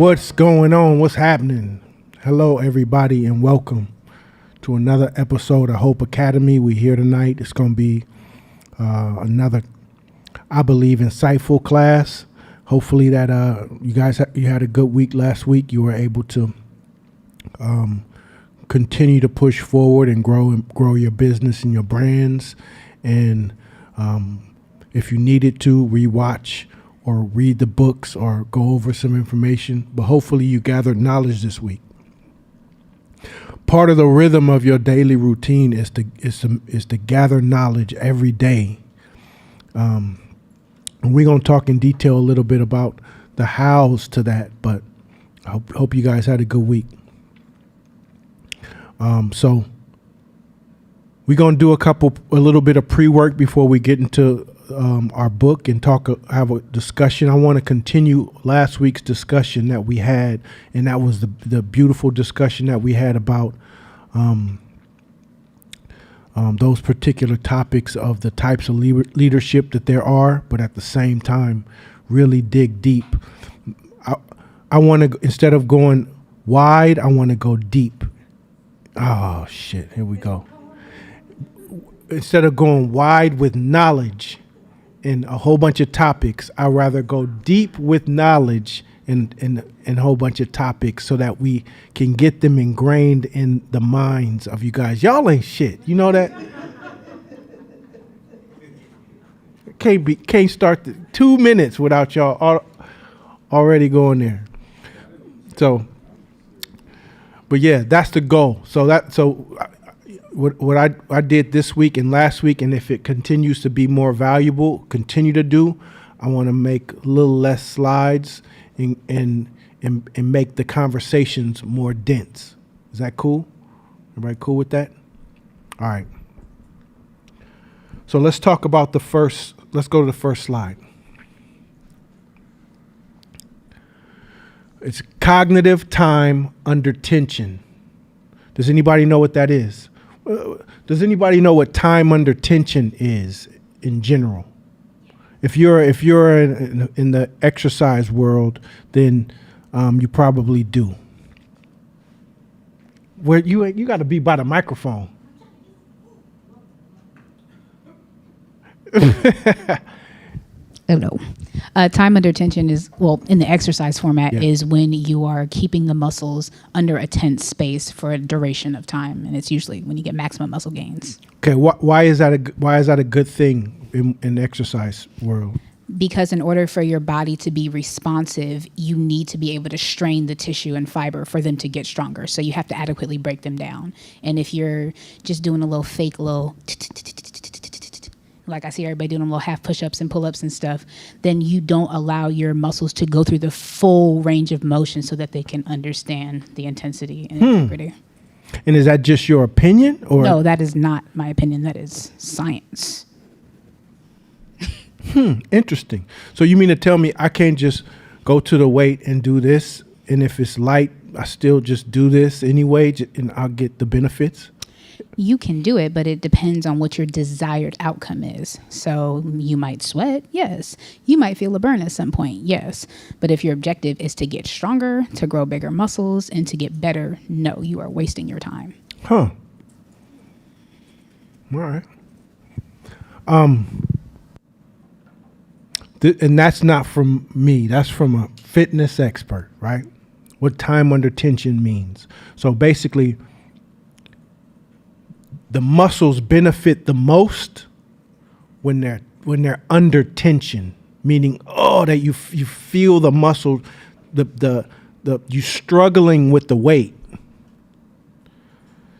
What's going on? What's happening? Hello, everybody, and welcome to another episode of Hope Academy. We're here tonight. It's going to be another, I believe, insightful class. Hopefully that you guys you had a good week last week. You were able to continue to push forward and grow your business and your brands. And if you needed to rewatch or read the books or go over some information, but hopefully you gathered knowledge this week. Part of the rhythm of your daily routine is to gather knowledge every day. And we're going to talk in detail a little bit about the hows to that, but I hope you guys had a good week. So we're going to do a little bit of pre-work before we get into our book and have a discussion. I want to continue last week's discussion that we had, and that was the beautiful discussion that we had about those particular topics of the types of leadership that there are, but at the same time, really dig deep. I want to, instead of going wide, I want to go deep. Oh, shit. Here we go. Instead of going wide with knowledge in a whole bunch of topics, I'd rather go deep with knowledge in a whole bunch of topics so that we can get them ingrained in the minds of you guys. Y'all ain't shit. You know that? Can't start 2 minutes without y'all already going there. So, but yeah, that's the goal. What I did this week and last week, and if it continues to be more valuable, continue to do, I want to make a little less slides and make the conversations more dense. Is that cool? Everybody cool with that? All right. So let's talk about let's go to the first slide. It's cognitive time under tension. Does anybody know what that is? Does anybody know what time under tension is in general? If you're in the exercise world, then you probably do. Where you got to be by the microphone. Oh, no. Time under tension is, well, in the exercise format, is when you are keeping the muscles under a tense space for a duration of time, and it's usually when you get maximum muscle gains. Okay, why is that a good thing in the exercise world? Because in order for your body to be responsive, you need to be able to strain the tissue and fiber for them to get stronger. So you have to adequately break them down. And if you're just doing a little fake like I see everybody doing little half push-ups and pull-ups and stuff, then you don't allow your muscles to go through the full range of motion so that they can understand the intensity and integrity. And is that just your opinion? Or no, that is not my opinion. That is science. Interesting. So you mean to tell me I can't just go to the weight and do this, and if it's light, I still just do this anyway, and I'll get the benefits? You can do it, but it depends on what your desired outcome is. So you might sweat, yes. You might feel a burn at some point, yes. But if your objective is to get stronger, to grow bigger muscles, and to get better, no, you are wasting your time. Huh. All right. And that's not from me. That's from a fitness expert, right? What time under tension means. So basically, the muscles benefit the most when they're under tension, meaning that you feel the muscle, you struggling with the weight.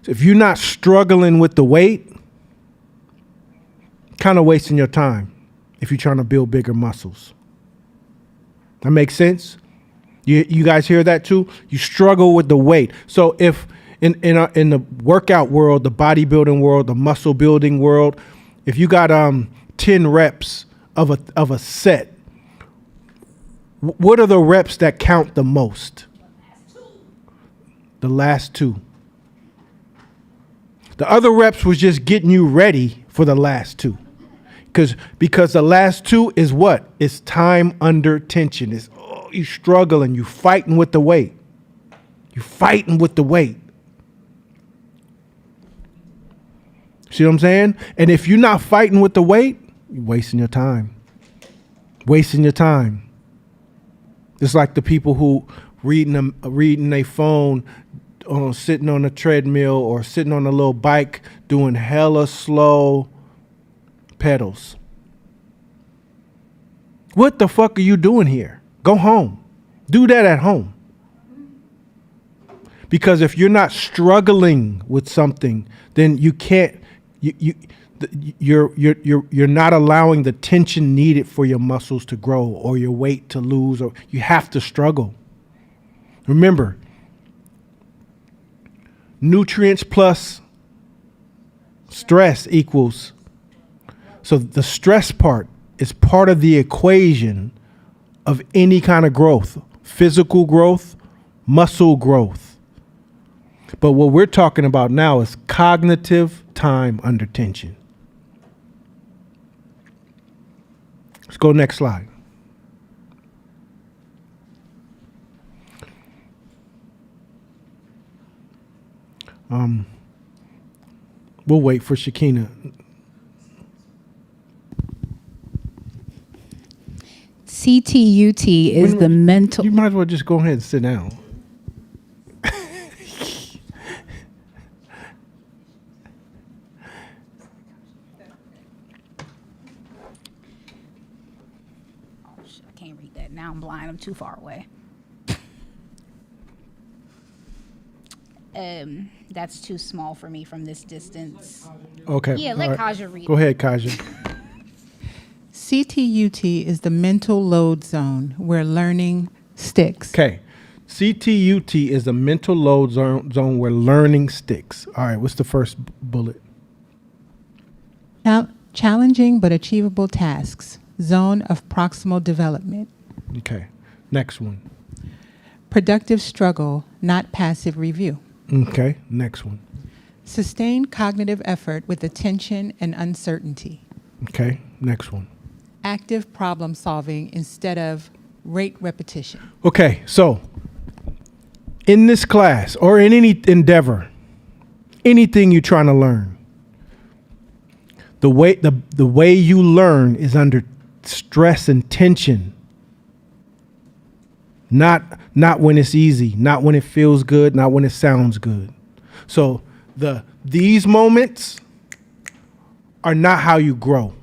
So if you're not struggling with the weight, kind of wasting your time if you're trying to build bigger muscles. That makes sense? You guys hear that too? You struggle with the weight. So if in the workout world, the bodybuilding world, the muscle building world, if you got 10 reps of a set, what are the reps that count the most? The last two. The other reps was just getting you ready for the last two. Because the last two is what? It's time under tension. It's you struggling, you fighting with the weight. You fighting with the weight. See what I'm saying? And if you're not fighting with the weight, you're wasting your time. Wasting your time. It's like the people who reading their phone, sitting on a treadmill or sitting on a little bike doing hella slow pedals. What the fuck are you doing here? Go home. Do that at home. Because if you're not struggling with something, then you can't. You're not allowing the tension needed for your muscles to grow or your weight to lose, or you have to struggle. Remember, nutrients plus stress equals. So the stress part is part of the equation of any kind of growth, physical growth, muscle growth. But what we're talking about now is cognitive time under tension. Let's go next slide. We'll wait for Shakina. CTUT is the mental. You might as well just go ahead and sit down. I can't read that. Now I'm blind. I'm too far away. That's too small for me from this distance. Okay. Yeah, let Kaja read. Go ahead, Kaja. CTUT is the mental load zone where learning sticks. Okay. CTUT is the mental load zone where learning sticks. All right. What's the first bullet? Challenging but achievable tasks. Zone of proximal development. Okay. Next one. Productive struggle, not passive review. Okay. Next one. Sustained cognitive effort with attention and uncertainty. Okay. Next one. Active problem solving instead of rate repetition. Okay. So in this class or in any endeavor, anything you're trying to learn, the way you learn is under stress and tension. Not when it's easy, not when it feels good, not when it sounds good. So these moments are not how you grow.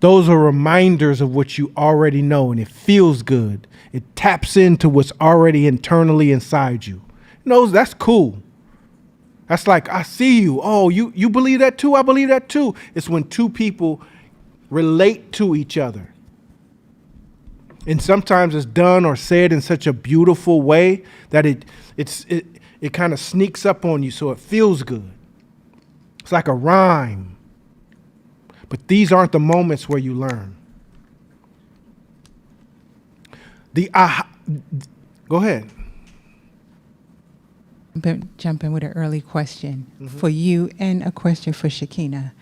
Those are reminders of what you already know, and it feels good. It taps into what's already internally inside you. That's cool. That's like, I see you. Oh, you believe that too? I believe that too. It's when two people relate to each other. And sometimes it's done or said in such a beautiful way that it kind of sneaks up on you, so it feels good. It's like a rhyme. But these aren't the moments where you learn. Go ahead. Jump in with an early question for you and a question for Shakina.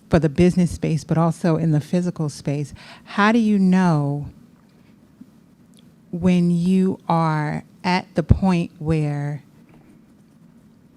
For the business space, but also in the physical space, how do you know when you are at the point where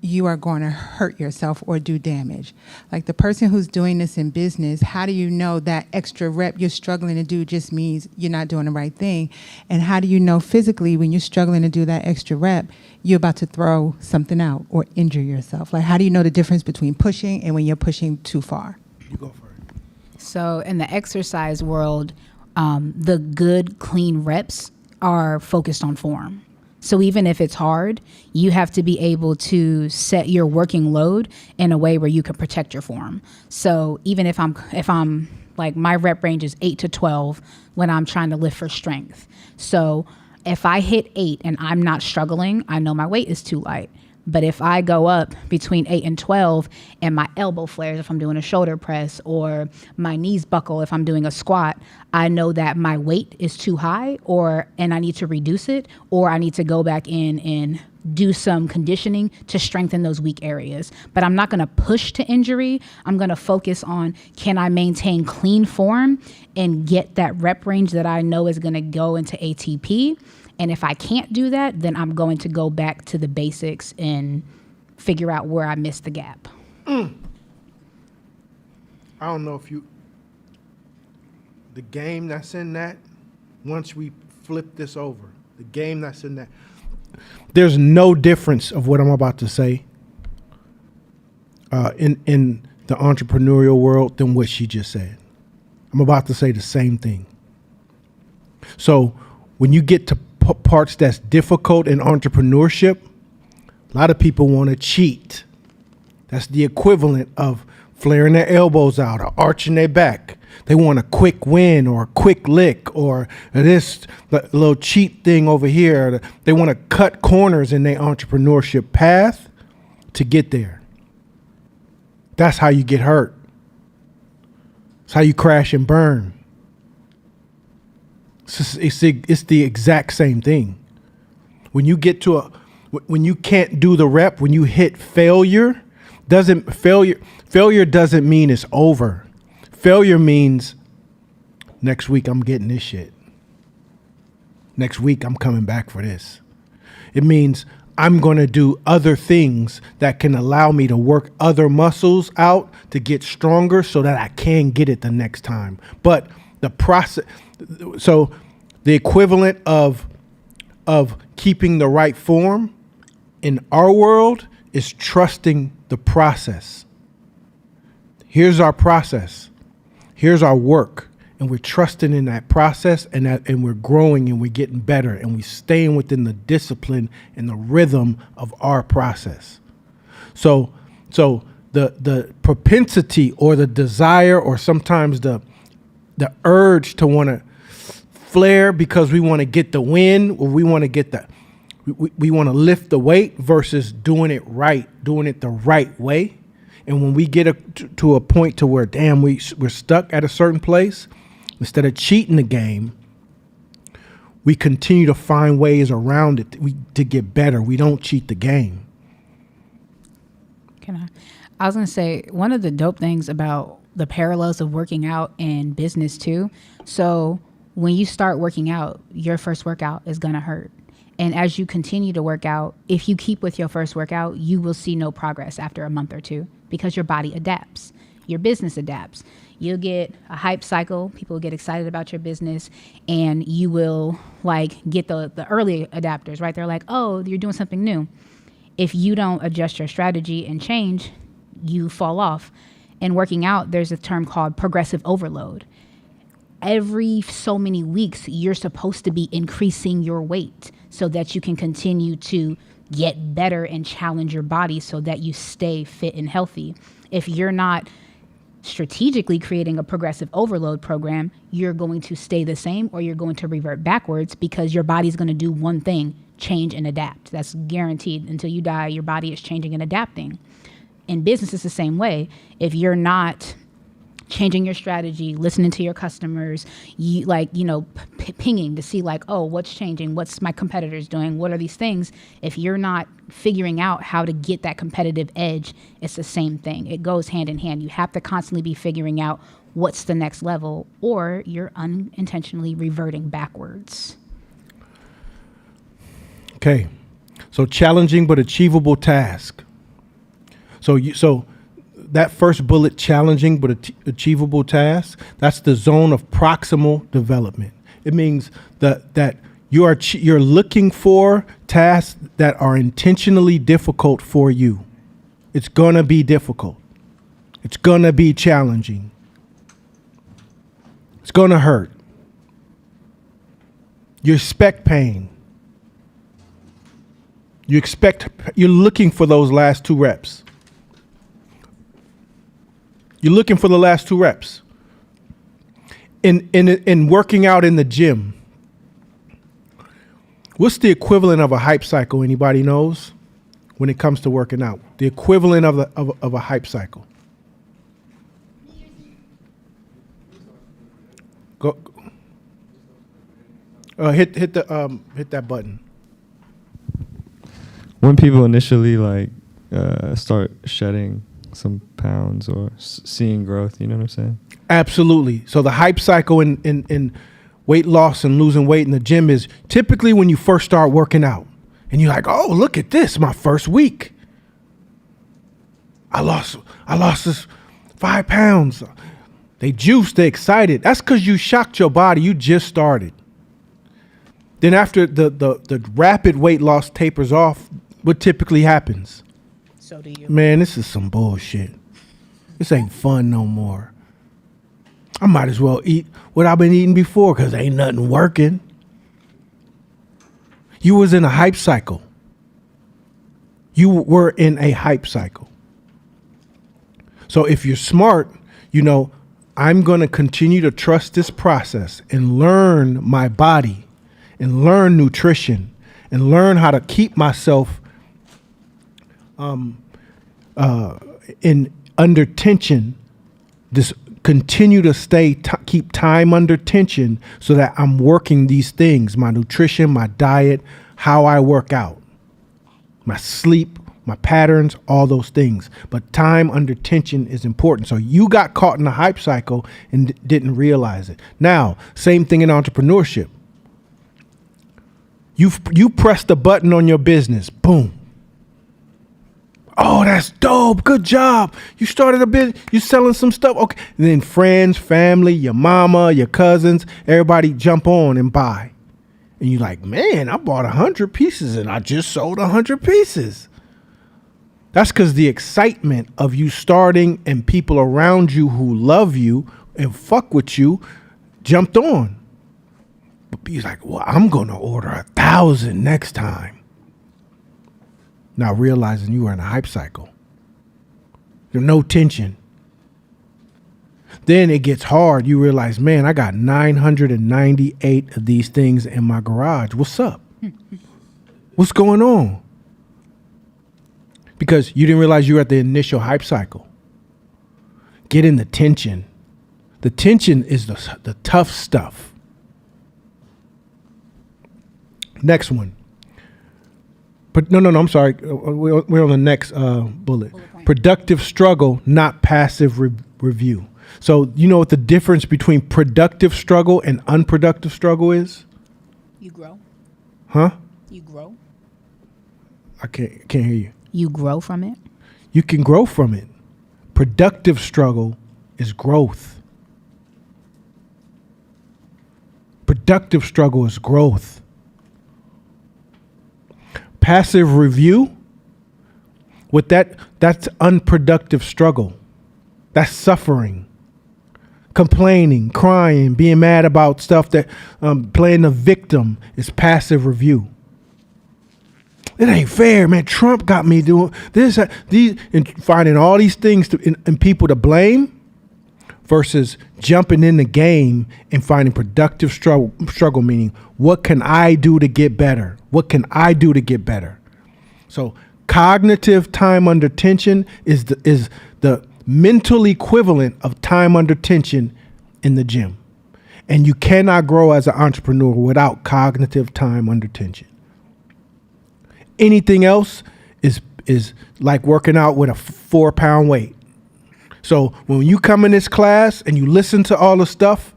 you are going to hurt yourself or do damage? Like the person who's doing this in business, how do you know that extra rep you're struggling to do just means you're not doing the right thing? And how do you know physically when you're struggling to do that extra rep, you're about to throw something out or injure yourself? Like, how do you know the difference between pushing and when you're pushing too far? You go for it. So in the exercise world, the good, clean reps are focused on form. So even if it's hard, you have to be able to set your working load in a way where you can protect your form. So even if I'm like, my rep range is 8 to 12 when I'm trying to lift for strength. So if I hit 8 and I'm not struggling, I know my weight is too light. But if I go up between 8 and 12 and my elbow flares if I'm doing a shoulder press, or my knees buckle if I'm doing a squat, I know that my weight is too high, and I need to reduce it, or I need to go back in and do some conditioning to strengthen those weak areas. But I'm not going to push to injury. I'm going to focus on, can I maintain clean form and get that rep range that I know is going to go into ATP? And if I can't do that, then I'm going to go back to the basics and figure out where I missed the gap. I don't know if the game that's in that, once we flip this over, the game that's in that, there's no difference of what I'm about to say in the entrepreneurial world than what she just said. I'm about to say the same thing. So when you get to parts that's difficult in entrepreneurship, a lot of people want to cheat. That's the equivalent of flaring their elbows out or arching their back. They want a quick win or a quick lick or this little cheat thing over here. They want to cut corners in their entrepreneurship path to get there. That's how you get hurt. It's how you crash and burn. It's the exact same thing. When you get when you can't do the rep, when you hit failure doesn't mean it's over. Failure means next week I'm getting this shit. Next week I'm coming back for this. It means I'm going to do other things that can allow me to work other muscles out to get stronger so that I can get it the next time. But the process, so the equivalent of keeping the right form in our world is trusting the process. Here's our process. Here's our work. And we're trusting in that process and we're growing and we're getting better and we're staying within the discipline and the rhythm of our process. So the propensity or the desire or sometimes the urge to want to flare because we want to get the win or we want to we want to lift the weight versus doing it right, doing it the right way. And when we get to a point to where, damn, we're stuck at a certain place, instead of cheating the game, we continue to find ways around it to get better. We don't cheat the game. I was going to say, one of the dope things about the parallels of working out and business too. So when you start working out, your first workout is going to hurt. And as you continue to work out, if you keep with your first workout, you will see no progress after a month or two because your body adapts. Your business adapts. You'll get a hype cycle. People get excited about your business and you will get the early adapters, right? They're like, oh, you're doing something new. If you don't adjust your strategy and change, you fall off. In working out, there's a term called progressive overload. Every so many weeks, you're supposed to be increasing your weight so that you can continue to get better and challenge your body so that you stay fit and healthy. If you're not strategically creating a progressive overload program, you're going to stay the same or you're going to revert backwards because your body's going to do one thing, change and adapt. That's guaranteed. Until you die, your body is changing and adapting. In business, it's the same way. If you're not changing your strategy, listening to your customers, pinging to see oh, what's changing? What's my competitors doing? What are these things? If you're not figuring out how to get that competitive edge, it's the same thing. It goes hand in hand. You have to constantly be figuring out what's the next level or you're unintentionally reverting backwards. Okay. So challenging but achievable task. So that first bullet, challenging but achievable task, that's the zone of proximal development. It means that you're looking for tasks that are intentionally difficult for you. It's gonna be difficult. It's gonna be challenging. It's gonna hurt. You expect pain. You're looking for those last 2 reps. You're looking for the last 2 reps. In working out in the gym, what's the equivalent of a hype cycle? Anybody knows? When it comes to working out, the equivalent of a hype cycle. Go. Hit that button. when people initially like start shedding some pounds or seeing growth, you know what I'm saying? Absolutely. So the hype cycle in weight loss and losing weight in the gym is typically when you first start working out and you're like, oh, look at this, my first week. I lost this 5 pounds. They juiced, they excited. That's because you shocked your body. You just started. Then after the rapid weight loss tapers off, what typically happens? So do you. Man, this is some bullshit. This ain't fun no more. I might as well eat what I've been eating before because ain't nothing working. You was in a hype cycle. You were in a hype cycle. So if you're smart, you know, I'm going to continue to trust this process and learn my body and learn nutrition and learn how to keep myself in under tension. Just continue to keep time under tension so that I'm working these things, my nutrition, my diet, how I work out, my sleep, my patterns, all those things. But time under tension is important. So you got caught in the hype cycle and didn't realize it. Now, same thing in entrepreneurship. You press the button on your business. Boom. Oh, that's dope. Good job. You started a business. You selling some stuff. Okay. And then friends, family, your mama, your cousins, everybody jump on and buy. And you're like, man, I bought 100 pieces and I just sold 100 pieces. That's because the excitement of you starting and people around you who love you and fuck with you jumped on. But he's like, well, I'm going to order 1,000 next time. Now realizing you were in a hype cycle. There's no tension. Then it gets hard. You realize, man, I got 998 of these things in my garage. What's up? What's going on? Because you didn't realize you were at the initial hype cycle. Get in the tension. The tension is the tough stuff. Next one. But no, I'm sorry. We're on the next bullet. Productive struggle, not passive review. So you know what the difference between productive struggle and unproductive struggle is? You grow. Huh? You grow. I can't hear you. You grow from it. You can grow from it. Productive struggle is growth. Productive struggle is growth. Passive review, that's unproductive struggle. That's suffering, complaining, crying, being mad about stuff that playing the victim is passive review. It ain't fair, man. Trump got me doing this, these, and finding all these things and people to blame versus jumping in the game and finding productive struggle, meaning what can I do to get better? What can I do to get better? So cognitive time under tension is the mental equivalent of time under tension in the gym. And you cannot grow as an entrepreneur without cognitive time under tension. Anything else is like working out with a 4-pound weight. So when you come in this class and you listen to all the stuff,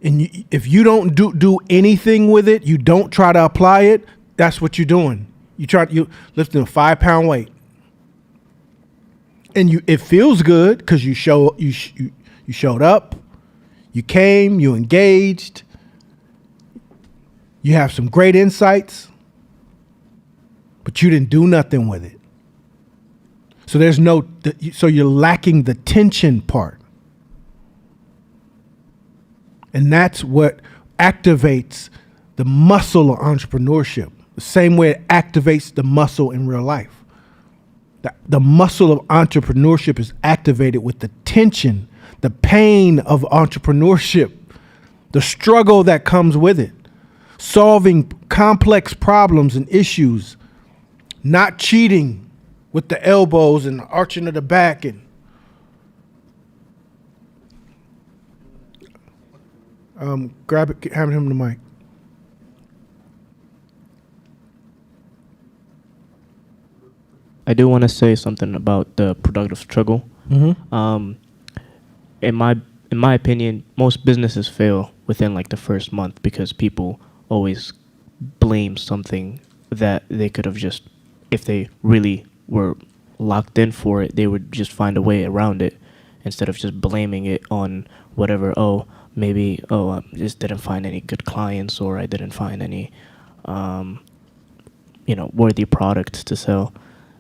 and if you don't do anything with it, you don't try to apply it, that's what you're doing. You lifting a 5-pound weight, and it feels good because you showed up, you came, you engaged, you have some great insights, but you didn't do nothing with it. So so you're lacking the tension part. And that's what activates the muscle of entrepreneurship. The same way it activates the muscle in real life. The muscle of entrepreneurship is activated with the tension, the pain of entrepreneurship, the struggle that comes with it, solving complex problems and issues, not cheating with the elbows and the arching of the back. And grab it, hand him the mic. I do want to say something about the productive struggle. Um, in my opinion, most businesses fail within like the first month because people always blame something that they could have just, if they really were locked in for it, they would just find a way around it instead of just blaming it on whatever. Oh, maybe, I just didn't find any good clients, or I didn't find any, worthy products to sell.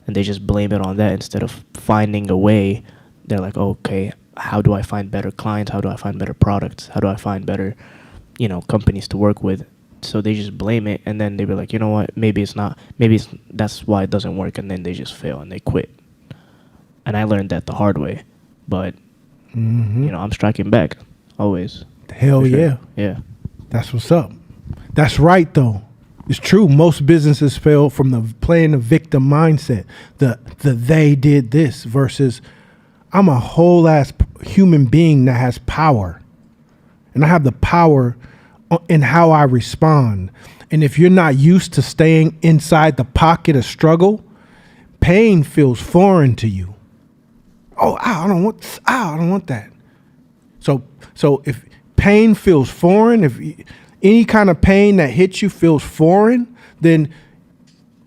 And they just blame it on that instead of finding a way. They're like, okay, how do I find better clients? How do I find better products? How do I find better, companies to work with? So they just blame it, and then they be like, you know what? Maybe it's not. That's why it doesn't work, and then they just fail and they quit. And I learned that the hard way, but I'm striking back always. Hell For sure. yeah. Yeah. That's what's up. That's right, though. It's true. Most businesses fail from playing the victim mindset. The they did this versus I'm a whole ass human being that has power, and I have the power in how I respond. And if you're not used to staying inside the pocket of struggle, pain feels foreign to you. Oh, I don't want that. So if pain feels foreign, if any kind of pain that hits you feels foreign, then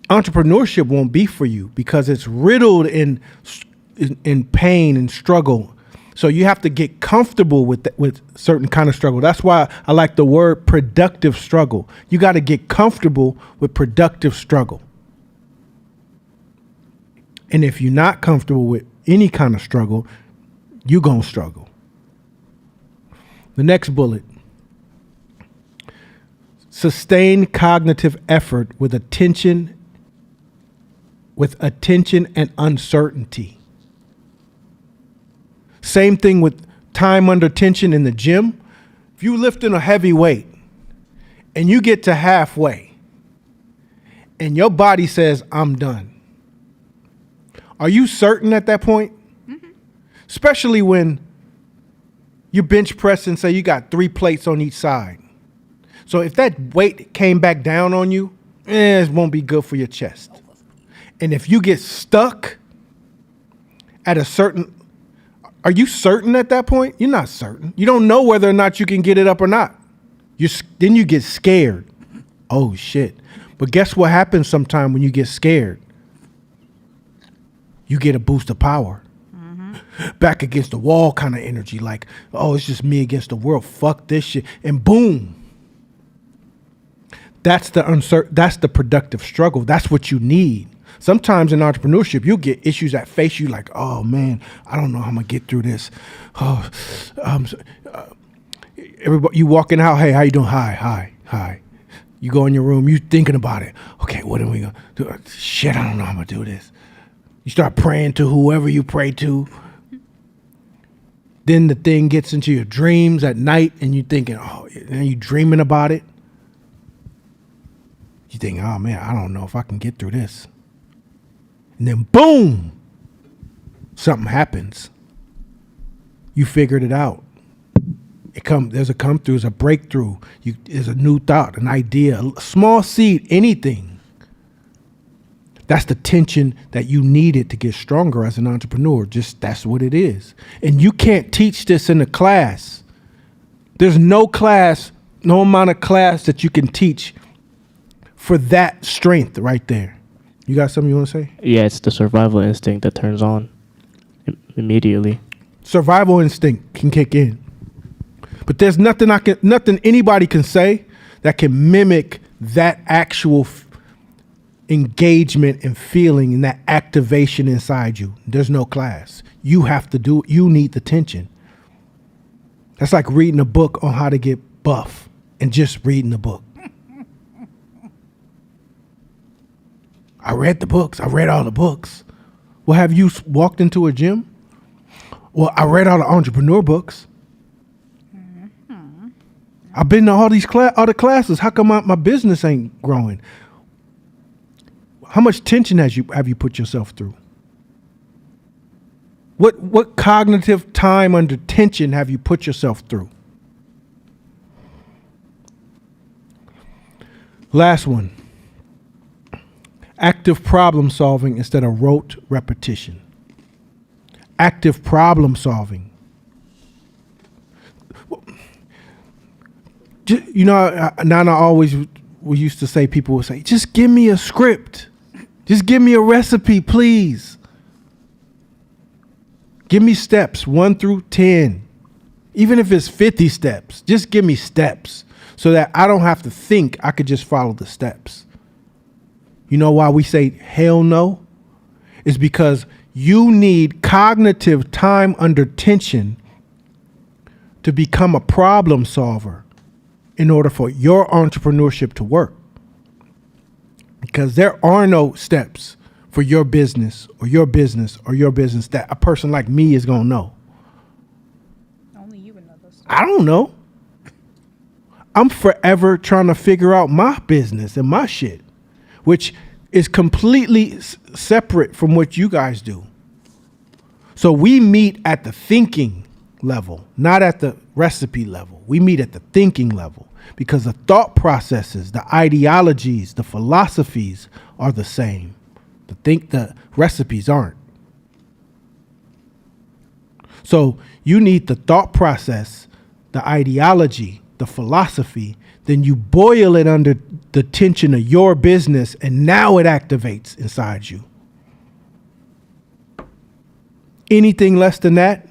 entrepreneurship won't be for you because it's riddled in pain and struggle. So you have to get comfortable with certain kind of struggle. That's why I like the word productive struggle. You got to get comfortable with productive struggle. And if you're not comfortable with any kind of struggle, you're going to struggle. The next bullet. Sustained cognitive effort with attention and uncertainty. Same thing with time under tension in the gym. If you lifting a heavy weight and you get to halfway and your body says, I'm done. Are you certain at that point? Mm-hmm. Especially when you bench press and say you got 3 plates on each side. So if that weight came back down on you, it won't be good for your chest. And if you get stuck at a certain, are you certain at that point? You're not certain. You don't know whether or not you can get it up or not. Then you get scared. Oh shit. But guess what happens sometime when you get scared? You get a boost of power. Back against the wall kind of energy, like, oh, it's just me against the world. Fuck this shit. And boom. That's the productive struggle. That's what you need. Sometimes in entrepreneurship, you'll get issues that face you like, oh man, I don't know how I'm gonna get through this. Oh, everybody, you walking out, hey, how you doing? Hi. You go in your room, you thinking about it. Okay, what are we gonna do? Shit, I don't know how I'm gonna do this. You start praying to whoever you pray to. Then the thing gets into your dreams at night, and you thinking, oh, and you dreaming about it. You think, oh man, I don't know if I can get through this. And then boom, something happens. You figured it out. There's a come through, there's a breakthrough. There's a new thought, an idea, a small seed, anything. That's the tension that you needed to get stronger as an entrepreneur. Just that's what it is. And you can't teach this in a class. There's no amount of class that you can teach for that strength right there. You got something you want to say? Yeah, it's the survival instinct that turns on immediately. Survival instinct can kick in. But there's nothing anybody can say that can mimic that actual engagement and feeling and that activation inside you. There's no class. You have to do it. You need the tension. That's like reading a book on how to get buff and just reading the book. I read the books. I read all the books. Well, have you walked into a gym? Well, I read all the entrepreneur books. I've been to all these other classes. How come my business ain't growing? How much tension have you put yourself through? What cognitive time under tension have you put yourself through? Last one. Active problem solving instead of rote repetition. Active problem solving. You know, Nana always we used to say, people would say, just give me a script. Just give me a recipe, please. Give me steps 1 through 10. Even if it's 50 steps, just give me steps so that I don't have to think. I could just follow the steps. You know why we say hell no? It's because you need cognitive time under tension to become a problem solver in order for your entrepreneurship to work. Because there are no steps for your business or your business or your business that a person like me is going to know. Only you would know those. I don't know. I'm forever trying to figure out my business and my shit, which is completely separate from what you guys do. So we meet at the thinking level, not at the recipe level. We meet at the thinking level because the thought processes, the ideologies, the philosophies are the same. The recipes aren't. So you need the thought process, the ideology, the philosophy, then you boil it under the tension of your business, and now it activates inside you. Anything less than that?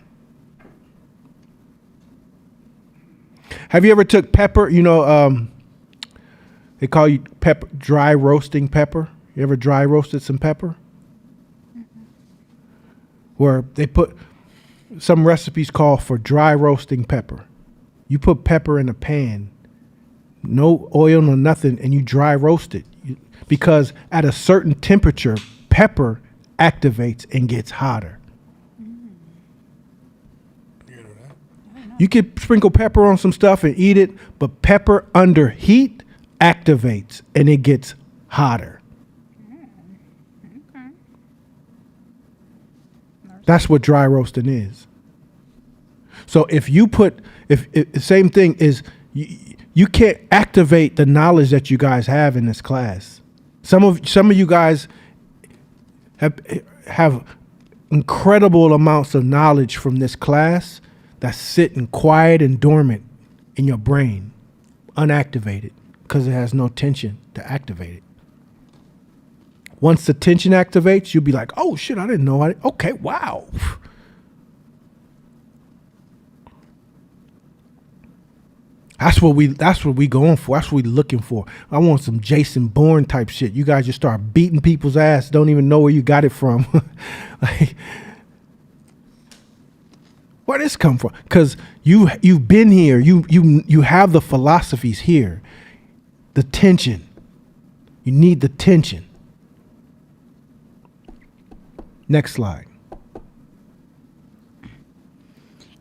Have you ever took pepper? You know, they call you pepper, dry roasting pepper. You ever dry roasted some pepper? Mm-hmm. Where they put, some recipes call for dry roasting pepper. You put pepper in a pan, no oil, no nothing, and you dry roast it. Because at a certain temperature, pepper activates and gets hotter. You could sprinkle pepper on some stuff and eat it, but pepper under heat activates and it gets hotter. Okay. That's what dry roasting is. So if you put, if the same thing is, you can't activate the knowledge that you guys have in this class. Some of you guys have incredible amounts of knowledge from this class that's sitting quiet and dormant in your brain, unactivated, because it has no tension to activate it. Once the tension activates, you'll be like, oh shit, I didn't know. Okay, wow. That's what we going for. That's what we looking for. I want some Jason Bourne type shit. You guys just start beating people's ass, don't even know where you got it from. Like, where this come from? Because you've been here. You have the philosophies here. The tension. You need the tension. Next slide.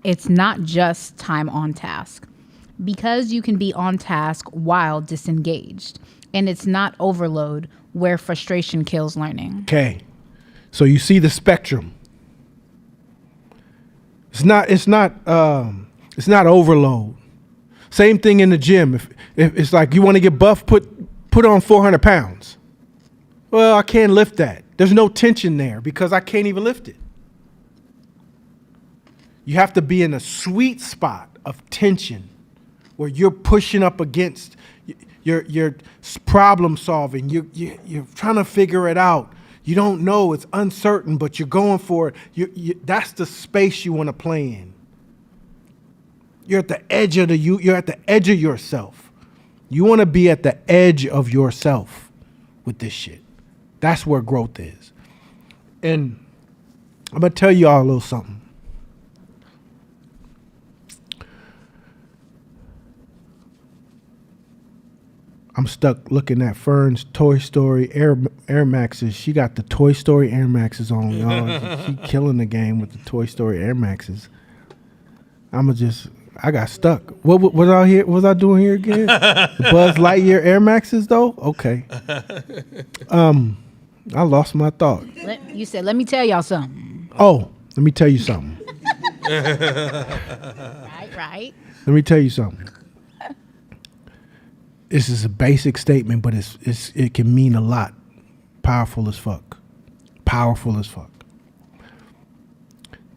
It's not just time on task, because you can be on task while disengaged, and it's not overload where frustration kills learning. Okay. So you see the spectrum. It's not overload. Same thing in the gym. If it's like you want to get buff, put on 400 pounds. Well, I can't lift that. There's no tension there because I can't even lift it. You have to be in a sweet spot of tension where you're pushing up against, you're problem solving. You're trying to figure it out. You don't know, it's uncertain, but you're going for it. That's the space you want to play in. You're at the edge of you're at the edge of yourself. You want to be at the edge of yourself with this shit. That's where growth is. And I'm going to tell you all a little something. I'm stuck looking at Fern's Toy Story Air Maxes. She got the Toy Story Air Maxes on, y'all. She killing the game with the Toy Story Air Maxes. I got stuck. What was I doing here again? The Buzz Lightyear Air Maxes though? Okay. I lost my thought. You said, let me tell y'all something. Oh, let me tell you something. Right. Let me tell you something. This is a basic statement, but it can mean a lot powerful as fuck. Powerful as fuck.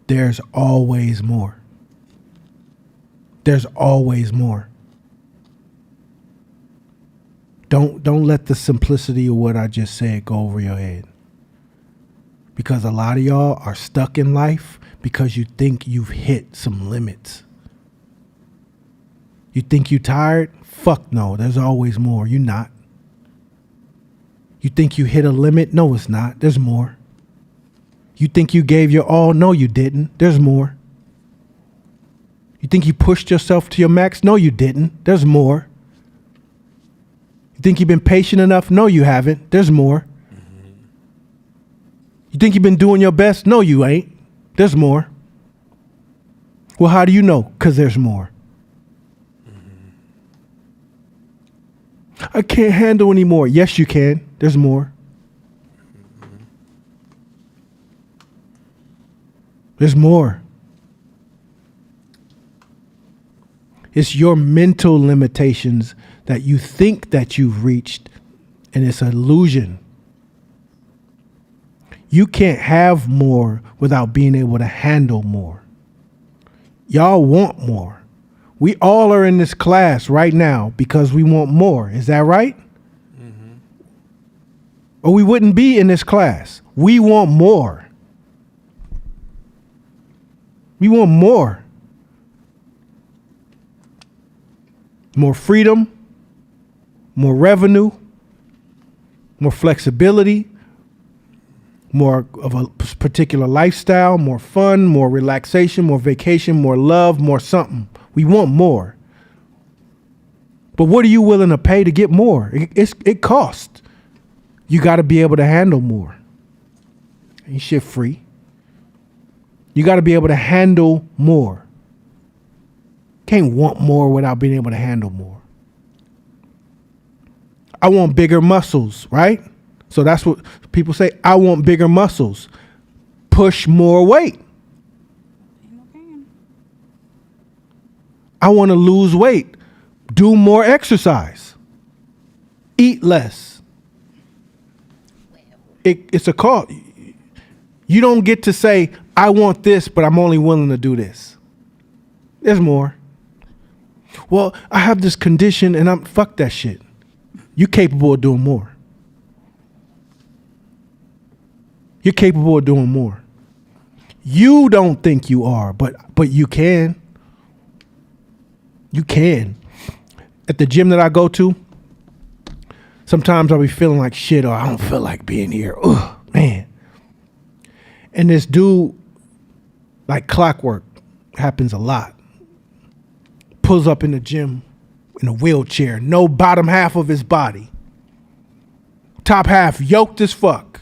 There's always more. There's always more. Don't let the simplicity of what I just said go over your head. Because a lot of y'all are stuck in life because you think you've hit some limits. You think you tired? Fuck no, there's always more. You're not. You think you hit a limit? No, it's not. There's more. You think you gave your all? No, you didn't. There's more. You think you pushed yourself to your max? No, you didn't. There's more. You think you've been patient enough? No, you haven't. There's more. You think you've been doing your best? No, you ain't. There's more. Well, how do you know? Because there's more. I can't handle anymore. Yes, you can. There's more. There's more. It's your mental limitations that you think that you've reached, and it's an illusion. You can't have more without being able to handle more. Y'all want more. We all are in this class right now because we want more. Is that right? Mm-hmm. Or we wouldn't be in this class. We want more. We want more. More freedom, more revenue, more flexibility, more of a particular lifestyle, more fun, more relaxation, more vacation, more love, more something. We want more. But what are you willing to pay to get more? It costs. You got to be able to handle more. Ain't shit free. You got to be able to handle more. Can't want more without being able to handle more. I want bigger muscles, right? So that's what people say. I want bigger muscles. Push more weight. I want to lose weight. Do more exercise. Eat less. It's a call. You don't get to say, I want this, but I'm only willing to do this. There's more. Well, I have this condition and fuck that shit. You're capable of doing more. You're capable of doing more. You don't think you are, but you can. You can. At the gym that I go to, sometimes I'll be feeling like shit, or I don't feel like being here. Ugh, man. And this dude, like clockwork, happens a lot. Pulls up in the gym in a wheelchair, no bottom half of his body. Top half yoked as fuck.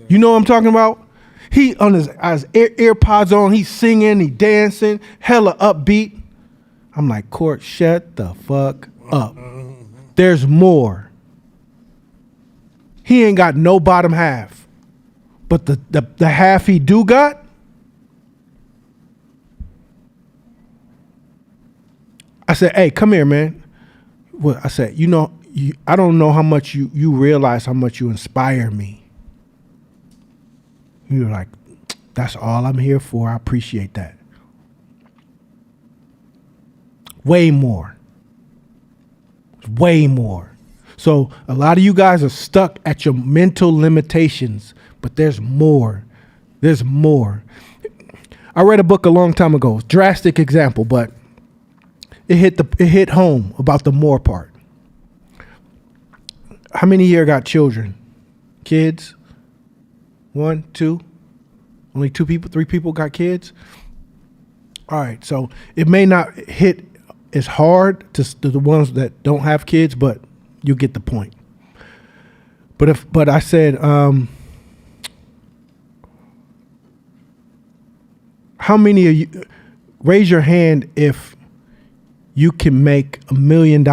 You know what I'm talking about? He on his earpods on, he's singing, he dancing, hella upbeat. I'm like, Court, shut the fuck up. There's more. He ain't got no bottom half. But the half he do got, I said, hey, come here, man. Well, I said, I don't know how much you realize how much you inspire me. You're like, that's all I'm here for. I appreciate that. Way more. Way more. So a lot of you guys are stuck at your mental limitations, but there's more. There's more. I read a book a long time ago. Drastic example, but it hit home about the more part. How many here got children? Kids? 1, 2? Only 2 people, 3 people got kids? All right, so it may not hit as hard to the ones that don't have kids, but you get the point. But I said, how many of you, raise your hand if you can make $1 million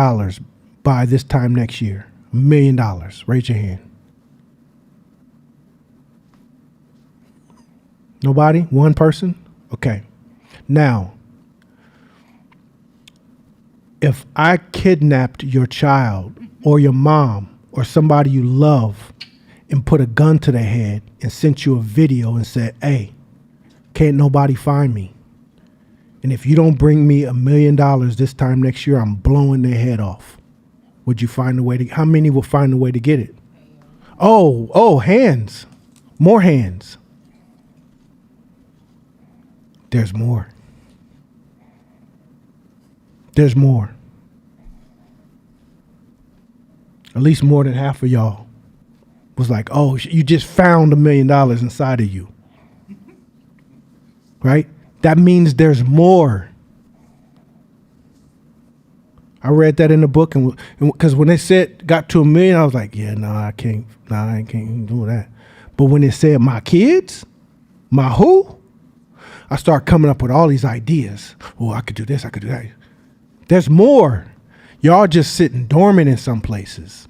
by this time next year? $1 million. Raise your hand. Nobody? One person? Okay. Now, if I kidnapped your child or your mom or somebody you love and put a gun to their head and sent you a video and said, hey, can't nobody find me. And if you don't bring me $1 million this time next year, I'm blowing their head off. Would you find a way to, how many will find a way to get it? Oh, hands. More hands. There's more. There's more. At least more than half of y'all was like, oh, you just found $1 million inside of you. Right? That means there's more. I read that in the book, and because when they said got to $1 million, I was like, yeah, I can't do that. But when it said my kids, my who, I start coming up with all these ideas. Oh, I could do this, I could do that. There's more. Y'all just sitting dormant in some places.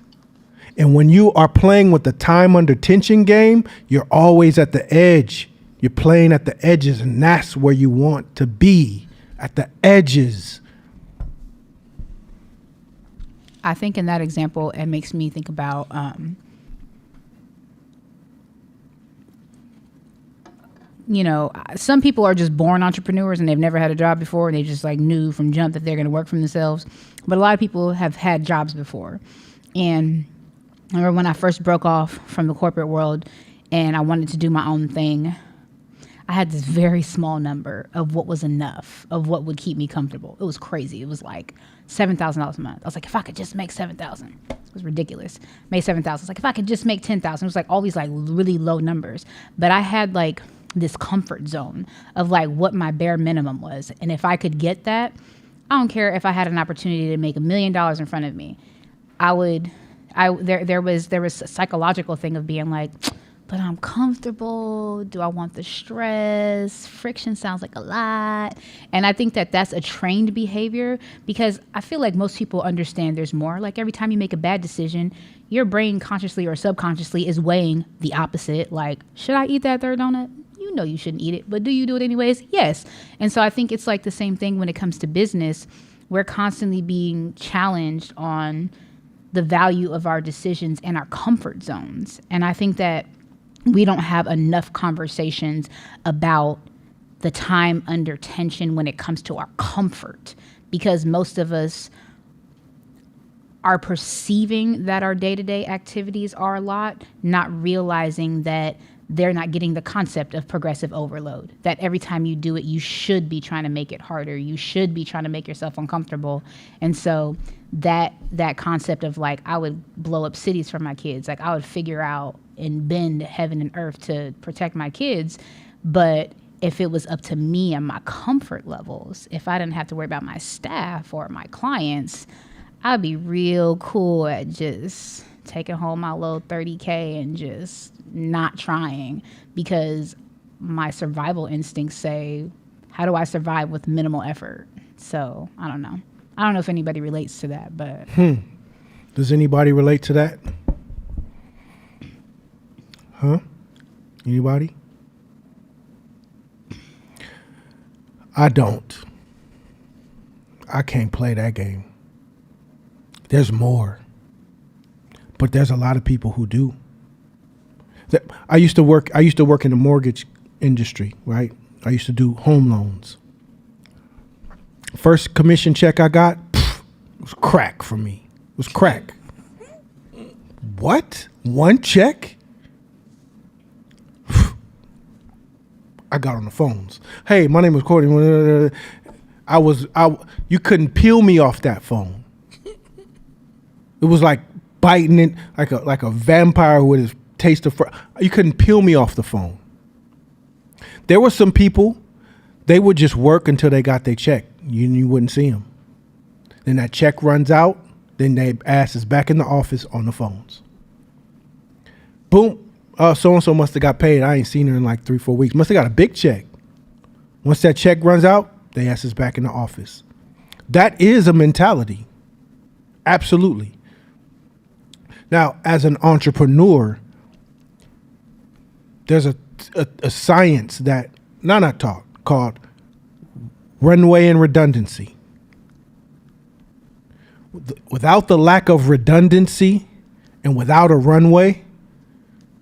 And when you are playing with the time under tension game, you're always at the edge. You're playing at the edges, and that's where you want to be, at the edges. I think in that example, it makes me think about some people are just born entrepreneurs and they've never had a job before, and they just like knew from jump that they're going to work for themselves. But a lot of people have had jobs before. And I remember when I first broke off from the corporate world and I wanted to do my own thing, I had this very small number of what was enough, of what would keep me comfortable. It was crazy. It was like $7,000 a month. I was like, if I could just make $7,000. It was ridiculous. Made $7,000. I was like, if I could just make $10,000. It was like all these like really low numbers. But I had like this comfort zone of like what my bare minimum was. And if I could get that, I don't care if I had an opportunity to make $1 million in front of me. There was a psychological thing of being like, but I'm comfortable. Do I want the stress? Friction sounds like a lot. And I think that that's a trained behavior, because I feel like most people understand there's more. Like every time you make a bad decision, your brain consciously or subconsciously is weighing the opposite. Like, should I eat that third donut? You know you shouldn't eat it, but do you do it anyways? Yes. And so I think it's like the same thing when it comes to business. We're constantly being challenged on the value of our decisions and our comfort zones. And I think that we don't have enough conversations about the time under tension when it comes to our comfort, because most of us are perceiving that our day-to-day activities are a lot, not realizing that they're not getting the concept of progressive overload, that every time you do it, you should be trying to make it harder. You should be trying to make yourself uncomfortable. And so that concept of like, I would blow up cities for my kids. Like I would figure out and bend heaven and earth to protect my kids. But if it was up to me and my comfort levels, if I didn't have to worry about my staff or my clients, I'd be real cool at just taking home my little 30K and just not trying, because my survival instincts say, how do I survive with minimal effort? So I don't know. I don't know if anybody relates to that, but. Does anybody relate to that? Huh? Anybody? I don't. I can't play that game. There's more. But there's a lot of people who do. I used to work in the mortgage industry, right? I used to do home loans. First commission check I got, it was crack for me. It was crack. What? One check? I got on the phones. Hey, my name is Courtney. You couldn't peel me off that phone. It was like biting it like a vampire with his taste of you couldn't peel me off the phone. There were some people, they would just work until they got their check. You wouldn't see them. Then that check runs out, then their ass is back in the office on the phones. Boom. So-and-so must have got paid. I ain't seen her in like 3-4 weeks. Must have got a big check. Once that check runs out, their ass is back in the office. That is a mentality. Absolutely. Now, as an entrepreneur, there's a science that not taught called runway and redundancy. Without the lack of redundancy and without a runway,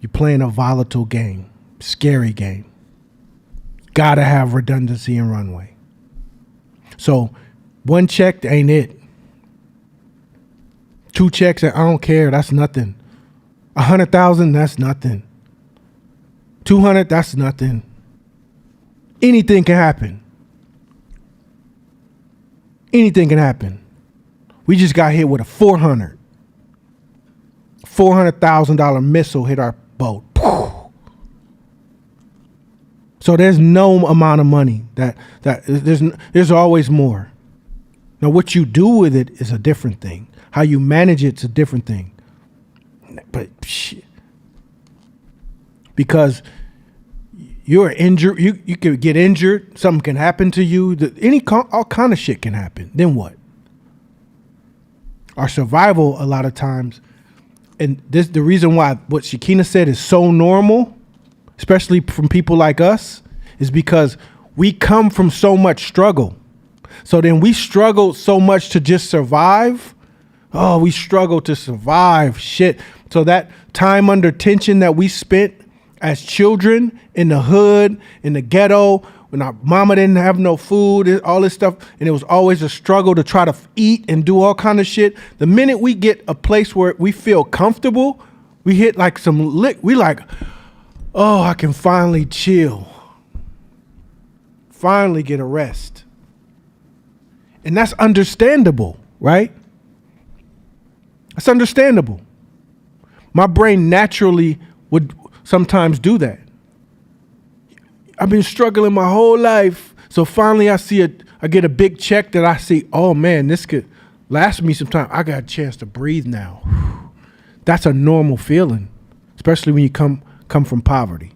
You're playing a volatile game, scary game. Gotta have redundancy and runway. So 1 check ain't it. 2 checks, I don't care, that's nothing. 100,000, that's nothing. 200, that's nothing. Anything can happen. Anything can happen. We just got hit with a $400,000 missile hit our boat. So there's no amount of money that there's always more. Now what you do with it is a different thing. How you manage it's a different thing. But because you're injured, you could get injured. Something can happen to you. All kind of shit can happen. Then what? Our survival a lot of times, and this the reason why what Shakina said is so normal, especially from people like us, is because we come from so much struggle. So then we struggle so much to just survive. Oh, we struggle to survive. Shit. So that time under tension that we spent as children in the hood, in the ghetto, when our mama didn't have no food, all this stuff, and it was always a struggle to try to eat and do all kind of shit. The minute we get a place where we feel comfortable, we hit like some lick. We like, oh, I can finally chill. Finally get a rest. And that's understandable, right? That's understandable. My brain naturally would sometimes do that. I've been struggling my whole life. So finally I get a big check that I see, oh man, this could last me some time. I got a chance to breathe now. That's a normal feeling, especially when you come from poverty.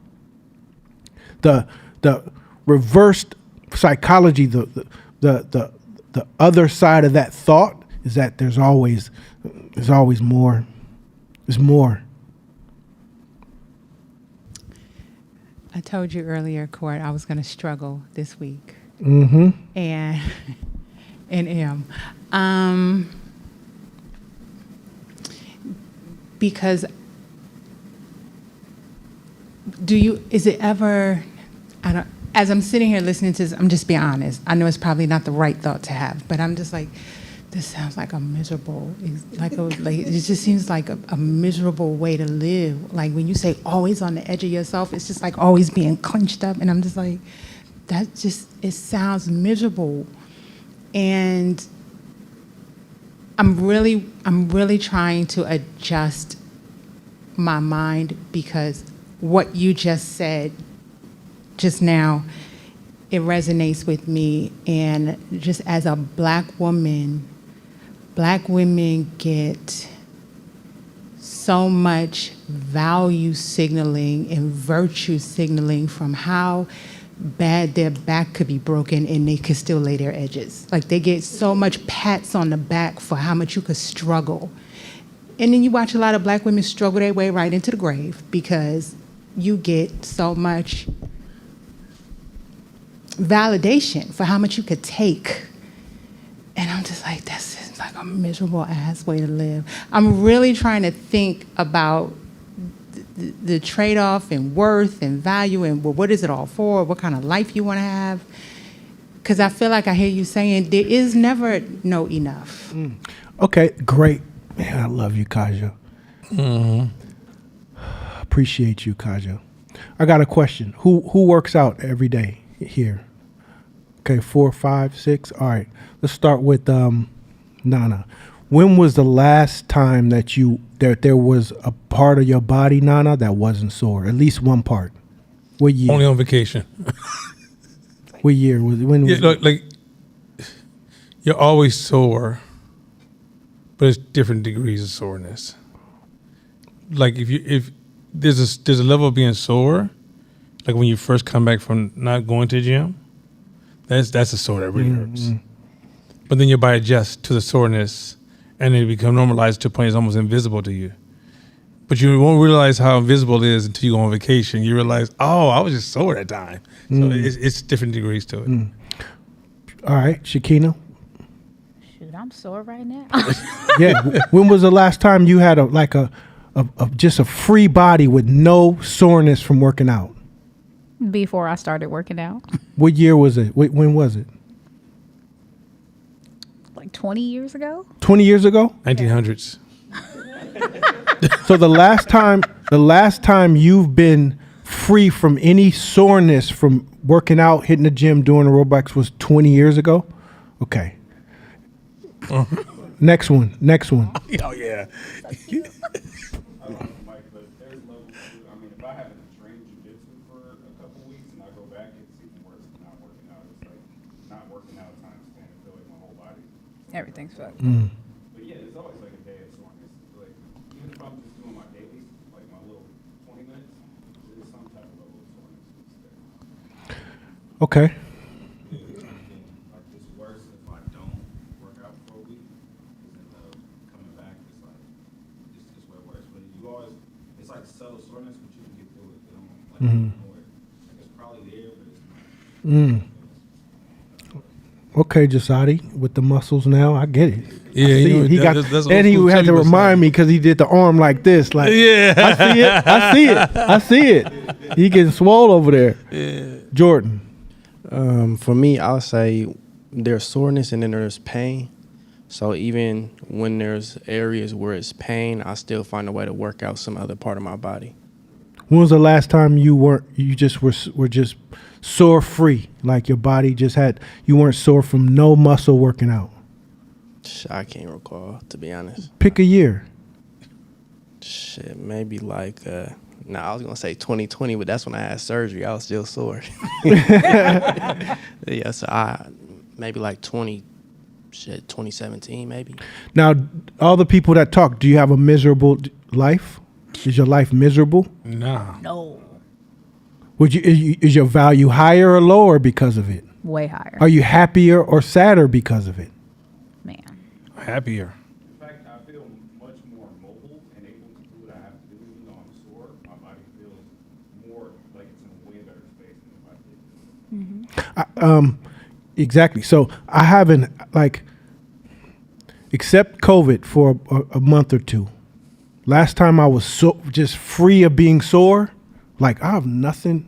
The reversed psychology, the other side of that thought is that there's always more. There's more. I told you earlier, Court, I was going to struggle this week. Mm-hmm. And am. Because is it ever, as I'm sitting here listening to this, I'm just being honest. I know it's probably not the right thought to have, but I'm just like, this sounds like a miserable, it just seems like a miserable way to live. Like when you say always on the edge of yourself, it's just like always being clenched up. And I'm just like, it sounds miserable. And I'm really trying to adjust my mind, because what you just said just now, it resonates with me. And just as a black woman get so much value signaling and virtue signaling from how bad their back could be broken and they could still lay their edges. Like they get so much pats on the back for how much you could struggle. And then you watch a lot of black women struggle their way right into the grave because you get so much validation for how much you could take. And I'm just like, this is like a miserable ass way to live. I'm really trying to think about the trade-off and worth and value and what is it all for? What kind of life you want to have? Because I feel like I hear you saying there is never no enough. Okay, great. Man, I love you, Kaja. Mm-hmm. Appreciate you, Kaja. I got a question. Who works out every day here? Okay, 4, 5, 6. All right. Let's start with Nana. When was the last time that there was a part of your body, Nana, that wasn't sore? At least one part. What year? Only on vacation. What year was it? When? Yeah, like you're always sore, but it's different degrees of soreness. Like if there's a level of being sore, like when you first come back from not going to the gym, that's a sore that really hurts. But then your body adjusts to the soreness, and it becomes normalized to a point it's almost invisible to you. But you won't realize how invisible it is until you go on vacation. You realize, oh, I was just sore that time. So it's different degrees to it. All right, Shakina. Shoot, I'm sore right now. Yeah. When was the last time you had a of just a free body with no soreness from working out? Before I started working out, What year was it? When was it? like 20 years ago. 20 years ago? 1900s. So the last time you've been free from any soreness from working out, hitting the gym, doing aerobics was 20 years ago? Okay. Next one. Oh yeah. Mike, but there's levels too. I mean, if I haven't trained jujitsu for a couple weeks and I go back, it's even worse than not working out. It's like not working out times 10. I feel like my whole body. Everything's fucked. But yeah, it's always like a day of soreness. Like even if I'm just doing my dailies, like my little 20 minutes, there's some type of level of soreness. Okay. Like it's worse if I don't work out for a week. Because then coming back, it's like it's just way worse. But you always, it's like subtle soreness, but you can get through it. They don't like nowhere. Like it's probably there, but it's not. Okay, Jasadi, with the muscles now, I get it. Yeah, I see you know, it. He got, that's and old he school had to Chubby was remind saying. me because he did the arm like this. Like, Yeah. I see it. He getting swole over there. Jordan. For me, I'll say there's soreness and then there's pain. So even when there's areas where it's pain, I still find a way to work out some other part of my body. When was the last time you were just sore free? Like your body you weren't sore from no muscle working out? I can't recall, to be honest. Pick a year. Shit, maybe like, I was going to say 2020, but that's when I had surgery. I was still sore. Yeah, so maybe like 2017 maybe. Now, all the people that talk, do you have a miserable life? Is your life miserable? Nah. No, Is your value higher or lower because of it? way higher. Are you happier or sadder because of it? Man, Happier. In fact, I feel much more mobile and able to do what I have to do. Even though I'm sore, my body feels more like it's in a way better space than if I did. Exactly. So I haven't except COVID for a month or two. Last time I was just free of being sore, like I have nothing.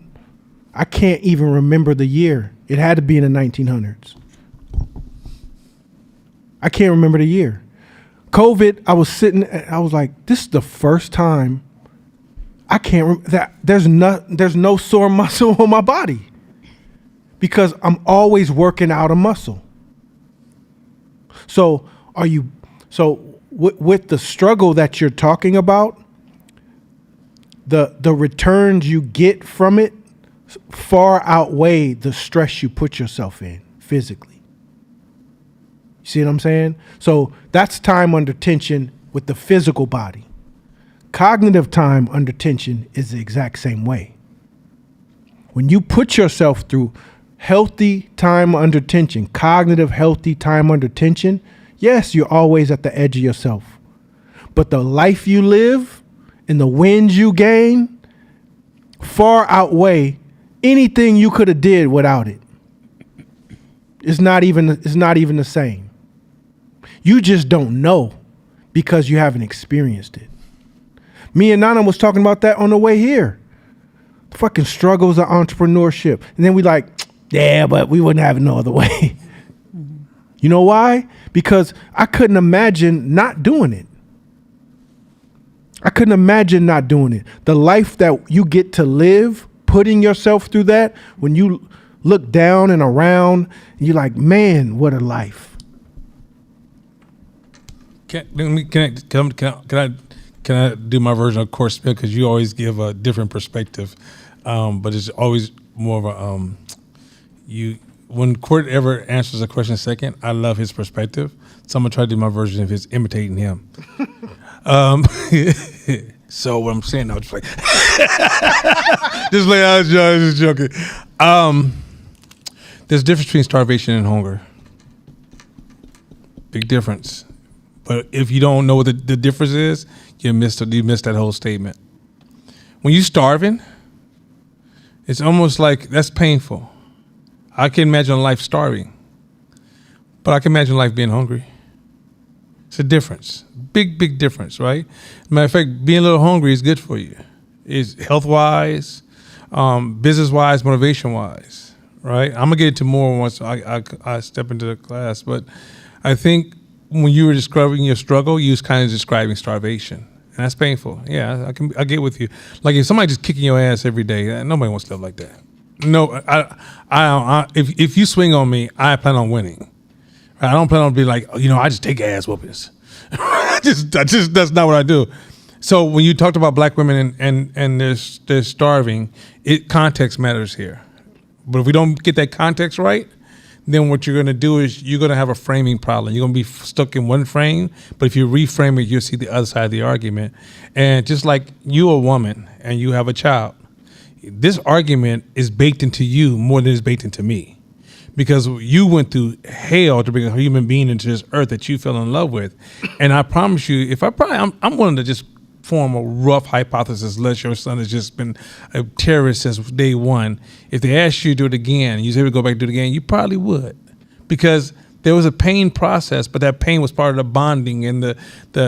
I can't even remember the year. It had to be in the 1900s. I can't remember the year. COVID, I was sitting and I was like, this is the first time I can't that there's no sore muscle on my body because I'm always working out a muscle. So with the struggle that you're talking about, the returns you get from it far outweigh the stress you put yourself in physically. You see what I'm saying? So that's time under tension with the physical body. Cognitive time under tension is the exact same way. When you put yourself through healthy time under tension, cognitive healthy time under tension, yes, you're always at the edge of yourself. But the life you live and the wins you gain far outweigh anything you could have did without it. It's not even the same. You just don't know because you haven't experienced it. Me and Nana was talking about that on the way here. The fucking struggles of entrepreneurship. And then we yeah, but we wouldn't have it no other way. You know why? Because I couldn't imagine not doing it. I couldn't imagine not doing it. The life that you get to live, putting yourself through that, when you look down and around, you're like, man, what a life. Can I do my version of course spell? Because you always give a different perspective, but it's always more of a When Court ever answers a question second, I love his perspective, so I'm gonna try to do my version of his imitating him. So what I'm saying, I was just like, I was just joking. There's a difference between starvation and hunger. Big difference. But if you don't know what the difference is, you missed that whole statement. When you're starving, it's almost like that's painful. I can imagine life starving, but I can imagine life being hungry. It's a difference. Big difference, right? Matter of fact, being a little hungry is good for you. It's health-wise, business-wise, motivation-wise, right? I'm going to get into more once I step into the class, but I think when you were describing your struggle, you was kind of describing starvation. And that's painful. Yeah, I get with you. Like if somebody just kicking your ass every day, nobody wants to live like that. No, if you swing on me, I plan on winning. I don't plan on being like, I just take ass whoopings. That's not what I do. So when you talked about black women and they're starving, context matters here. But if we don't get that context right, then what you're going to do is you're going to have a framing problem. You're going to be stuck in one frame, but if you reframe it, you'll see the other side of the argument. And just like you're a woman and you have a child, this argument is baked into you more than it's baked into me. Because you went through hell to bring a human being into this earth that you fell in love with. And I promise you, I'm willing to just form a rough hypothesis, unless your son has just been a terrorist since day one. If they asked you to do it again, you say we go back and do it again, you probably would. Because there was a pain process, but that pain was part of the bonding and the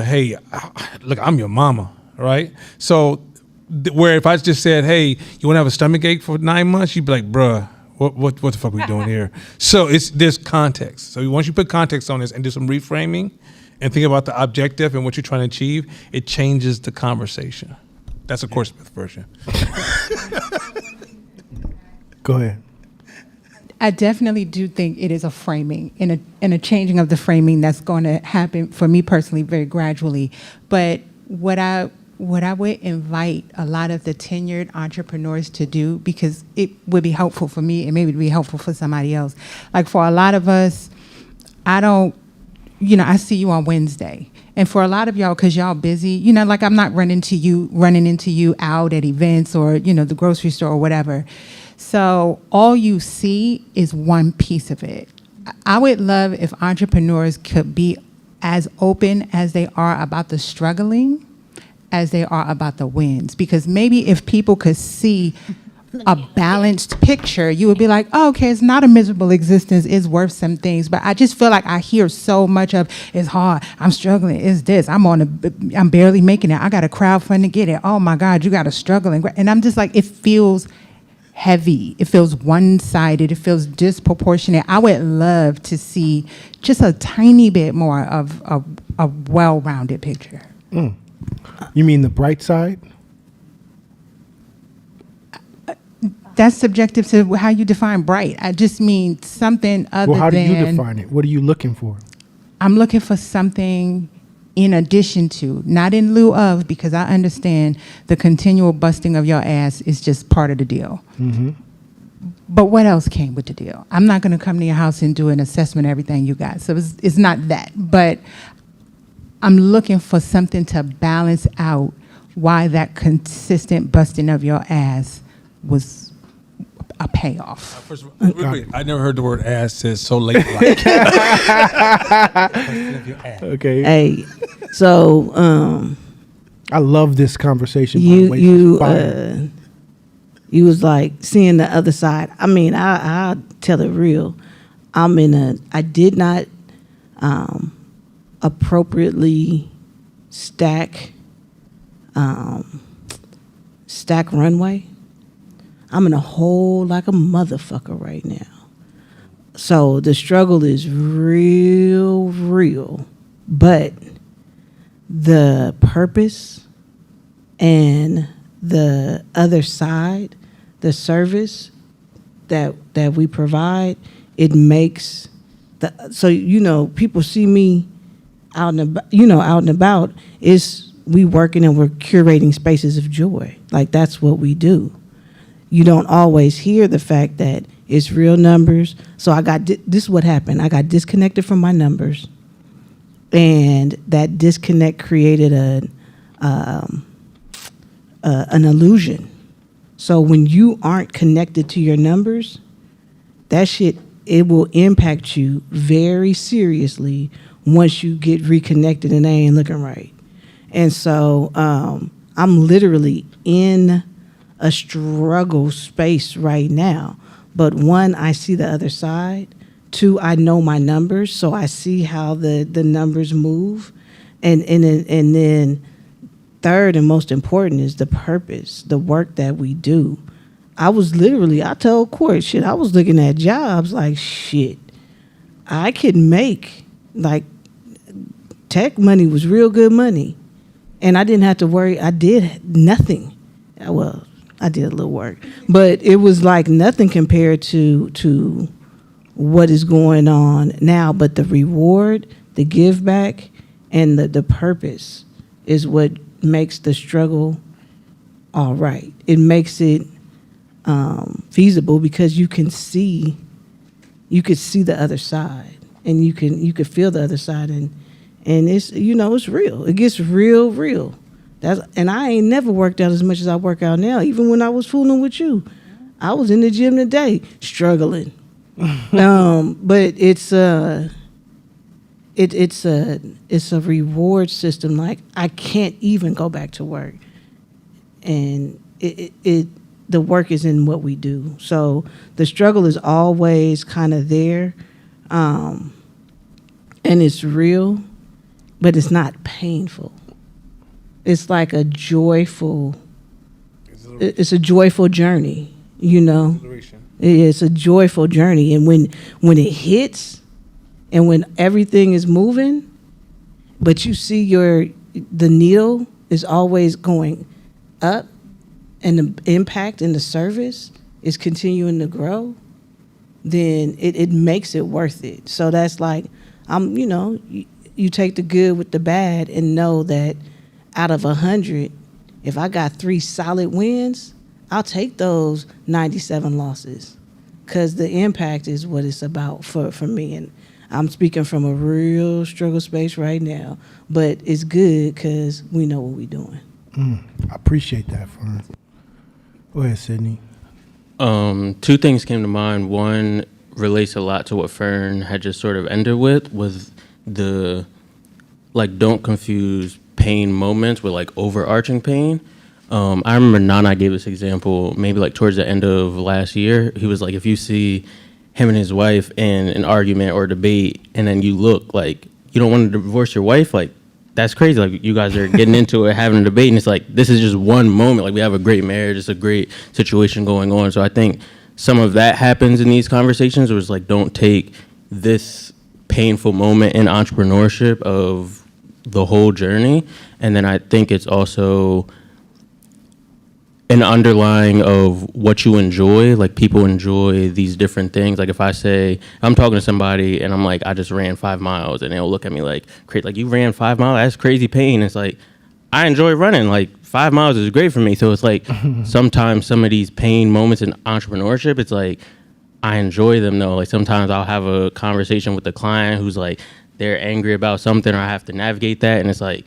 hey, look, I'm your mama, right? So where if I just said, hey, you want to have a stomach ache for 9 months, you'd be like, bruh, what the fuck are we doing here? So there's context. So once you put context on this and do some reframing and think about the objective and what you're trying to achieve, it changes the conversation. That's a Court Smith version. Go ahead. I definitely do think it is a framing and a changing of the framing that's going to happen for me personally very gradually. But what I would invite a lot of the tenured entrepreneurs to do, because it would be helpful for me and maybe it'd be helpful for somebody else. Like for a lot of us, I see you on Wednesday. And for a lot of y'all, because y'all busy, like I'm not running into you out at events or, the grocery store or whatever. So all you see is one piece of it. I would love if entrepreneurs could be as open as they are about the struggling as they are about the wins. Because maybe if people could see a balanced picture, you would be like, oh, okay, it's not a miserable existence, it's worth some things. But I just feel like I hear so much of, it's hard, I'm struggling, it's this, I'm barely making it, I got to crowdfund to get it, oh my God, you got to struggle. And I'm just like, it feels heavy, it feels one-sided, it feels disproportionate. I would love to see just a tiny bit more of a well-rounded picture. You mean the bright side? That's subjective to how you define bright. I just mean something other than... Well, how do you define it? What are you looking for? I'm looking for something in addition to, not in lieu of, because I understand the continual busting of your ass is just part of the deal. Mm-hmm. But what else came with the deal? I'm not going to come to your house and do an assessment of everything you got. So it's not that. But I'm looking for something to balance out why that consistent busting of your ass was a payoff. First of all, wait, I never heard the word ass said so late in life. Okay. Hey, so I love this conversation. You was like seeing the other side. I mean, I'll tell it real. I did not appropriately stack runway. I'm in a hole like a motherfucker right now. So the struggle is real, but the purpose and the other side, the service that we provide, it makes people see me out and about, is we working and we're curating spaces of joy. Like that's what we do. You don't always hear the fact that it's real numbers. So this is what happened. I got disconnected from my numbers, and that disconnect created an illusion. So when you aren't connected to your numbers, that shit, it will impact you very seriously once you get reconnected and they ain't looking right. And so I'm literally in a struggle space right now. But one, I see the other side. Two, I know my numbers, so I see how the numbers move. And then third and most important is the purpose, the work that we do. I told Court, shit, I was looking at jobs like, shit, I could make, like, tech money was real good money. And I didn't have to worry. I did nothing. Well, I did a little work. But it was like nothing compared to what is going on now. But the reward, the give back, and the purpose is what makes the struggle all right. It makes it feasible because you could see the other side, and you could feel the other side, and it's, it's real. It gets real. And I ain't never worked out as much as I work out now. Even when I was fooling with you, I was in the gym today struggling. But it's a reward system. Like, I can't even go back to work, and the work is in what we do. So the struggle is always kind of there, and it's real, but it's not painful. It's like a joyful. It's a joyful journey, It's a joyful journey, and when it hits, and when everything is moving, but you see the needle is always going up, and the impact and the service is continuing to grow, then it makes it worth it. So that's like, you take the good with the bad and know that out of 100, if I got 3 solid wins, I'll take those 97 losses, because the impact is what it's about for me. And I'm speaking from a real struggle space right now, but it's good because we know what we're doing. I appreciate that, Fern. Go ahead, Sydney. 2 things came to mind. One relates a lot to what Fern had just sort of ended with, was the, like, don't confuse pain moments with, like, overarching pain. I remember Nana gave this example maybe like towards the end of last year. He was like, if you see him and his wife in an argument or debate, and then you look like you don't want to divorce your wife, like, that's crazy. Like, you guys are getting into it, having a debate, and it's like, this is just one moment. Like, we have a great marriage. It's a great situation going on. So I think some of that happens in these conversations. It was like, don't take this painful moment in entrepreneurship of the whole journey. And then I think it's also an underlying of what you enjoy. Like, people enjoy these different things. Like, if I say, I'm talking to somebody and I'm like, I just ran 5 miles, and they'll look at me like, crazy, like, you ran 5 miles? That's crazy pain. It's like, I enjoy running. Like, 5 miles is great for me. So it's like, sometimes some of these pain moments in entrepreneurship, it's like, I enjoy them though. Like, sometimes I'll have a conversation with the client who's like, they're angry about something, or I have to navigate that. And it's like,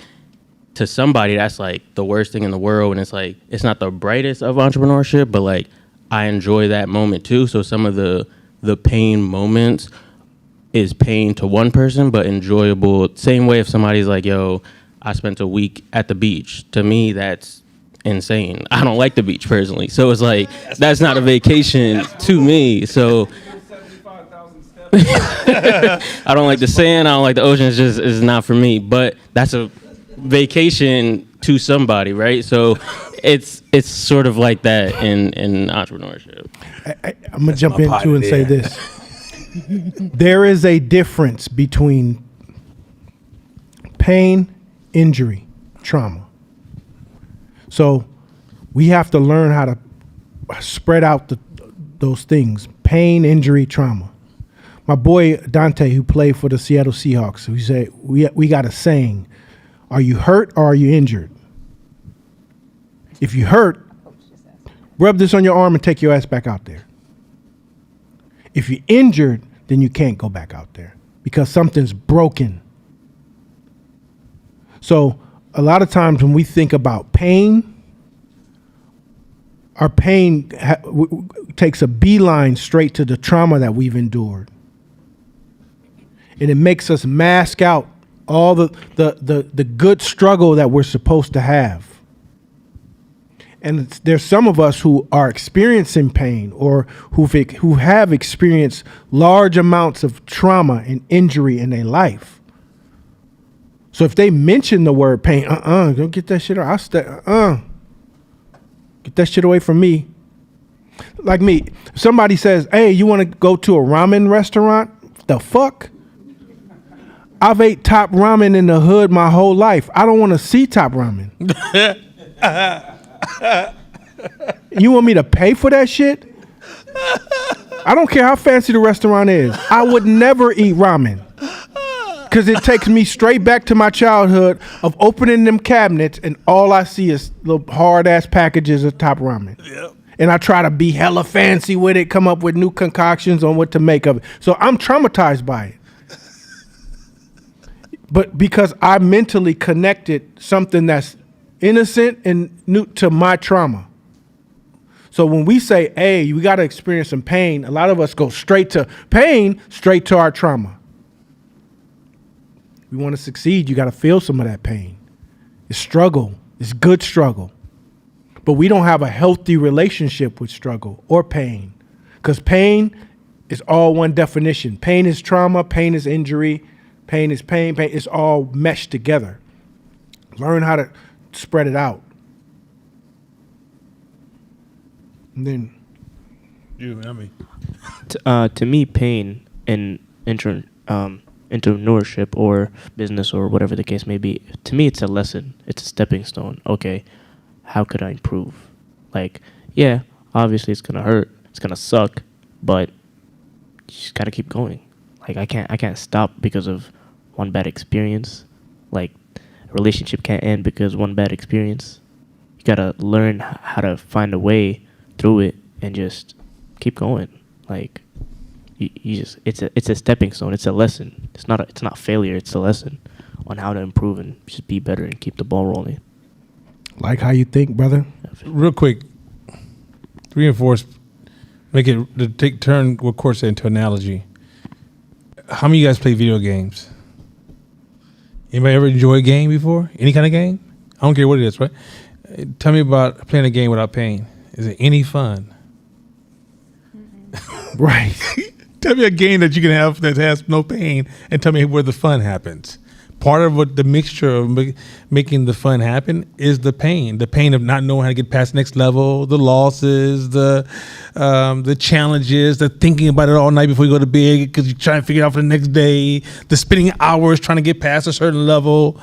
to somebody, that's like the worst thing in the world. And it's like, it's not the brightest of entrepreneurship, but like, I enjoy that moment too. So some of the pain moments is pain to one person, but enjoyable. Same way if somebody's like, yo, I spent a week at the beach. To me, that's insane. I don't like the beach personally. So it's like, that's not a vacation to me. So I don't like the sand. I don't like the ocean. It's not for me. But that's a vacation to somebody, right? So it's sort of like that in entrepreneurship. I'm gonna jump into and say this. There is a difference between pain, injury, trauma. So we have to learn how to spread out those things: pain, injury, trauma. My boy Dante, who played for the Seattle Seahawks, he said, we got a saying: are you hurt or are you injured? If you hurt, rub this on your arm and take your ass back out there. If you're injured, then you can't go back out there because something's broken. So a lot of times when we think about pain, our pain takes a beeline straight to the trauma that we've endured. And it makes us mask out all the good struggle that we're supposed to have. And there's some of us who are experiencing pain or who have experienced large amounts of trauma and injury in their life. So if they mention the word pain, go get that shit. Get that shit away from me. Like me, if somebody says, "Hey, you want to go to a ramen restaurant?" The fuck? I've ate top ramen in the hood my whole life. I don't want to see top ramen. You want me to pay for that shit? I don't care how fancy the restaurant is. I would never eat ramen because it takes me straight back to my childhood of opening them cabinets and all I see is little hard ass packages of top ramen. Yep. And I try to be hella fancy with it, come up with new concoctions on what to make of it. So I'm traumatized by it. But because I mentally connected something that's innocent and new to my trauma. So when we say, hey, we got to experience some pain, a lot of us go straight to pain, straight to our trauma. We want to succeed, you got to feel some of that pain. It's struggle. It's good struggle. But we don't have a healthy relationship with struggle or pain. Because pain is all one definition. Pain is trauma, pain is injury, pain is pain, it's all meshed together. Learn how to spread it out. And then To me, pain in entrepreneurship or business or whatever the case may be, to me, it's a lesson. It's a stepping stone. Okay, how could I improve? Like, yeah, obviously it's gonna hurt. It's gonna suck, but you just gotta keep going. Like, I can't stop because of one bad experience. Like, a relationship can't end because one bad experience. You gotta learn how to find a way through it and just keep going. Like, you just it's a stepping stone. It's a lesson. It's not failure. It's a lesson on how to improve and just be better and keep the ball rolling. Like how you think, brother? Real quick, reinforce, make it turn what Court said into analogy. How many of you guys play video games? Anybody ever enjoy a game before? Any kind of game? I don't care what it is, right? Tell me about playing a game without pain. Is it any fun? Right. Tell me a game that you can have that has no pain and tell me where the fun happens. Part of what the mixture of making the fun happen is the pain of not knowing how to get past the next level, the losses, the challenges, the thinking about it all night before you go to bed because you're trying to figure it out for the next day, the spending hours trying to get past a certain level.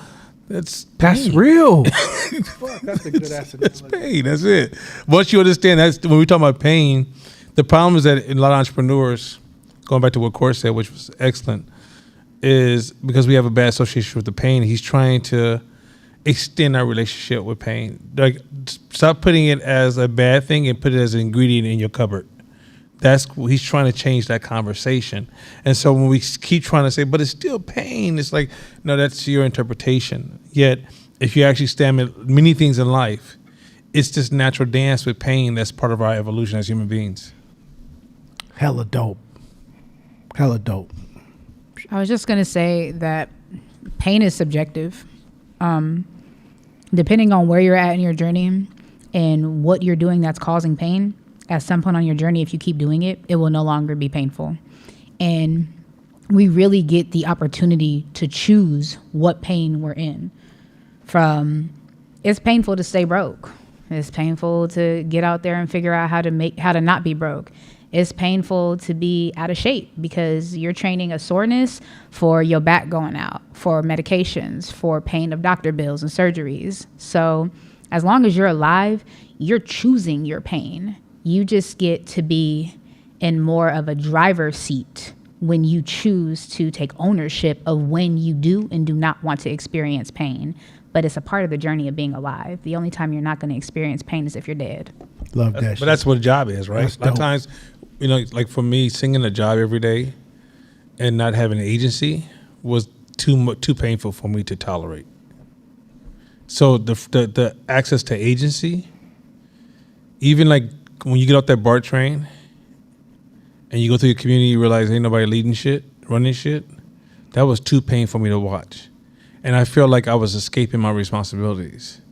That's real. Fuck, that's a good ass analogy. That's pain. That's it. Once you understand, that's when we talk about pain. The problem is that in a lot of entrepreneurs, going back to what Court said, which was excellent, is because we have a bad association with the pain. He's trying to extend our relationship with pain. Like, stop putting it as a bad thing and put it as an ingredient in your cupboard. He's trying to change that conversation. And so when we keep trying to say, but it's still pain, it's like, no, that's your interpretation. Yet, if you actually stand at many things in life, it's this natural dance with pain that's part of our evolution as human beings. Hella dope. Hella dope. I was just going to say that pain is subjective. Depending on where you're at in your journey and what you're doing that's causing pain, at some point on your journey, if you keep doing it, it will no longer be painful. And we really get the opportunity to choose what pain we're in. It's painful to stay broke. It's painful to get out there and figure out how to not be broke. It's painful to be out of shape because you're training a soreness for your back going out, for medications, for pain of doctor bills and surgeries. So as long as you're alive, you're choosing your pain. You just get to be in more of a driver's seat when you choose to take ownership of when you do and do not want to experience pain. But it's a part of the journey of being alive. The only time you're not going to experience pain is if you're dead. Love that shit. But that's what a job is, right? That's A lot of dope. times, like for me, singing a job every day and not having an agency was too painful for me to tolerate. So the access to agency, even like when you get off that BART train and you go through your community, you realize ain't nobody leading shit, running shit. That was too painful for me to watch. And I feel like I was escaping my responsibilities.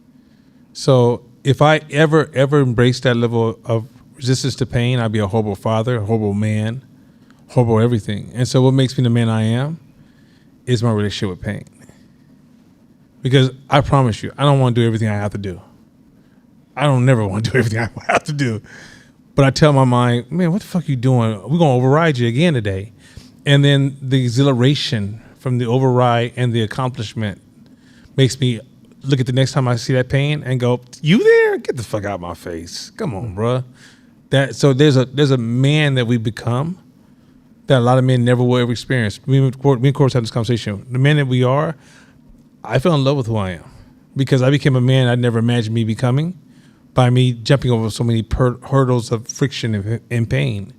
So if I ever embraced that level of resistance to pain, I'd be a horrible father, a horrible man, horrible everything. And so what makes me the man I am is my relationship with pain. Because I promise you, I don't want to do everything I have to do. I don't never want to do everything I have to do. But I tell my mind, man, what the fuck are you doing? We're going to override you again today. And then the exhilaration from the override and the accomplishment makes me look at the next time I see that pain and go, you there? Get the fuck out of my face. Come on, bruh. So there's a man that we become that a lot of men never will ever experience. Me and Course had this conversation. The man that we are, I fell in love with who I am because I became a man I'd never imagined me becoming by me jumping over so many hurdles of friction and pain.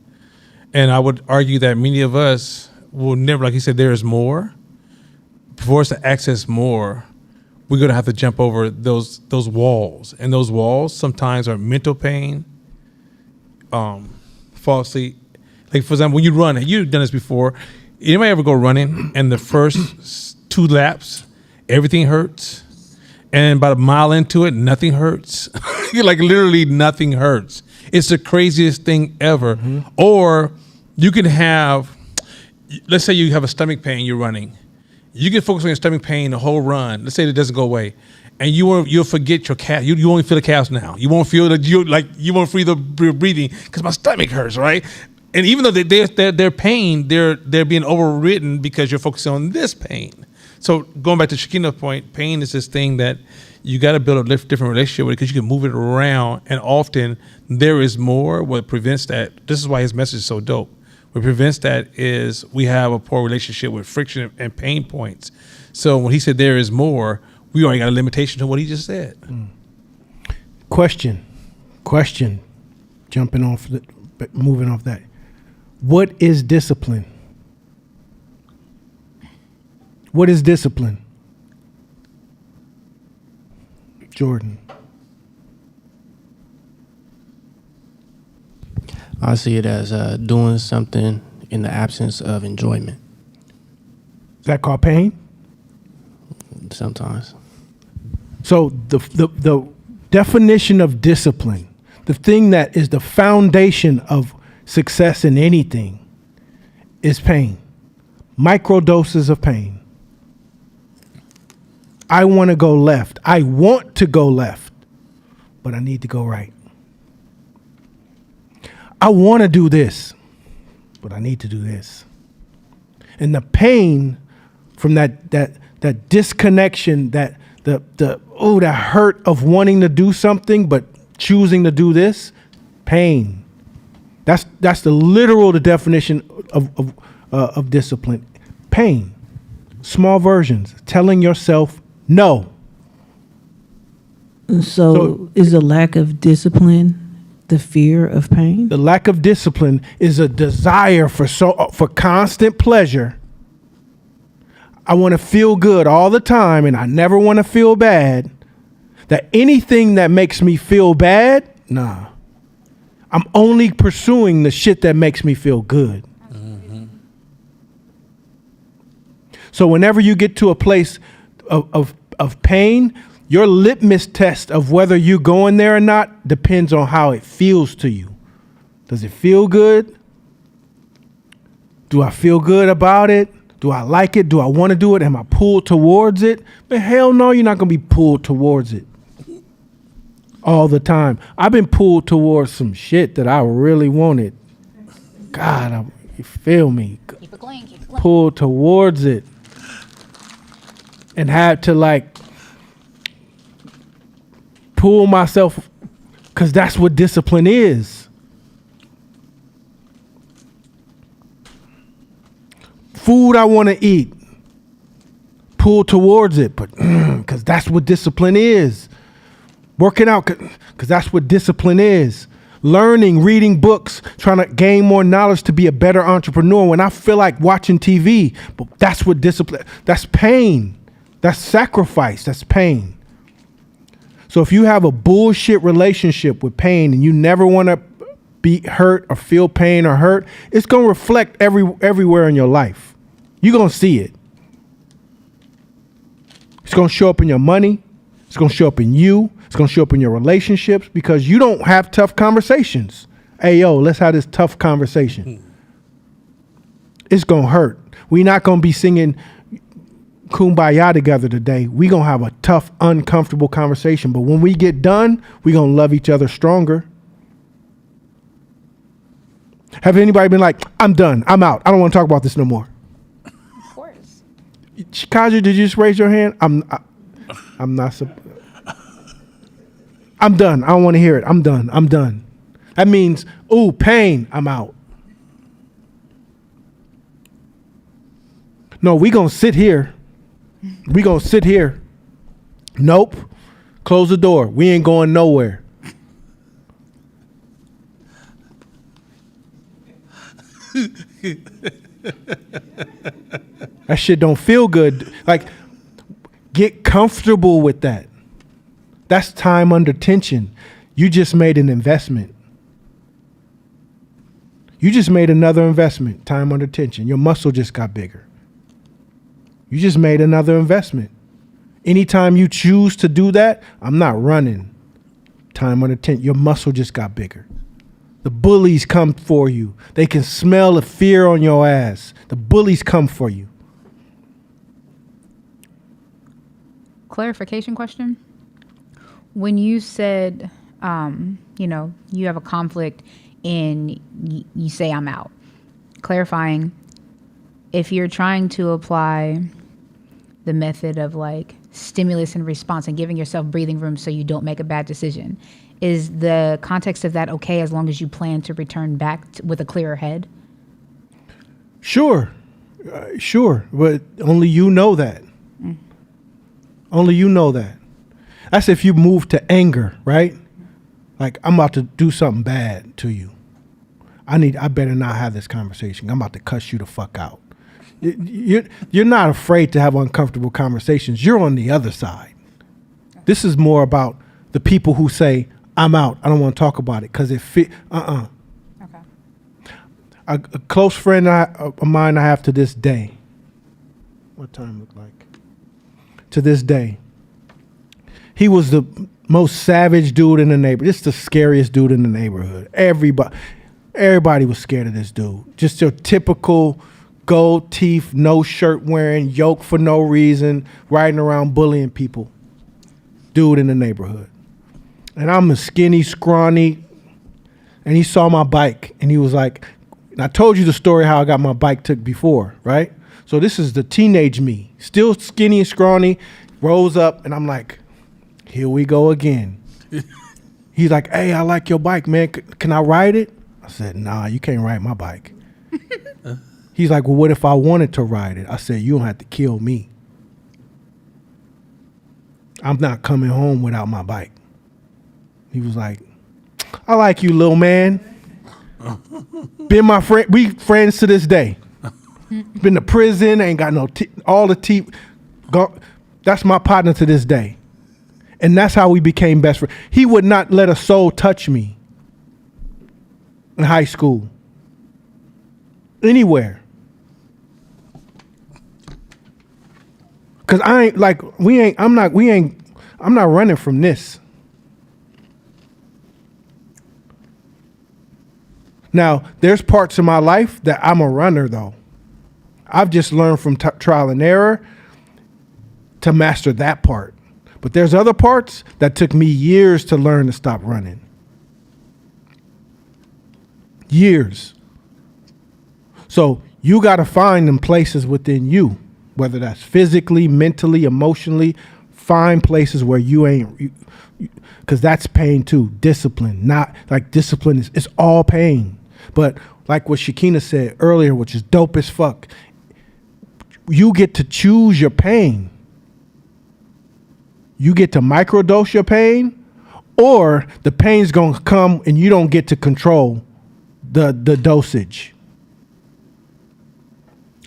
And I would argue that many of us will never, like you said, there is more. For us to access more, we're going to have to jump over those walls. And those walls sometimes are mental pain, fall asleep. Like, for example, when you run, you've done this before. Anybody ever go running and the first 2 laps, everything hurts? And about a mile into it, nothing hurts. Like, literally nothing hurts. It's the craziest thing ever. Mm-hmm. Or you can have, let's say you have a stomach pain, you're running. You can focus on your stomach pain the whole run. Let's say it doesn't go away. And you'll forget your calf. You only feel the calves now. You won't feel you won't feel the breathing because my stomach hurts, right? And even though their pain, they're being overridden because you're focusing on this pain. So going back to Shakina's point, pain is this thing that you got to build a different relationship with it because you can move it around. And often there is more. What prevents that, this is why his message is so dope. What prevents that is we have a poor relationship with friction and pain points. So when he said there is more, we already got a limitation to what he just said. Question. Jumping off, moving off that. What is discipline? What is discipline? Jordan. I see it as doing something in the absence of enjoyment. Is that called pain? Sometimes. So the definition of discipline, the thing that is the foundation of success in anything, is pain. Microdoses of pain. I want to go left. I want to go left, but I need to go right. I want to do this, but I need to do this. And the pain from that disconnection, that hurt of wanting to do something but choosing to do this, pain. That's the definition of discipline. Pain. Small versions. Telling yourself no. So is a lack of discipline the fear of pain? The lack of discipline is a desire for constant pleasure. I want to feel good all the time, and I never want to feel bad. That anything that makes me feel bad, nah. I'm only pursuing the shit that makes me feel good. Mm-hmm. So whenever you get to a place of pain, your litmus test of whether you're going there or not depends on how it feels to you. Does it feel good? Do I feel good about it? Do I like it? Do I want to do it? Am I pulled towards it? But hell no, you're not going to be pulled towards it all the time. I've been pulled towards some shit that I really wanted. God, you feel me? Keep it going. Pulled towards it. And had to pull myself, because that's what discipline is. Food I want to eat, pull towards it, but because that's what discipline is. Working out, because that's what discipline is. Learning, reading books, trying to gain more knowledge to be a better entrepreneur when I feel like watching TV. But that's what discipline, that's pain. That's sacrifice, that's pain. So if you have a bullshit relationship with pain and you never want to be hurt or feel pain or hurt, it's going to reflect everywhere in your life. You're going to see it. It's going to show up in your money. It's going to show up in you. It's going to show up in your relationships because you don't have tough conversations. Hey, yo, let's have this tough conversation. It's going to hurt. We're not going to be singing Kumbaya together today. We're going to have a tough, uncomfortable conversation. But when we get done, we're going to love each other stronger. Have anybody been like, I'm done. I'm out. I don't want to talk about this no more. Of course. Kaja, did you just raise your hand? I'm not. I'm done. I don't want to hear it. I'm done. I'm done. That means, ooh, pain. I'm out. No, we gonna sit here. We gonna sit here. Nope. Close the door. We ain't going nowhere. That shit don't feel good. Like, get comfortable with that. That's time under tension. You just made an investment. You just made another investment, time under tension. Your muscle just got bigger. You just made another investment. Anytime you choose to do that, I'm not running. Time under tension. Your muscle just got bigger. The bullies come for you. They can smell the fear on your ass. The bullies come for you. Clarification question. When you said, you have a conflict and you say I'm out. Clarifying, if you're trying to apply the method of like stimulus and response and giving yourself breathing room so you don't make a bad decision, is the context of that okay as long as you plan to return back with a clearer head? Sure. Sure. But only you know that. Only you know that. That's if you move to anger, right? Like, I'm about to do something bad to you. I better not have this conversation. I'm about to cuss you the fuck out. You're not afraid to have uncomfortable conversations. You're on the other side. This is more about the people who say, I'm out. I don't want to talk about it because it fit. Okay. A close friend of mine I have to this day. What time look like? To this day. He was the most savage dude in the neighborhood. Just the scariest dude in the neighborhood. Everybody was scared of this dude. Just your typical gold teeth, no shirt wearing, yoke for no reason, riding around bullying people. Dude in the neighborhood. And I'm a skinny, scrawny, and he saw my bike and he was like, and I told you the story how I got my bike took before, right? So this is the teenage me, still skinny and scrawny, rose up and I'm like, here we go again. He's like, hey, I like your bike, man. Can I ride it? I said, nah, you can't ride my bike. He's like, well, what if I wanted to ride it? I said, you don't have to kill me. I'm not coming home without my bike. He was like, I like you, little man. Been my friend. We friends to this day. Been to prison, ain't got no all the teeth. That's my partner to this day. And that's how we became best friends. He would not let a soul touch me in high school. Anywhere. Cause I'm not running from this. Now, there's parts of my life that I'm a runner though. I've just learned from trial and error to master that part. But there's other parts that took me years to learn to stop running. Years. So you got to find them places within you, whether that's physically, mentally, emotionally, find places where you ain't, because that's pain too. Discipline, not like discipline it's all pain. But like what Shakina said earlier, which is dope as fuck, you get to choose your pain. You get to microdose your pain, or the pain's going to come and you don't get to control the dosage.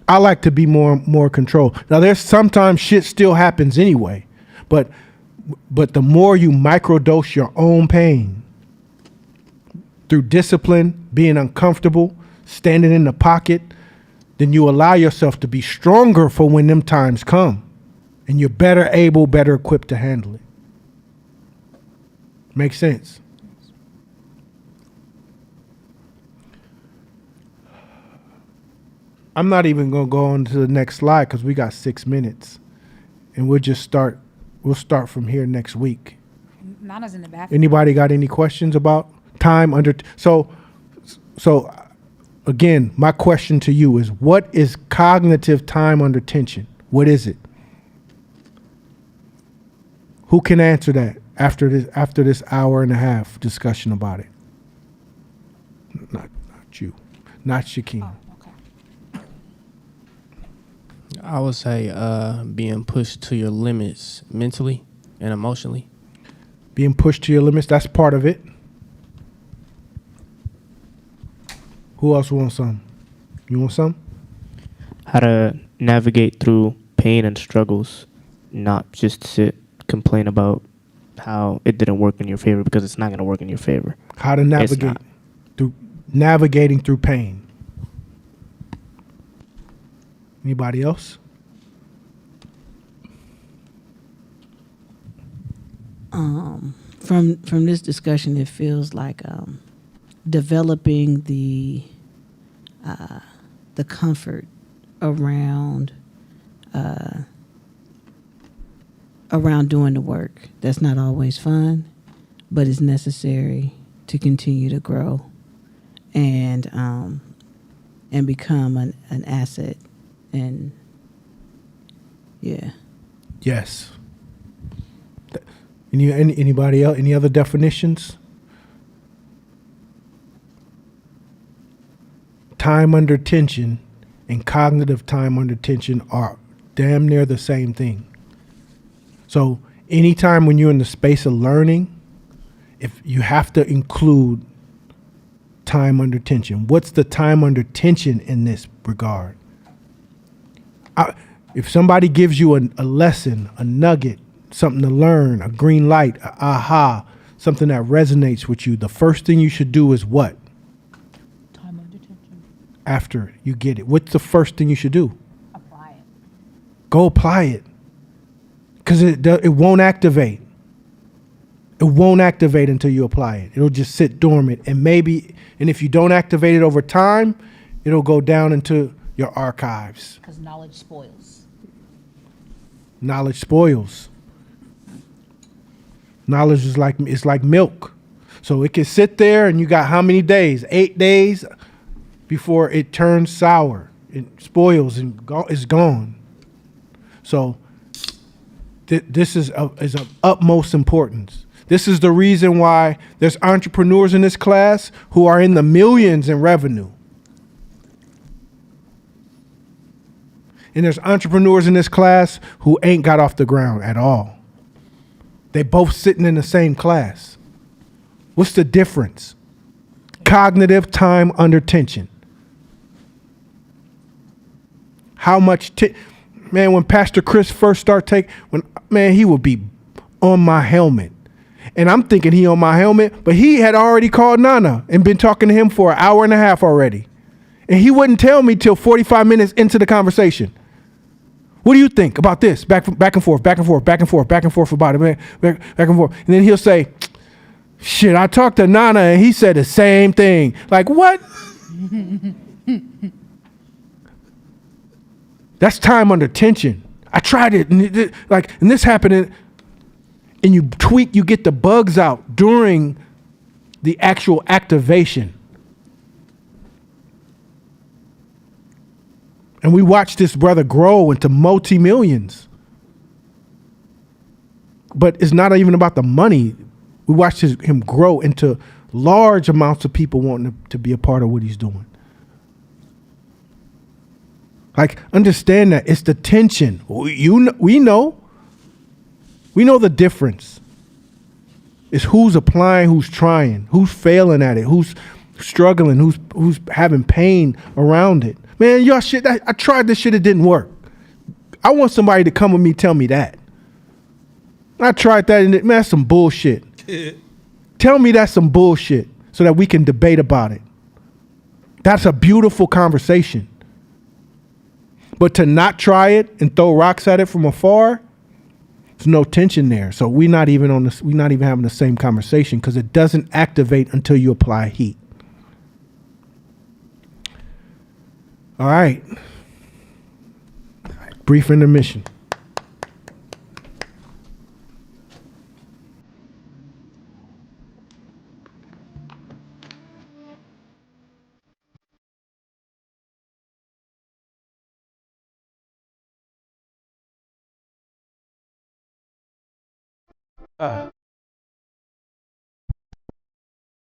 I like to be more control. Now, there's sometimes shit still happens anyway, but the more you microdose your own pain through discipline, being uncomfortable, standing in the pocket, then you allow yourself to be stronger for when them times come. And you're better equipped to handle it. Makes sense. I'm not even going to go on to the next slide because we got 6 minutes. And we'll start from here next week. Nana's in the bathroom. Anybody got any questions about time under? So again, my question to you is, what is cognitive time under tension? What is it? Who can answer that after this hour and a half discussion about it? Not you, not Shaquem. Oh, okay. I would say being pushed to your limits mentally and emotionally. Being pushed to your limits, that's part of it. Who else wants some? You want some? How to navigate through pain and struggles, not just sit, complain about how it didn't work in your favor, because it's not going to work in your favor. How to navigate through navigating through pain. Anybody else? From this discussion, it feels like developing the comfort around doing the work. That's not always fun, but it's necessary to continue to grow and become an asset. And yeah. Yes. Anybody else? Any other definitions? Time under tension and cognitive time under tension are damn near the same thing. So anytime when you're in the space of learning, if you have to include time under tension. What's the time under tension in this regard? If somebody gives you a lesson, a nugget, something to learn, a green light, a aha, something that resonates with you, the first thing you should do is what? Time under tension. After you get it, what's the first thing you should do? Apply it. Go apply it. Because it won't activate. It won't activate until you apply it. It'll just sit dormant. And if you don't activate it over time, it'll go down into your archives. Because knowledge spoils. Knowledge spoils. Knowledge is like milk. So it can sit there and you got how many days? 8 days before it turns sour. It spoils and is gone. So this is of utmost importance. This is the reason why there's entrepreneurs in this class who are in the millions in revenue. And there's entrepreneurs in this class who ain't got off the ground at all. They both sitting in the same class. What's the difference? Cognitive time under tension. How much, man, when Pastor Chris first started he would be on my helmet. And I'm thinking he on my helmet, but he had already called Nana and been talking to him for an hour and a half already. And he wouldn't tell me till 45 minutes into the conversation. What do you think about this? Back and forth about it, man. Back and forth. And then he'll say, shit, I talked to Nana and he said the same thing. Like, what? That's time under tension. I tried it, and this happened, and you tweak, you get the bugs out during the actual activation. And we watched this brother grow into multi-millions. But it's not even about the money. We watched him grow into large amounts of people wanting to be a part of what he's doing. Like, understand that it's the tension. We know the difference. It's who's applying, who's trying, who's failing at it, who's struggling, who's having pain around it. Man, y'all shit, I tried this shit, it didn't work. I want somebody to come with me, tell me that. I tried that, and man, that's some bullshit. Tell me that's some bullshit so that we can debate about it. That's a beautiful conversation. But to not try it and throw rocks at it from afar, There's no tension there. So we're not even having the same conversation because it doesn't activate until you apply heat. All right. Brief intermission.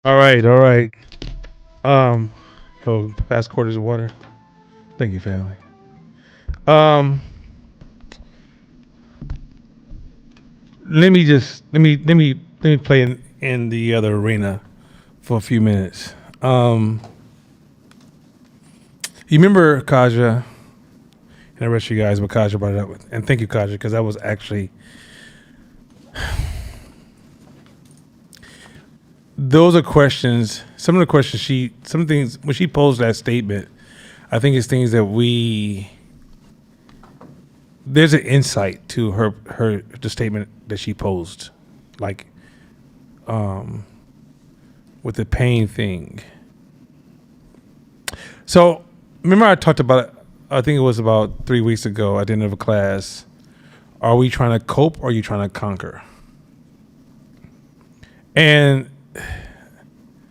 All right, all right. So past quarters of water. Thank you, family. Let me play in the other arena for a few minutes. You remember Kaja, and the rest of you guys, but Kaja brought it up, and thank you, Kaja, because that was actually. Those are questions. Some of the questions some things when she posed that statement, I think it's things that there's an insight to the statement that she posed, like, with the pain thing. So remember I talked about it, I think it was about 3 weeks ago at the end of a class. Are we trying to cope or are you trying to conquer? And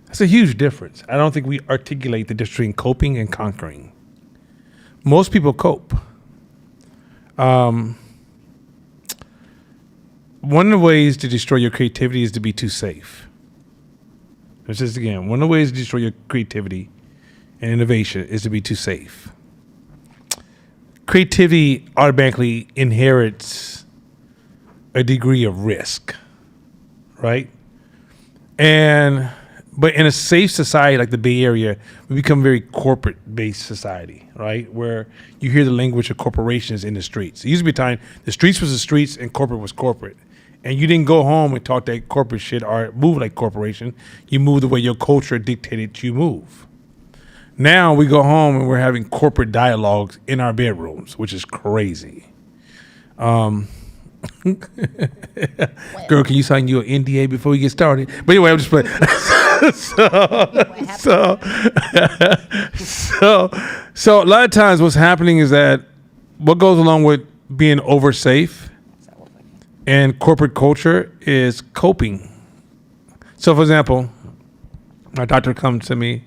that's a huge difference. I don't think we articulate the difference between coping and conquering. Most people cope. One of the ways to destroy your creativity is to be too safe. Let's just again, one of the ways to destroy your creativity and innovation is to be too safe. Creativity automatically inherits a degree of risk, right? But in a safe society like the Bay Area, we become a very corporate-based society, right? Where you hear the language of corporations in the streets. It used to be a time the streets was the streets and corporate was corporate. And you didn't go home and talk that corporate shit or move like corporation. You move the way your culture dictated you move. Now we go home and we're having corporate dialogues in our bedrooms, which is crazy. Girl, can you sign your NDA before we get started? But anyway, I'm just playing. So a lot of times what's happening is that what goes along with being over safe and corporate culture is coping. So for example, my doctor comes to me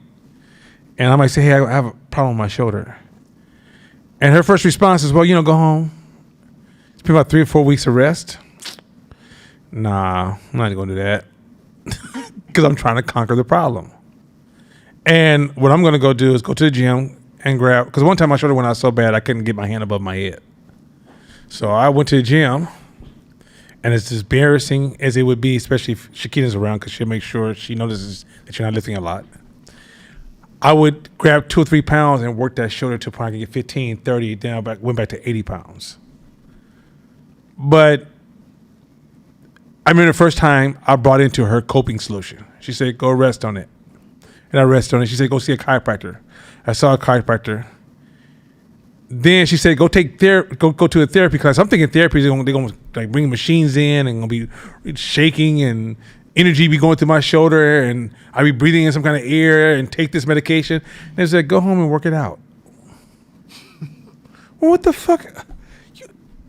and I might say, hey, I have a problem with my shoulder. And her first response is, well, go home. It's been about 3 or 4 weeks of rest. Nah, I'm not going to do that because I'm trying to conquer the problem. And what I'm going to go do is go to the gym and grab, because one time my shoulder went out so bad I couldn't get my hand above my head. So I went to the gym, and it's as embarrassing as it would be, especially if Shakina's around, because she'll make sure she notices that you're not lifting a lot. I would grab 2 or 3 pounds and work that shoulder to a point I could get 15, 30, then I went back to 80 pounds. But I remember the first time I brought into her coping solution. She said, go rest on it. And I rested on it. She said, go see a chiropractor. I saw a chiropractor. Then she said, go to a therapy class. I'm thinking therapy, they're going to like bring machines in and going to be shaking and energy be going through my shoulder and I'll be breathing in some kind of air and take this medication. And they said, go home and work it out. Well, what the fuck?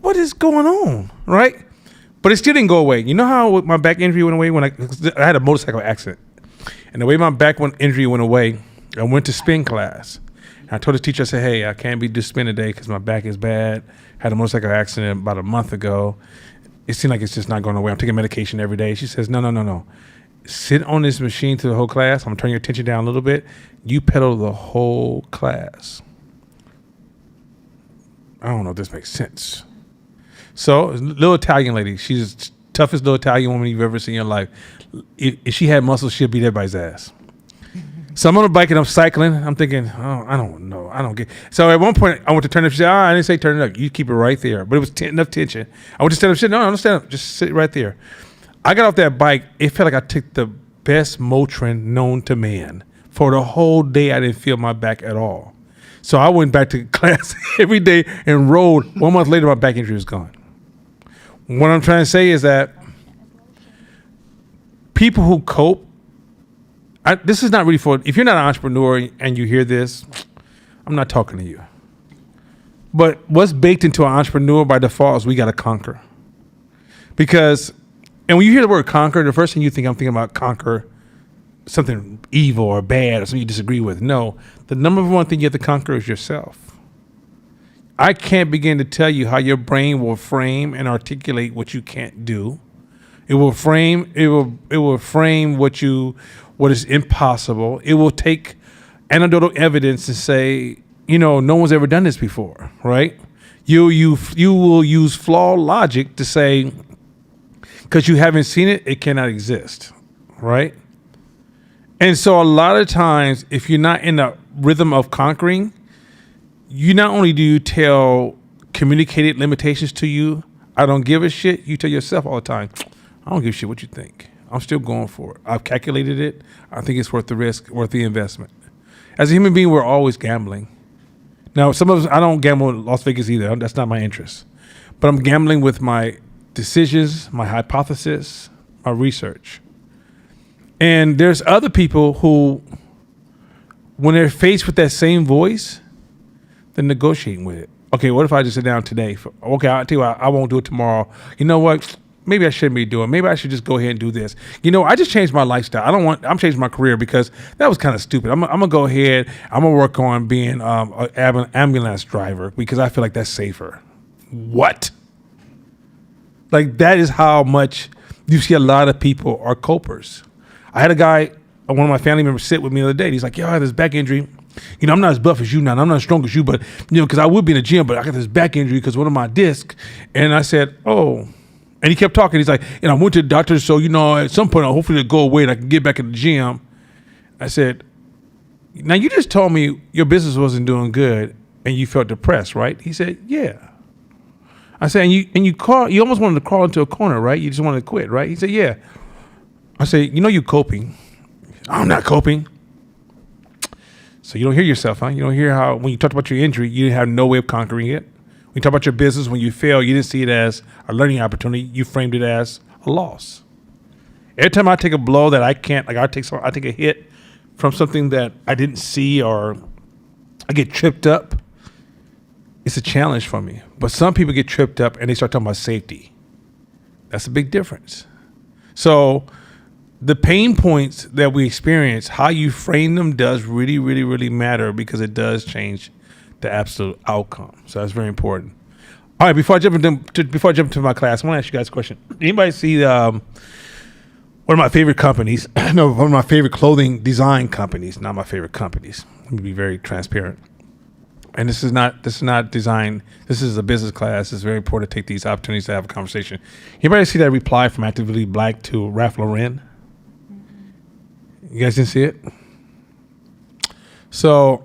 What is going on, right? But it still didn't go away. You know how my back injury went away when I had a motorcycle accident? And the way my back injury went away, I went to spin class. And I told the teacher, I said, hey, I can't do spin today because my back is bad. Had a motorcycle accident about a month ago. It seemed like it's just not going away. I'm taking medication every day. She says, no. Sit on this machine through the whole class. I'm going to turn your attention down a little bit. You pedal the whole class. I don't know if this makes sense. So, little Italian lady. She's the toughest little Italian woman you've ever seen in your life. If she had muscles, she'd beat everybody's ass. So I'm on a bike and I'm cycling. I'm thinking, oh, I don't know. I don't get. So at one point, I went to turn it up. She said, I didn't say turn it up. You keep it right there. But it was enough tension. I went to stand up. She said, no, don't stand up. Just sit right there. I got off that bike. It felt like I took the best Motrin known to man. For the whole day, I didn't feel my back at all. So I went back to class every day and rode. 1 month later, my back injury was gone. What I'm trying to say is that people who cope, this is not really for, if you're not an entrepreneur and you hear this, I'm not talking to you. But what's baked into an entrepreneur by default is we got to conquer. Because, and when you hear the word conquer, the first thing you think, I'm thinking about conquer something evil or bad or something you disagree with. No, the number one thing you have to conquer is yourself. I can't begin to tell you how your brain will frame and articulate what you can't do. It will frame what is impossible. It will take anecdotal evidence to say, no one's ever done this before, right? You will use flawed logic to say, because you haven't seen it, it cannot exist, right? And so a lot of times, if you're not in the rhythm of conquering, you not only do you tell communicated limitations to you, I don't give a shit, you tell yourself all the time, I don't give a shit what you think. I'm still going for it. I've calculated it. I think it's worth the risk, worth the investment. As a human being, we're always gambling. Now, some of us, I don't gamble in Las Vegas either. That's not my interest. But I'm gambling with my decisions, my hypothesis, my research. And there's other people who, when they're faced with that same voice, they're negotiating with it. Okay, what if I just sit down today? Okay, I'll tell you what, I won't do it tomorrow. You know what? Maybe I shouldn't be doing it. Maybe I should just go ahead and do this. I just changed my lifestyle. I'm changing my career because that was kind of stupid. I'm going to go ahead. I'm going to work on being an ambulance driver because I feel like that's safer. What? Like, that is how much you see a lot of people are copers. I had a guy, one of my family members, sit with me the other day. He's like, I have this back injury. I'm not as buff as you now. I'm not as strong as you, but, because I would be in the gym, but I got this back injury because one of my discs. And I said, oh. And he kept talking. He's like, I went to the doctor, so, at some point, hopefully it'll go away and I can get back in the gym. I said, now you just told me your business wasn't doing good and you felt depressed, right? He said, yeah. I said, and you almost wanted to crawl into a corner, right? You just wanted to quit, right? He said, yeah. I said, you're coping. I'm not coping. So you don't hear yourself, huh? You don't hear how, when you talked about your injury, you didn't have no way of conquering it. When you talk about your business, when you fail, you didn't see it as a learning opportunity. You framed it as a loss. Every time I take a blow that I can't, like I take a hit from something that I didn't see, or I get tripped up, it's a challenge for me. But some people get tripped up and they start talking about safety. That's a big difference. So the pain points that we experience, how you frame them does really, really, really matter, because it does change the absolute outcome. So that's very important. All right, before I jump into my class, I want to ask you guys a question. Anybody see one of my favorite companies? No, one of my favorite clothing design companies. Not my favorite companies. Let me be very transparent. And this is not design. This is a business class. It's very important to take these opportunities to have a conversation. Anybody see that reply from Actively Black to Ralph Lauren? You guys didn't see it? So,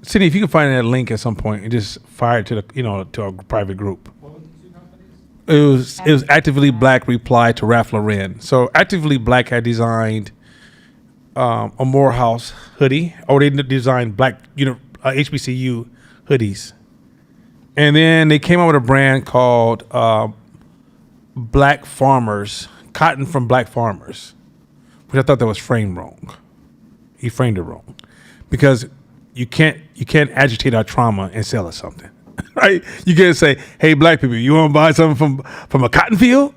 Sydney, if you can find that link at some point and just fire it to to a private group. It was Actively Black reply to Ralph Lauren. So Actively Black had designed a Morehouse hoodie, or they designed black HBCU hoodies, and then they came out with a brand called Black Farmers, cotton from Black Farmers, which I thought that was framed wrong. He framed it wrong, because you can't agitate our trauma and sell us something, right? You can't say, "Hey, black people, you want to buy something from a cotton field?"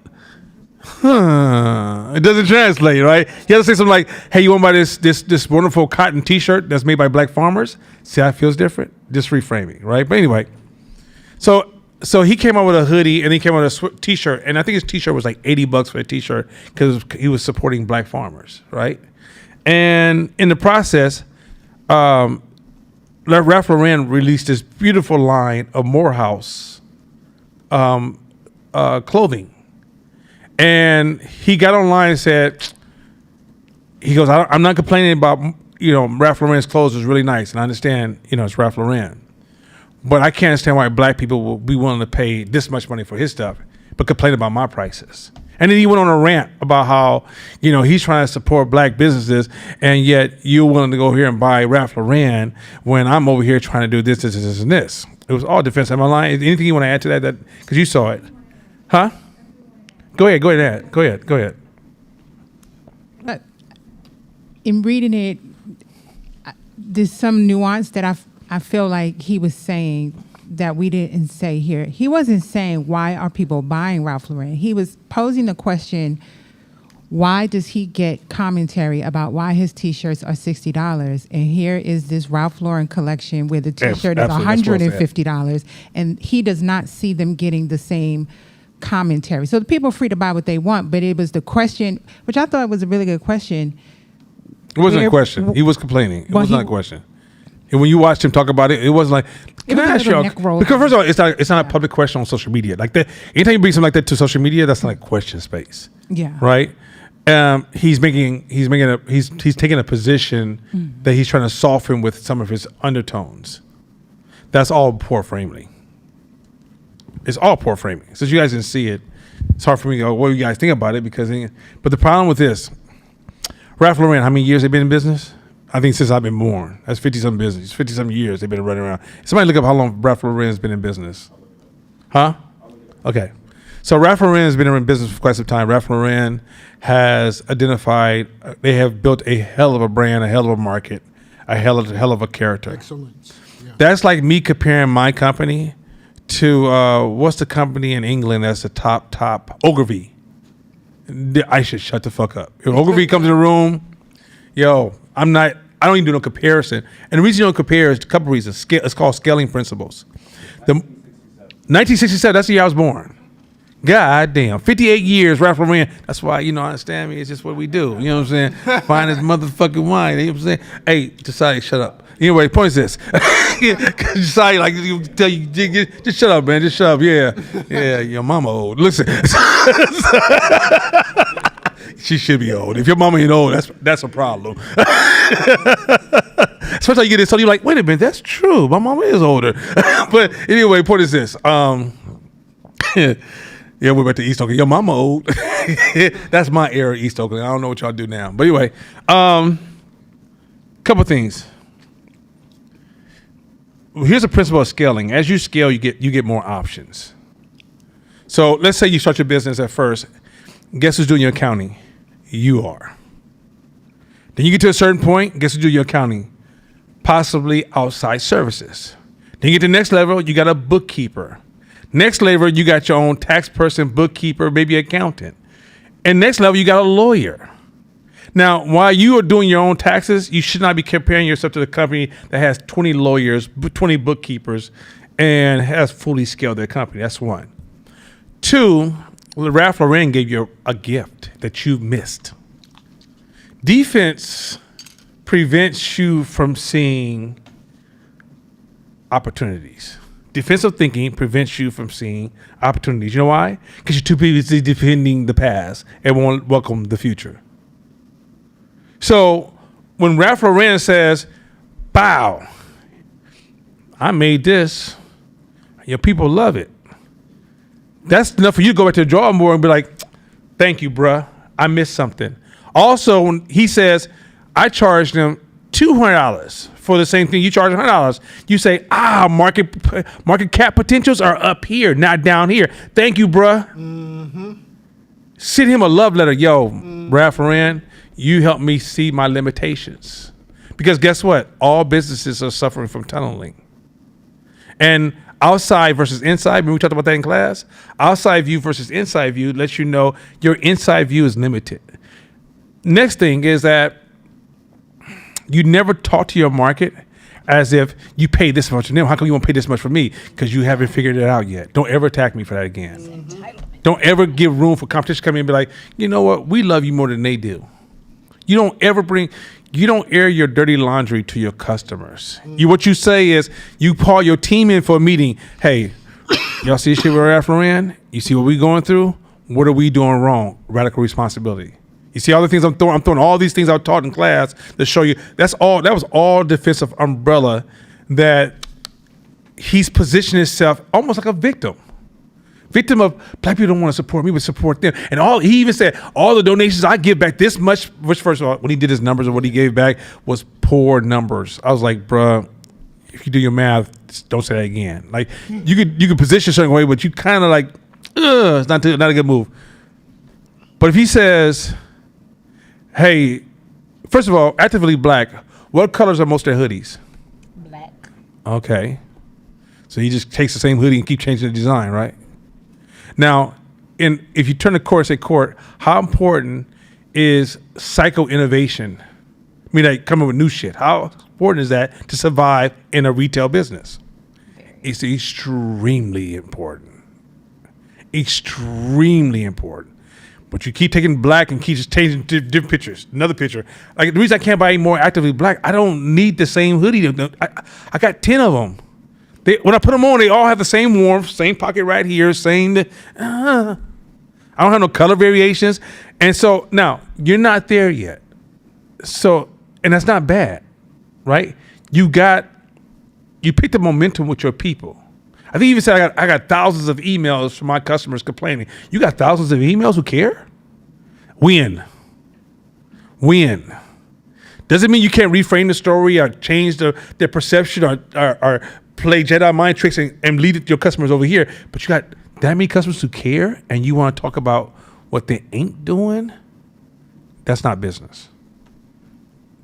It doesn't translate, right? You have to say something like, "Hey, you want to buy this wonderful cotton T-shirt that's made by black farmers?" See how it feels different? Just reframing, right? But anyway, so he came out with a hoodie, and he came out with a T-shirt, and I think his T-shirt was like $80 for a T-shirt, because he was supporting black farmers, right? And in the process, Ralph Lauren released this beautiful line of Morehouse clothing. And he got online and said, he goes, I'm not complaining about, Ralph Lauren's clothes is really nice. And I understand, it's Ralph Lauren. But I can't understand why black people will be willing to pay this much money for his stuff, but complain about my prices. And then he went on a rant about how, he's trying to support black businesses, and yet you're willing to go here and buy Ralph Lauren when I'm over here trying to do this, and this. It was all defense. Am I lying? Anything you want to add to that? Because you saw it. Huh? Go ahead. But in reading it, there's some nuance that I feel like he was saying that we didn't say here. He wasn't saying why are people buying Ralph Lauren. He was posing the question, why does he get commentary about why his T-shirts are $60? And here is this Ralph Lauren collection where the T-shirt is $150, and he does not see them getting the same commentary. So the people are free to buy what they want, but it was the question, which I thought was a really good question. It wasn't a question. He was complaining. It was not a question. And when you watched him talk about it, it wasn't like, can I ask you? Because first of all, it's not a public question on social media. Like that, anytime you bring something like that to social media, that's not like question space. Yeah. Right. He's taking a position that he's trying to soften with some of his undertones. That's all poor framing. It's all poor framing. Since you guys didn't see it, it's hard for me to go, what do you guys think about it? But the problem with this, Ralph Lauren, how many years they've been in business? I think since I've been born. That's 50-something business. 50-something years they've been running around. Somebody look up how long Ralph Lauren's been in business. Huh? Okay. So Ralph Lauren has been in business for quite some time. Ralph Lauren has identified, they have built a hell of a brand, a hell of a market, a hell of a character. Excellent. Yeah. That's like me comparing my company to, what's the company in England that's the top, Ogilvy. I should shut the fuck up. If Ogilvy comes in the room, yo, I don't even do no comparison. And the reason you don't compare is a couple reasons. It's called scaling principles. 1967, that's the year I was born. God damn, 58 years, Ralph Lauren. That's why, understand me, it's just what we do. You know what I'm saying? Find this motherfucking wine. You know what I'm saying? Hey, Josiah, shut up. Anyway, the point is this. Josiah, like, you tell you, just shut up, man. Just shut up. Yeah, your mama old. Listen. She should be old. If your mama ain't old, that's a problem. Especially you get this, so you're like, wait a minute, that's true. My mama is older. But anyway, point is this. Yeah, we're back to East Oakland. Your mama old. That's my era, East Oakland. I don't know what y'all do now. But anyway, couple things. Here's a principle of scaling. As you scale, you get more options. So let's say you start your business at first. Guess who's doing your accounting? You are. Then you get to a certain point. Guess who's doing your accounting? Possibly outside services. Then you get to the next level. You got a bookkeeper. Next level, you got your own tax person, bookkeeper, maybe accountant. And next level, you got a lawyer. Now, while you are doing your own taxes, you should not be comparing yourself to the company that has 20 lawyers, 20 bookkeepers, and has fully scaled their company. That's one. Two, Ralph Lauren gave you a gift that you missed. Defense prevents you from seeing opportunities. Defensive thinking prevents you from seeing opportunities. You know why? Because you're too busy defending the past and won't welcome the future. So when Ralph Lauren says, "Bow, I made this," your people love it. That's enough for you to go back to the drawing board and be like, "Thank you, bruh. I missed something." Also, when he says, "I charged them $200 for the same thing. You charge $100. You say, market cap potentials are up here, not down here. Thank you, bruh." Mm-hmm. Send him a love letter. Yo, Ralph Lauren, you helped me see my limitations. Because guess what? All businesses are suffering from tunneling. And outside versus inside, remember we talked about that in class? Outside view versus inside view lets you know your inside view is limited. Next thing is that you never talk to your market as if you pay this much for them. How come you won't pay this much for me? Because you haven't figured it out yet. Don't ever attack me for that again. Mm-hmm. Don't ever give room for competition to come in and be like, you know what? We love you more than they do. You don't air your dirty laundry to your customers. What you say is, you call your team in for a meeting. Hey, y'all see this shit with Ralph Lauren? You see what we going through? What are we doing wrong? Radical responsibility. You see all the things I'm throwing all these things I taught in class to show you. That was all defensive umbrella that he's positioned himself almost like a victim of black people don't want to support me, but support them. And he even said all the donations I give back this much, which first of all, when he did his numbers and what he gave back was poor numbers. I was like, bruh, if you do your math, don't say that again. Like you could position a certain way, but you kind of like, It's not a good move. But if he says, hey, first of all, actively black, what colors are most of their hoodies? Black. Okay. So he just takes the same hoodie and keep changing the design, right? Now, if you turn the court and say, Court, how important is psycho-innovation? I mean, like coming with new shit. How important is that to survive in a retail business? It's extremely important. Extremely important. But you keep taking black and keep just changing different pictures. Another picture. Like the reason I can't buy any more actively black, I don't need the same hoodie. I got 10 of them. When I put them on, they all have the same warmth, same pocket right here, same. I don't have no color variations. And so now you're not there yet. So, and that's not bad, right? You picked the momentum with your people. I think you even said I got thousands of emails from my customers complaining. You got thousands of emails who care? Win. Doesn't mean you can't reframe the story or change their perception or play Jedi mind tricks and lead your customers over here. But you got that many customers who care and you want to talk about what they ain't doing? That's not business.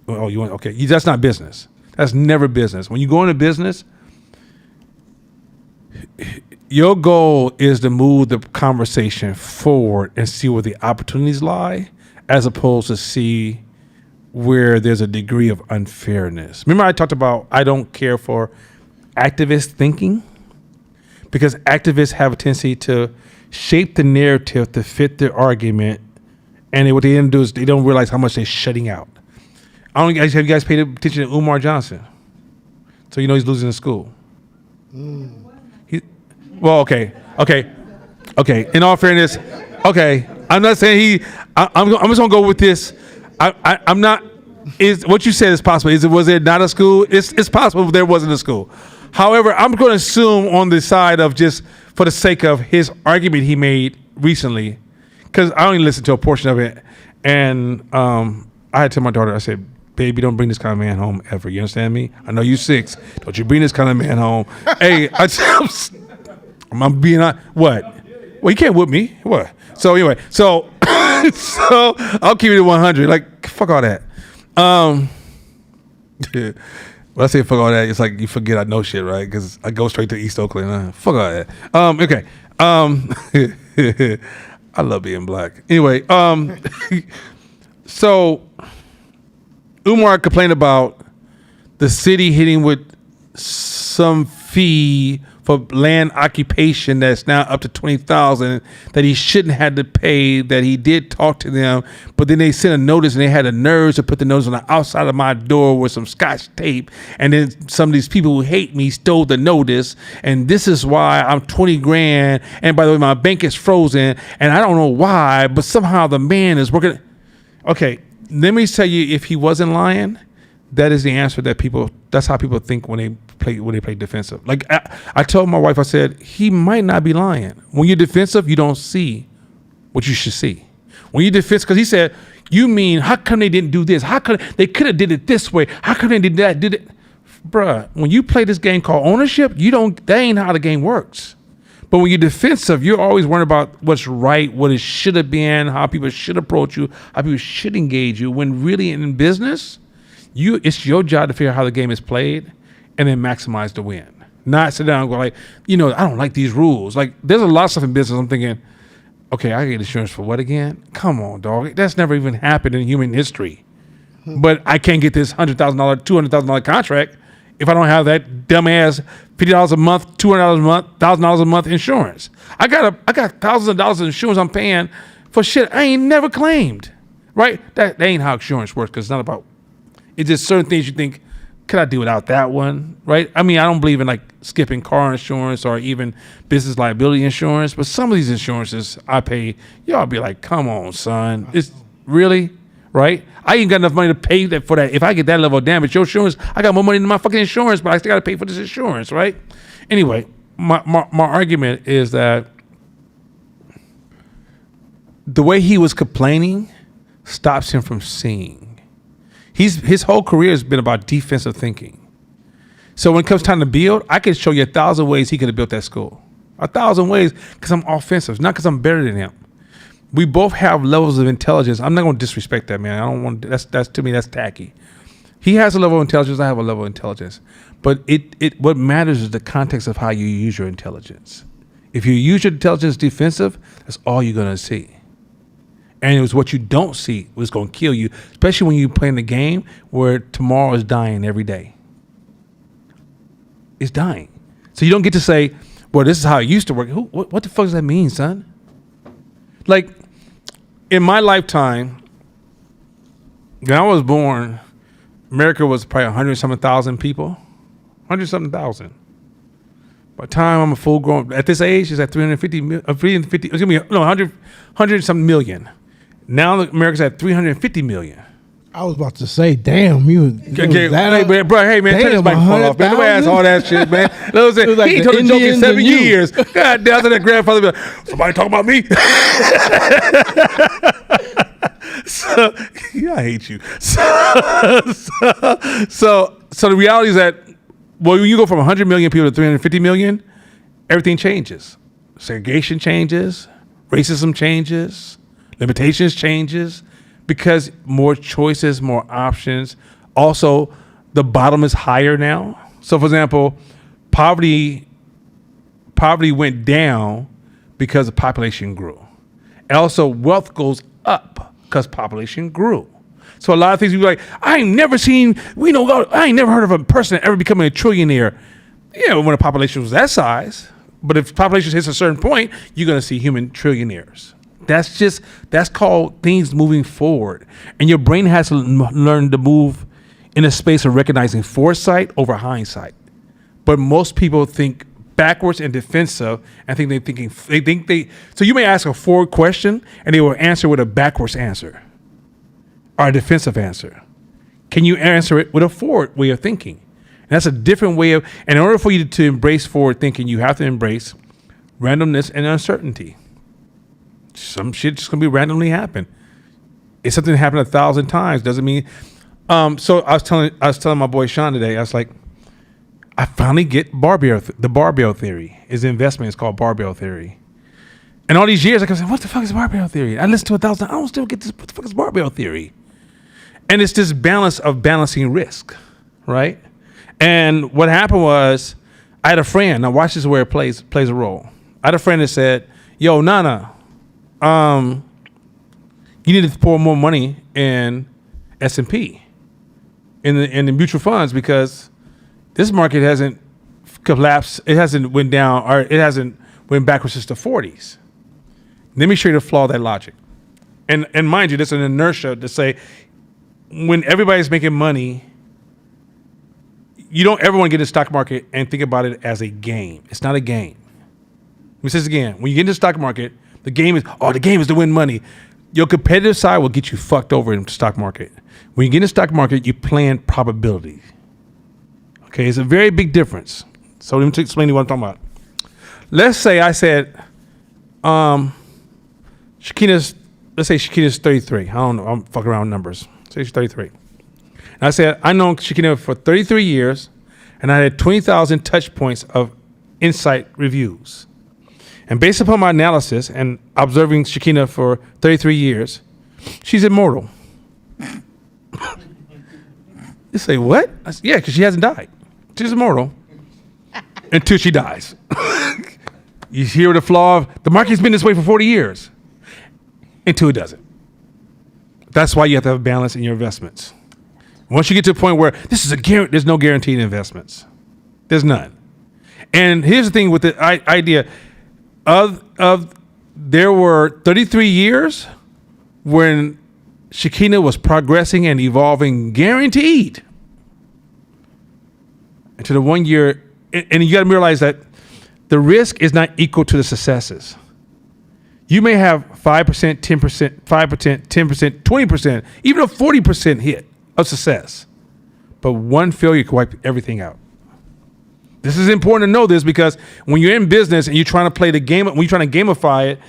Oh, okay. That's not business. That's never business. When you go into business, your goal is to move the conversation forward and see where the opportunities lie, as opposed to see where there's a degree of unfairness. Remember I talked about I don't care for activist thinking? Because activists have a tendency to shape the narrative to fit their argument, and what they end up do is they don't realize how much they're shutting out. Have you guys paid attention to Umar Johnson? So you know he's losing in school. Okay. In all fairness, okay. I'm not saying I'm just gonna go with this. I'm not. Is what you said is possible? Was there not a school? It's possible there wasn't a school. However, I'm going to assume on the side of just for the sake of his argument he made recently, because I only listened to a portion of it, and I had to tell my daughter, I said, baby, don't bring this kind of man home ever. You understand me? I know you're 6. Don't you bring this kind of man home. Hey, I'm being on what? Well, you can't whip me. What? So anyway, so I'll keep it at 100. Like, fuck all that. When I say fuck all that, it's like you forget I know shit, right? Because I go straight to East Oakland. Fuck all that. Okay. I love being black. Anyway, so Umar complained about the city hitting with some fee for land occupation that's now up to $20,000 that he shouldn't have to pay, that he did talk to them, but then they sent a notice and they had the nerves to put the notice on the outside of my door with some scotch tape, and then some of these people who hate me stole the notice, and this is why I'm 20 grand, and by the way, my bank is frozen, and I don't know why, but somehow the man is working. Okay, let me tell you, if he wasn't lying, that is the answer that's how people think when they play defensive. Like I told my wife, I said, he might not be lying. When you're defensive, you don't see what you should see. When you're defensive, because he said, you mean, how come they didn't do this? How could they could have did it this way? How come they did it? Bruh, when you play this game called ownership, that ain't how the game works. But when you're defensive, you're always worried about what's right, what it should have been, how people should approach you, how people should engage you. When really in business, it's your job to figure out how the game is played and then maximize the win. Not sit down and go like, I don't like these rules. Like, there's a lot of stuff in business I'm thinking, okay, I get insurance for what again? Come on, dog. That's never even happened in human history. But I can't get this $100,000, $200,000 contract if I don't have that dumbass $50 a month, $200 a month, $1,000 a month insurance. I got thousands of dollars of insurance I'm paying for shit I ain't never claimed, right? That ain't how insurance works, because it's not about. It's just certain things you think, could I do without that one, right? I mean, I don't believe in like skipping car insurance or even business liability insurance, but some of these insurances I pay, y'all be like, come on, son. It's really, right? I ain't got enough money to pay for that. If I get that level of damage, your insurance, I got more money than my fucking insurance, but I still got to pay for this insurance, right? Anyway, my argument is that the way he was complaining stops him from seeing. His whole career has been about defensive thinking. So when it comes time to build, I can show you 1,000 ways he could have built that school. 1,000 ways because I'm offensive, not because I'm better than him. We both have levels of intelligence. I'm not going to disrespect that man. I don't want that's to me that's tacky. He has a level of intelligence. I have a level of intelligence, but it what matters is the context of how you use your intelligence. If you use your intelligence defensive, that's all you're going to see. And it was what you don't see was going to kill you, especially when you're playing the game where tomorrow is dying every day. It's dying. So you don't get to say, well, this is how it used to work. What the fuck does that mean, son? Like, in my lifetime, when I was born, America was probably 100-something-thousand people. 100-something-thousand. By the time I'm a full grown, at this age, it's at 100-something million. Now America's at 350 million. I was about to say, damn, you. Hey, man, bro, hey, man, turn this microphone off, man. Nobody ask all that shit, man. Like he told a joke in 7 years. God damn, that grandfather be like, somebody talking about me? So, yeah, I hate you. So the reality is that, well, when you go from 100 million people to 350 million, everything changes. Segregation changes, racism changes, limitations changes, because more choices, more options. Also, the bottom is higher now. So, for example, poverty went down because the population grew. Also, wealth goes up because population grew. So a lot of things you be like, I ain't never heard of a person ever becoming a trillionaire. Yeah, when the population was that size. But if population hits a certain point, you're gonna see human trillionaires. That's called things moving forward. And your brain has to learn to move in a space of recognizing foresight over hindsight. But most people think backwards and defensive and so you may ask a forward question and they will answer with a backwards answer or a defensive answer. Can you answer it with a forward way of thinking? And that's a different way of, and in order for you to embrace forward thinking, you have to embrace randomness and uncertainty. Some shit just gonna be randomly happen. If something happened 1,000 times, doesn't mean. So I was telling my boy Sean today. I was like, I finally get the barbell theory. Is investment. It's called barbell theory. And all these years, I kept saying, what the fuck is barbell theory? I listened to 1,000. I don't still get this. What the fuck is barbell theory? And it's this balance of balancing risk, right? And what happened was, I had a friend. Now watch this where it plays a role. I had a friend that said, "Yo, Nana, you need to pour more money in S&P, in the mutual funds, because this market hasn't collapsed. It hasn't went down, or it hasn't went backwards since the 40s. Let me show you the flaw of that logic. And mind you, there's an inertia to say when everybody's making money, you don't ever want to get in the stock market and think about it as a game. It's not a game. Let me say this again. When you get in the stock market, the game is to win money. Your competitive side will get you fucked over in the stock market. When you get in the stock market, you plan probability. Okay, it's a very big difference. So let me explain to you what I'm talking about. Let's say I said, let's say Shakina's 33. I don't know, I'm fucking around with numbers. Say she's 33. And I said, I know Shakina for 33 years, and I had 20,000 touch points of insight reviews. And based upon my analysis and observing Shakina for 33 years, she's immortal. You say, what? I said, yeah, because she hasn't died. She's immortal until she dies. You hear the flaw of, the market's been this way for 40 years until it doesn't. That's why you have to have balance in your investments. Once you get to a point where there's no guaranteed investments. There's none. And here's the thing with the idea of there were 33 years when Shakina was progressing and evolving guaranteed. And to the 1 year, and you got to realize that the risk is not equal to the successes. You may have 5%, 10%, 5%, 10%, 20%, even a 40% hit of success. But one failure can wipe everything out. This is important to know this, because when you're in business and you're trying to play the game, when you're trying to gamify it,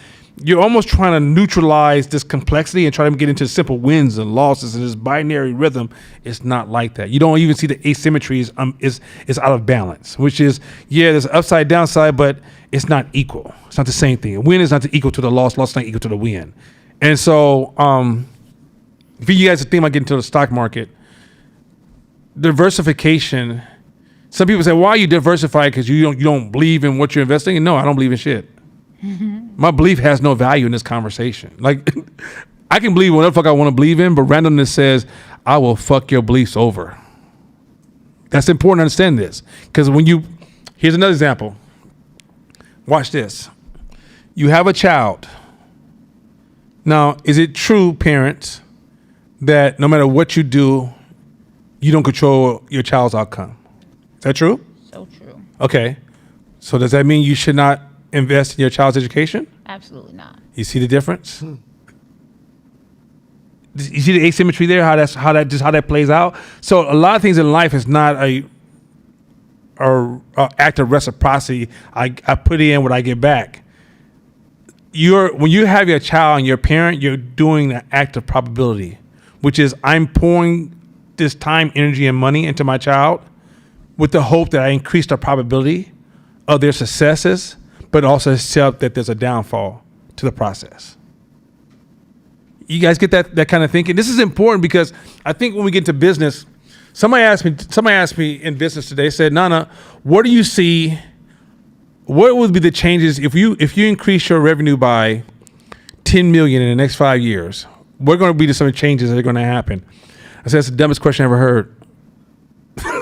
you're almost trying to neutralize this complexity and try to get into simple wins and losses and this binary rhythm. It's not like that. You don't even see the asymmetry is out of balance, which is, yeah, there's an upside downside, but it's not equal. It's not the same thing. A win is not equal to the loss. Loss is not equal to the win. And so, for you guys to think about getting into the stock market, diversification. Some people say, "Why are you diversified? Because you don't believe in what you're investing in." No, I don't believe in shit. My belief has no value in this conversation. Like, I can believe whatever the fuck I want to believe in, but randomness says I will fuck your beliefs over. That's important to understand this, because here's another example. Watch this. You have a child. Now, is it true, parents, that no matter what you do, you don't control your child's outcome? Is that true? So true. Okay. So does that mean you should not invest in your child's education? Absolutely not. You see the difference? You see the asymmetry there? How that plays out. So a lot of things in life is not a act of reciprocity. I put in what I get back. When you have your child and your parent, you're doing an act of probability, which is I'm pouring this time, energy, and money into my child with the hope that I increase the probability of their successes, but also accept that there's a downfall to the process. You guys get that kind of thinking? This is important because I think when we get into business, somebody asked me in business today, said, Nana, what do you see? What would be the changes if you increase your revenue by 10 million in the next 5 years? What are going to be some changes that are going to happen? I said, that's the dumbest question I ever heard.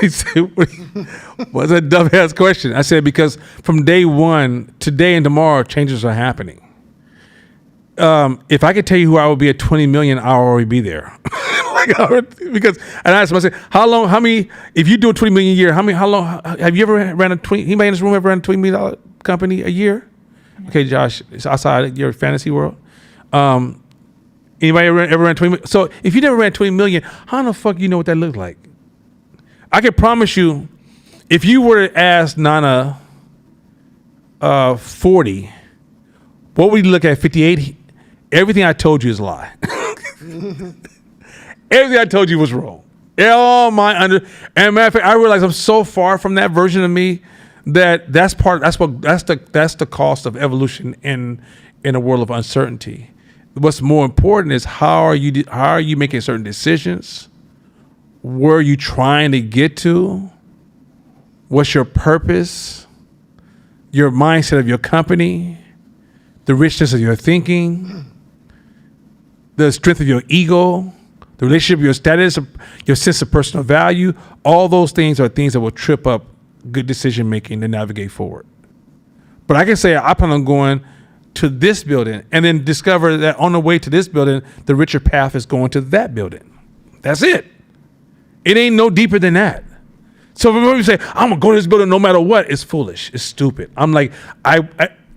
He said, what's that dumbass question? I said, because from day one, today and tomorrow, changes are happening. If I could tell you who I would be at 20 million, I'll already be there. Because, and I asked him, I said, if you do a 20 million a year, how long, have you ever ran anybody in this room ever ran a $20 million company a year? Okay, Josh, it's outside your fantasy world. Anybody ever ran 20 million? So if you never ran 20 million, how in the fuck you know what that looked like? I can promise you, if you were to ask Nana 40, what would you look at 58? Everything I told you is a lie. Everything I told you was wrong. And matter of fact, I realize I'm so far from that version of me that's the cost of evolution in a world of uncertainty. What's more important is how are you making certain decisions? Where are you trying to get to? What's your purpose? Your mindset of your company, the richness of your thinking, the strength of your ego, the relationship, your status, your sense of personal value. All those things are things that will trip up good decision making to navigate forward. But I can say I plan on going to this building and then discover that on the way to this building, the richer path is going to that building. That's it. It ain't no deeper than that. So when you say, I'm going to go to this building no matter what, it's foolish. It's stupid. I'm like,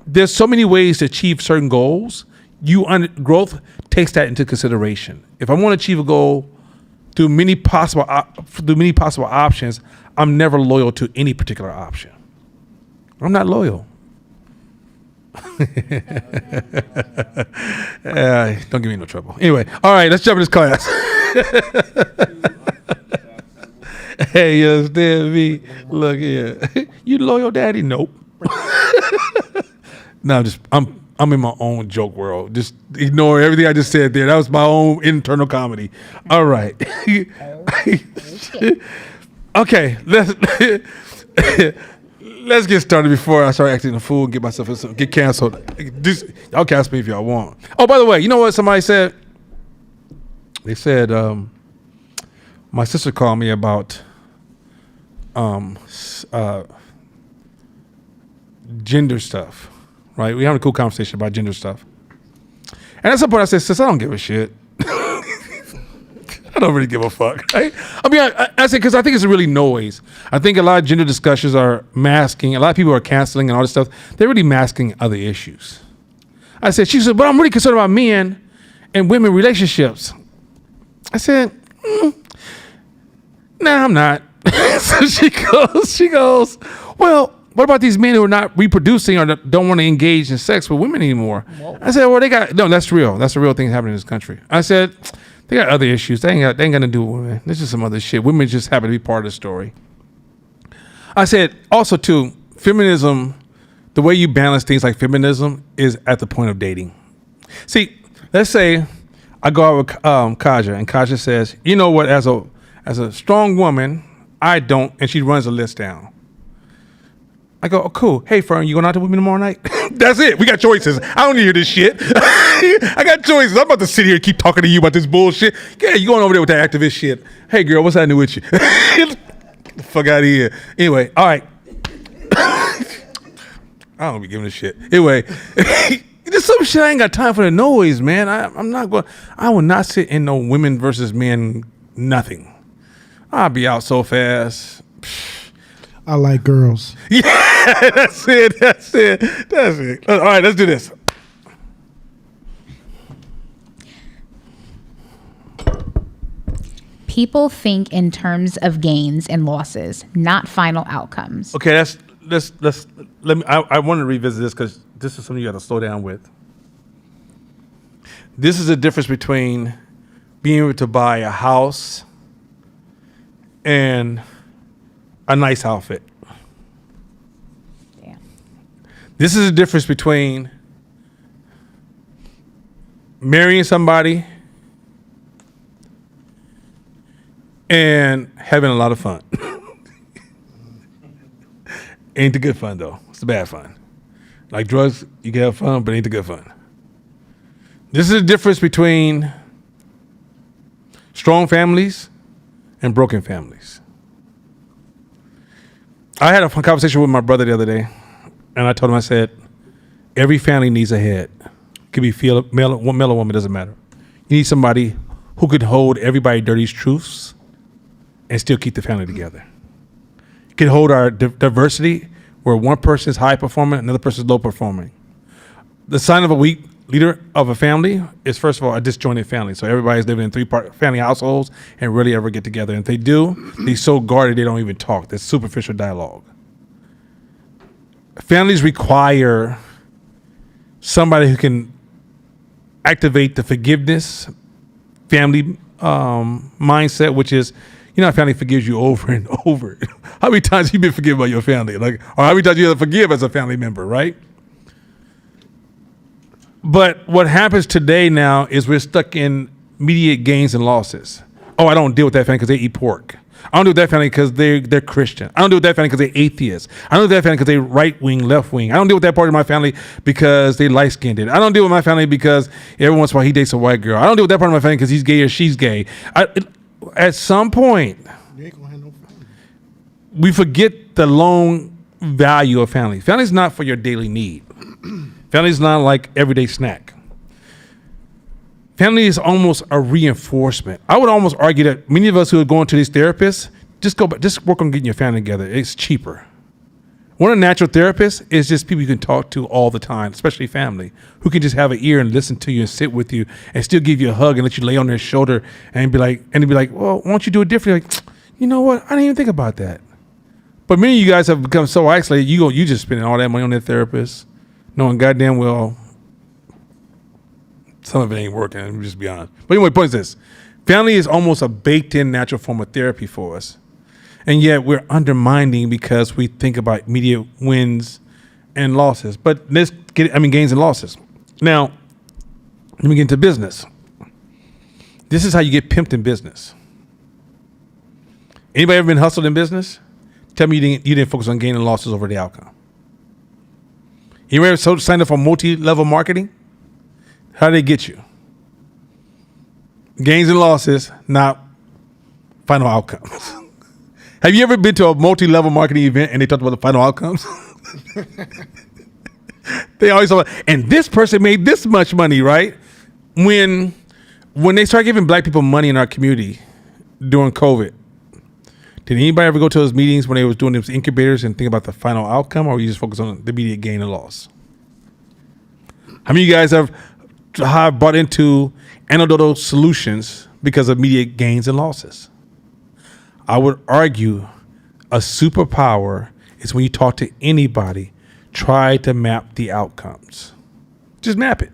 there's so many ways to achieve certain goals. Growth takes that into consideration. If I want to achieve a goal through many possible options, I'm never loyal to any particular option. I'm not loyal. Don't give me no trouble. Anyway, all right, let's jump in this class. Hey, you understand me? Look here. You loyal daddy? Nope. No, I'm in my own joke world. Just ignore everything I just said there. That was my own internal comedy. All right. Okay, let's get started before I start acting a fool and get canceled. Y'all cancel me if y'all want. Oh, by the way, you know what somebody said? They said my sister called me about gender stuff. Right? We having a cool conversation about gender stuff. And at some point I said, sis, I don't give a shit. I don't really give a fuck. Right? I mean, I said, because I think it's really noise. I think a lot of gender discussions are masking. A lot of people are canceling and all this stuff. They're really masking other issues. She said, but I'm really concerned about men and women relationships. I said, nah, I'm not. So she goes, well, what about these men who are not reproducing or don't want to engage in sex with women anymore? Whoa. I said, well, that's real. That's a real thing happening in this country. I said, they got other issues. They ain't got to do with women. This is some other shit. Women just happen to be part of the story. I said, also too, feminism the way you balance things like feminism is at the point of dating. See, let's say I go out with Kaja, and Kaja says, you know what, as a strong woman, I don't, and she runs a list down. I go, oh, cool. Hey, Fern, you going out to with me tomorrow night? That's it. We got choices. I don't need to hear this shit. I got choices. I'm about to sit here and keep talking to you about this bullshit. Yeah, you going over there with that activist shit. Hey, girl, what's happening with you? Get the fuck out of here. Anyway, all right. I don't be giving a shit. Anyway, there's some shit I ain't got time for the noise, man. I will not sit in no women versus men, nothing. I'll be out so fast. I like girls. Yeah, that's it. All right, let's do this. People think in terms of gains and losses, not final outcomes. Okay, let me. I want to revisit this because this is something you got to slow down with. This is the difference between being able to buy a house and a nice outfit. Yeah. This is the difference between marrying somebody and having a lot of fun. Ain't the good fun, though. It's the bad fun. Like drugs, you can have fun, but ain't the good fun. This is the difference between strong families and broken families. I had a fun conversation with my brother the other day, and I told him, I said, every family needs a head. It could be male or woman, doesn't matter. You need somebody who could hold everybody dirty's truths and still keep the family together. You can hold our diversity where one person is high performing, another person is low performing. The sign of a weak leader of a family is, first of all, a disjointed family. So everybody's living in three-part family households and rarely ever get together. And if they do, they're so guarded they don't even talk. There's superficial dialogue. Families require somebody who can activate the forgiveness family mindset, which is, you know, family forgives you over and over. How many times have you been forgiven by your family? Or how many times you have to forgive as a family member, right? But what happens today now is we're stuck in immediate gains and losses. Oh, I don't deal with that family because they eat pork. I don't deal with that family because they're Christian. I don't deal with that family because they're atheists. I don't deal with that family because they're right wing, left wing. I don't deal with that part of my family because they light skinned. I don't deal with my family because every once in a while he dates a white girl. I don't deal with that part of my family because he's gay or she's gay. At some point, we forget the long value of family. Family is not for your daily need. Family is not like everyday snack. Family is almost a reinforcement. I would almost argue that many of us who are going to these therapists, just work on getting your family together. It's cheaper. One of the natural therapists is just people you can talk to all the time, especially family, who can just have an ear and listen to you and sit with you and still give you a hug and let you lay on their shoulder and be like, well, why don't you do it differently? Like, you know what? I didn't even think about that. But many of you guys have become so isolated, you just spending all that money on that therapist, knowing goddamn well some of it ain't working, let me just be honest. But anyway, point is this. Family is almost a baked-in natural form of therapy for us. And yet we're undermining because we think about immediate wins and losses. But let's gains and losses. Now, let me get into business. This is how you get pimped in business. Anybody ever been hustled in business? Tell me you didn't focus on gain and losses over the outcome. You ever signed up for multi-level marketing? How did they get you? Gains and losses, not final outcomes. Have you ever been to a multi-level marketing event and they talked about the final outcomes? They always talk about, and this person made this much money, right? When they start giving black people money in our community during COVID, did anybody ever go to those meetings when they was doing those incubators and think about the final outcome, or were you just focus on the immediate gain and loss? How many of you guys have bought into anecdotal solutions because of immediate gains and losses? I would argue a superpower is when you talk to anybody, try to map the outcomes. Just map it.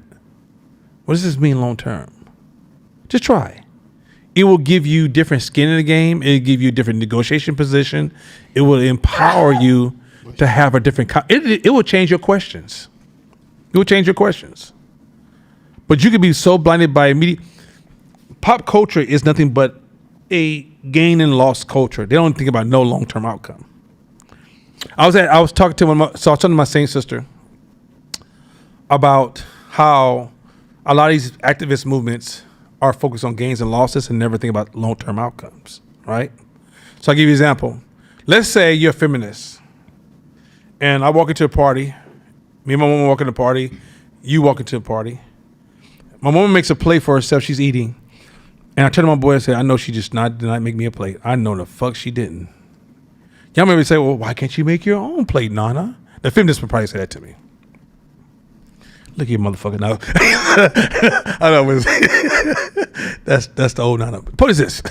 What does this mean long term? Just try. It will give you different skin in the game. It'll give you a different negotiation position. It will empower you to have a different. It will change your questions. It will change your questions. But you could be so blinded by immediate. Pop culture is nothing but a gain and loss culture. They don't think about no long term outcome. I was talking to my same sister about how a lot of these activist movements are focused on gains and losses and never think about long term outcomes. Right? So I'll give you an example. Let's say you're a feminist, and I walk into a party. Me and my woman walk into a party. You walk into a party. My woman makes a plate for herself. She's eating. And I turn to my boy and say, I know she just did not make me a plate. I know the fuck she didn't. Y'all maybe say, well, why can't you make your own plate, Nana? The feminist would probably say that to me. Look at you, motherfucker. Now. I know. That's the old Nana. What is this?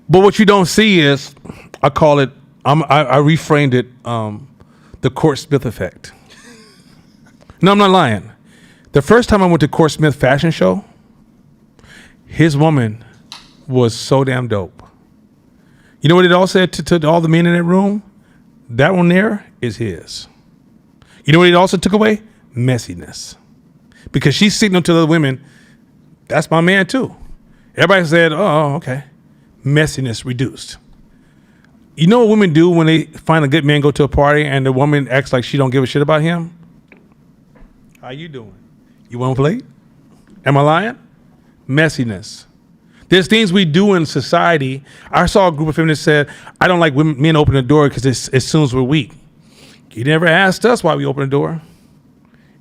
But what you don't see is, I call it, I reframed it, the Court Smith effect. No, I'm not lying. The first time I went to Court Smith fashion show, his woman was so damn dope. You know what it all said to all the men in that room? That one there is his. You know what it also took away? Messiness. Because she's signaling to the women, that's my man too. Everybody said, oh, okay. Messiness reduced. You know what women do when they find a good man go to a party and the woman acts like she don't give a shit about him? How you doing? You want to play? Am I lying? Messiness. There's things we do in society. I saw a group of feminists said, I don't like men open the door because it assumes we're weak. You never asked us why we open the door.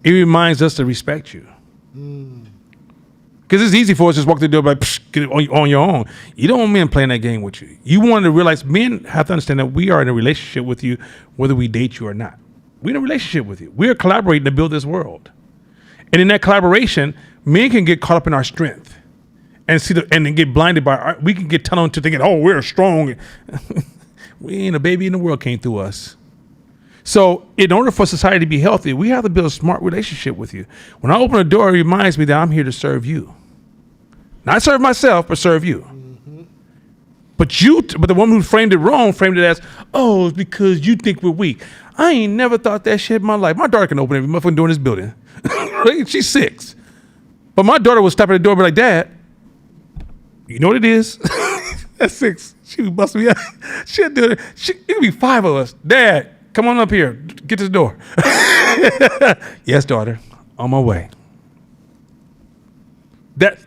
It reminds us to respect you. Because it's easy for us to just walk through the door like, get it on your own. You don't want men playing that game with you. You want to realize men have to understand that we are in a relationship with you, whether we date you or not. We're in a relationship with you. We're collaborating to build this world. And in that collaboration, men can get caught up in our strength and and then get blinded by we can get tunneled into thinking, oh, we're strong. We ain't a baby in the world came through us. So in order for society to be healthy, we have to build a smart relationship with you. When I open a door, it reminds me that I'm here to serve you. Not serve myself, but serve you. Mm-hmm. But the woman who framed it wrong framed it as, oh, it's because you think we're weak. I ain't never thought that shit in my life. My daughter can open every motherfucking door in this building. Right? She's 6. But my daughter would stop at the door and be like, Dad, you know what it is? At 6. She would bust me out. She'd do it. It could be 5 of us. Dad, come on up here. Get to the door. Yes, daughter. On my way. That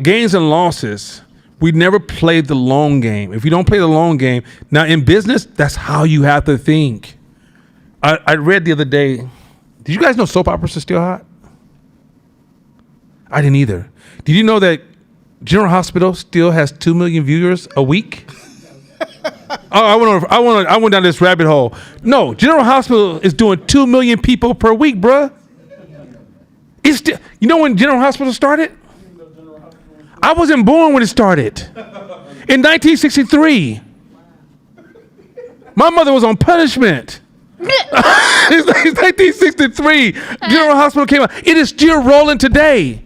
gains and losses, we never played the long game. If you don't play the long game, now in business, that's how you have to think. I read the other day, did you guys know soap operas are still hot? I didn't either. Did you know that General Hospital still has 2 million viewers a week? Oh, I went down this rabbit hole. No, General Hospital is doing 2 million people per week, bruh. It's still, you know when General Hospital started? I wasn't born when it started. In 1963. My mother was on punishment. It's 1963. General Hospital came out. It is still rolling today.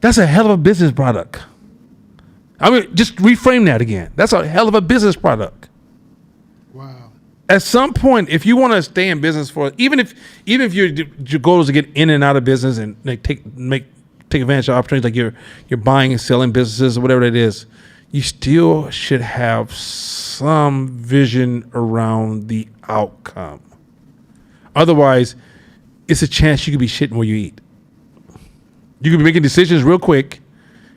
That's a hell of a business product. I mean, just reframe that again. That's a hell of a business product. Wow. At some point, if you want to stay in business even if your goal is to get in and out of business and take advantage of opportunities, like you're buying and selling businesses or whatever it is, you still should have some vision around the outcome. Otherwise, it's a chance you could be shitting where you eat. You could be making decisions real quick,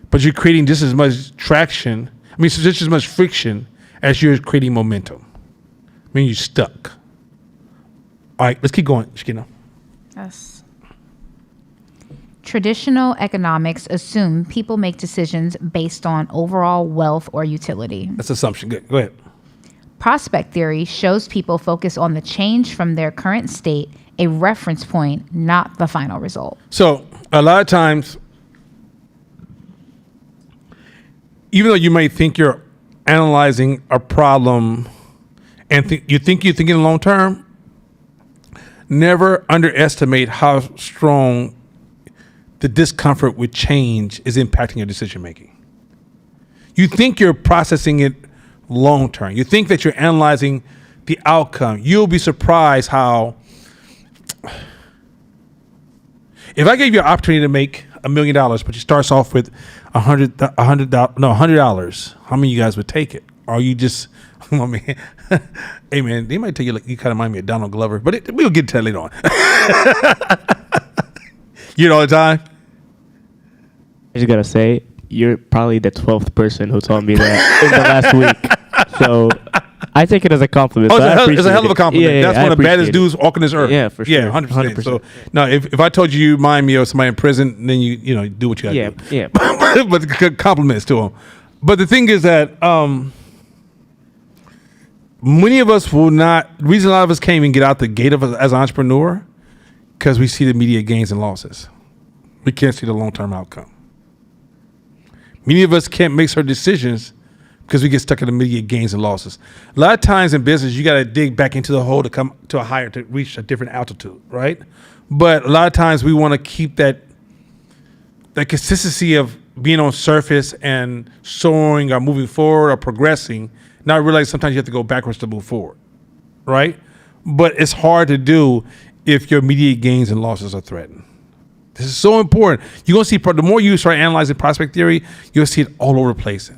but you're creating just as much just as much friction as you're creating momentum. I mean, you're stuck. All right, let's keep going, Shakina. Yes. Traditional economics assume people make decisions based on overall wealth or utility. That's assumption. Good. Go ahead. Prospect theory shows people focus on the change from their current state, a reference point, not the final result. So a lot of times, even though you may think you're analyzing a problem and you think you're thinking long term, never underestimate how strong the discomfort with change is impacting your decision making. You think you're processing it long term. You think that you're analyzing the outcome. You'll be surprised how, if I gave you an opportunity to make $1 million, but you starts off with $100, how many of you guys would take it? Or you just, I mean, hey man, they might tell you like you kind of remind me of Donald Glover, but we'll get to that later on. You know all the time. I just gotta say, you're probably the 12th person who told me that in the last week. So I take it as a compliment. Oh, so it's a hell of a compliment. Yeah, That's one of the baddest dudes walking this earth. Yeah, for sure. Yeah, 100%. 100%. So now, if I told you remind me of somebody in prison, then you know do what you got to do. Yeah. But compliments to him. But the thing is that many of us will not. The reason a lot of us can't even get out the gate of as an entrepreneur because we see the immediate gains and losses. We can't see the long-term outcome. Many of us can't make certain decisions because we get stuck in the immediate gains and losses. A lot of times in business, you got to dig back into the hole to come to a higher, to reach a different altitude, right? But a lot of times we want to keep that consistency of being on surface and soaring or moving forward or progressing. Now I realize sometimes you have to go backwards to move forward, right? But it's hard to do if your immediate gains and losses are threatened. This is so important. You're going to see, the more you start analyzing prospect theory, you'll see it all over the place.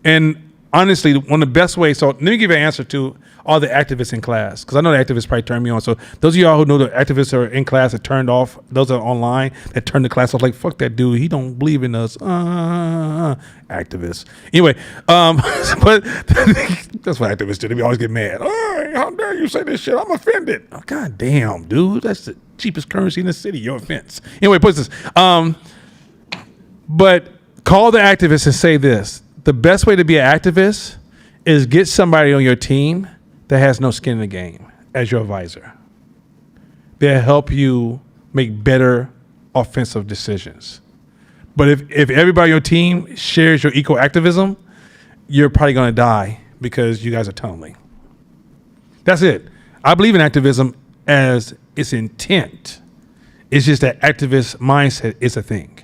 And honestly, one of the best ways, so let me give you an answer to all the activists in class, because I know the activists probably turned me on. So those of y'all who know the activists are in class that turned off, those are online that turned the class off, like, fuck that dude, he don't believe in us. Activists. Anyway, but that's what activists do. They always get mad. Oh, how dare you say this shit? I'm offended. Oh, God damn, dude. That's the cheapest currency in the city, your offense. Anyway, put this. But call the activists and say this. The best way to be an activist is get somebody on your team that has no skin in the game as your advisor. They'll help you make better offensive decisions. But if everybody on your team shares your eco activism, you're probably going to die because you guys are tunneling. That's it. I believe in activism as its intent. It's just that activist mindset is a thing.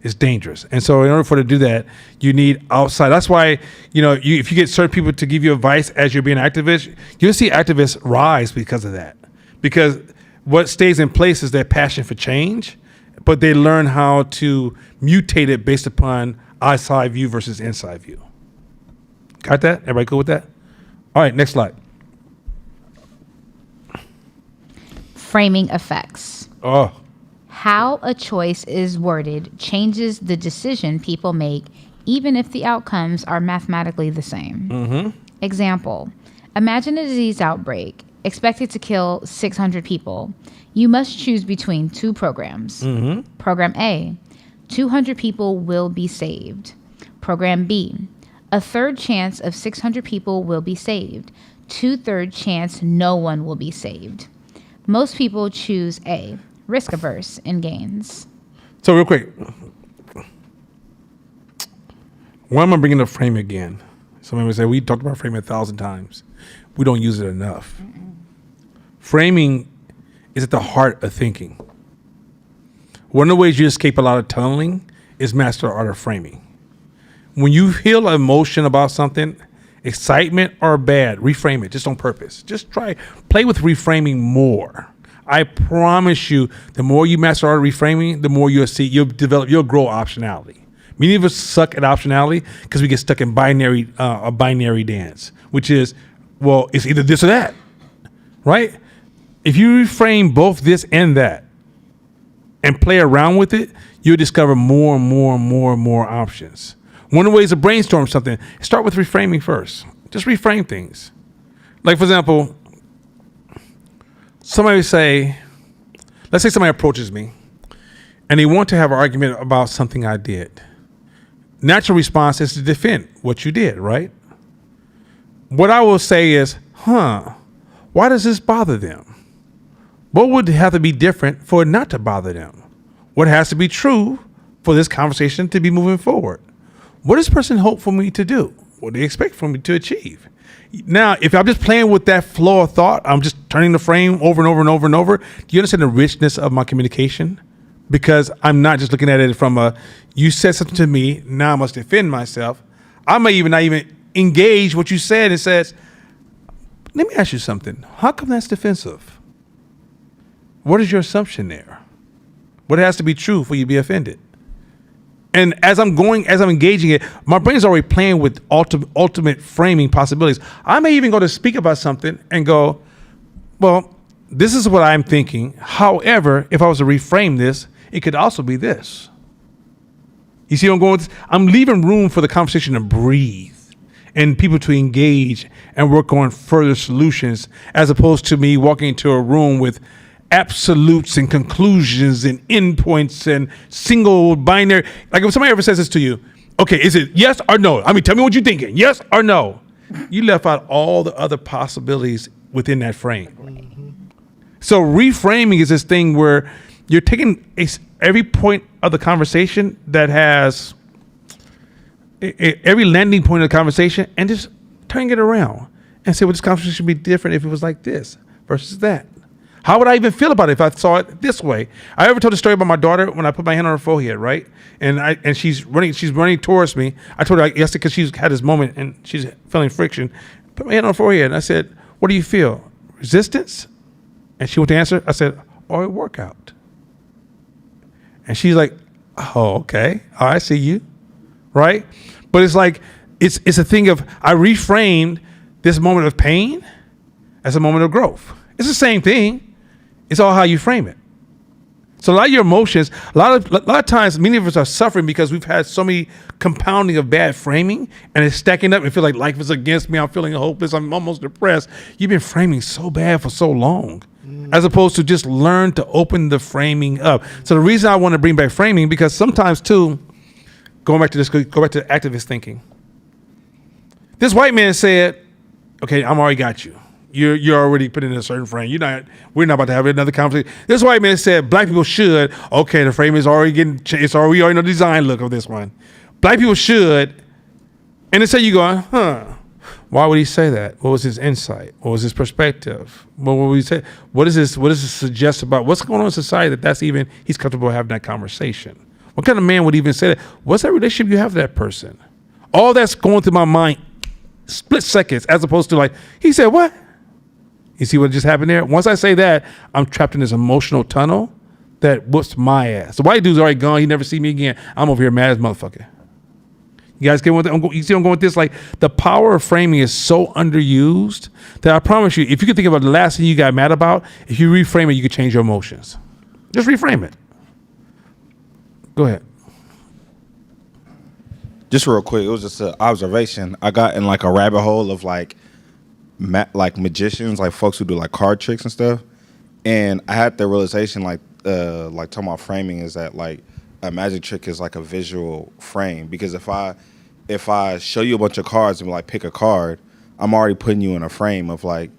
It's dangerous. And so in order for to do that, you need outside. That's why, if you get certain people to give you advice as you're being an activist, you'll see activists rise because of that. Because what stays in place is their passion for change, but they learn how to mutate it based upon outside view versus inside view. Got that? Everybody cool with that? All right, next slide. Framing effects. Oh. How a choice is worded changes the decision people make, even if the outcomes are mathematically the same. Mm-hmm. Example, imagine a disease outbreak expected to kill 600 people. You must choose between two programs. Mm-hmm. Program A, 200 people will be saved. Program B, a third chance of 600 people will be saved. 2/3 chance no one will be saved. Most people choose A, risk averse in gains. So real quick, why am I bringing up frame again? Somebody would say, we talked about framing 1,000 times. We don't use it enough. Framing is at the heart of thinking. One of the ways you escape a lot of tunneling is master the art of framing. When you feel emotion about something, excitement or bad, reframe it just on purpose. Just play with reframing more. I promise you, the more you master art of reframing, the more you'll grow optionality. Many of us suck at optionality because we get stuck in a binary dance, which is, well, it's either this or that, right? If you reframe both this and that and play around with it, you'll discover more and more and more and more options. One of the ways to brainstorm something, start with reframing first. Just reframe things. Like, for example, let's say somebody approaches me and they want to have an argument about something I did. Natural response is to defend what you did, right? What I will say is, why does this bother them? What would have to be different for it not to bother them? What has to be true for this conversation to be moving forward? What does this person hope for me to do? What do they expect from me to achieve? Now, if I'm just playing with that flow of thought, I'm just turning the frame over and over and over and over. Do you understand the richness of my communication? Because I'm not just looking at it from you said something to me, now I must defend myself. I may even not even engage what you said. It says, let me ask you something. How come that's defensive? What is your assumption there? What has to be true for you to be offended? And as I'm engaging it, my brain's already playing with ultimate framing possibilities. I may even go to speak about something and go, well, this is what I'm thinking. However, if I was to reframe this, it could also be this. You see where I'm going with this? I'm leaving room for the conversation to breathe and people to engage and work on further solutions, as opposed to me walking into a room with absolutes and conclusions and endpoints and single binary. Like if somebody ever says this to you, okay, is it yes or no? I mean, tell me what you're thinking, yes or no? You left out all the other possibilities within that frame. Mm-hmm. So reframing is this thing where you're taking every point of the conversation that has every landing point of the conversation and just turning it around and say, well, this conversation would be different if it was like this versus that. How would I even feel about it if I saw it this way? I ever told a story about my daughter when I put my hand on her forehead, right? And she's running towards me. I told her yesterday because she's had this moment and she's feeling friction. Put my hand on her forehead and I said, what do you feel? Resistance? And she went to answer. I said, or a workout. And she's like, oh, okay. Oh, I see you. Right? But it's like, it's a thing of, I reframed this moment of pain as a moment of growth. It's the same thing. It's all how you frame it. So a lot of your emotions, a lot of times, many of us are suffering because we've had so many compounding of bad framing, and it's stacking up and feel like life is against me. I'm feeling hopeless. I'm almost depressed. You've been framing so bad for so long, as opposed to just learn to open the framing up. So the reason I want to bring back framing, because sometimes too, go back to activist thinking. This white man said, okay, I'm already got you. You're already put in a certain frame. We're not about to have another conversation. This white man said black people should. Okay, the frame is already getting changed. We already know the design look of this one. Black people should. And instead you going, why would he say that? What was his insight? What was his perspective? What would he say? What does this suggest about what's going on in society that's even he's comfortable having that conversation? What kind of man would even say that? What's that relationship you have with that person? All that's going through my mind, split seconds, as opposed to like, he said what? You see what just happened there? Once I say that, I'm trapped in this emotional tunnel that whoops my ass. The white dude's already gone. He never see me again. I'm over here mad as motherfucker. You guys get with that? You see I'm going with this? Like, the power of framing is so underused that I promise you, if you could think about the last thing you got mad about, if you reframe it, you could change your emotions. Just reframe it. Go ahead. Just real quick, it was just an observation. I got in like a rabbit hole of like magicians, like folks who do like card tricks and stuff, and I had the realization like talking about framing is that like a magic trick is like a visual frame, because if I show you a bunch of cards and like pick a card, I'm already putting you in a frame of like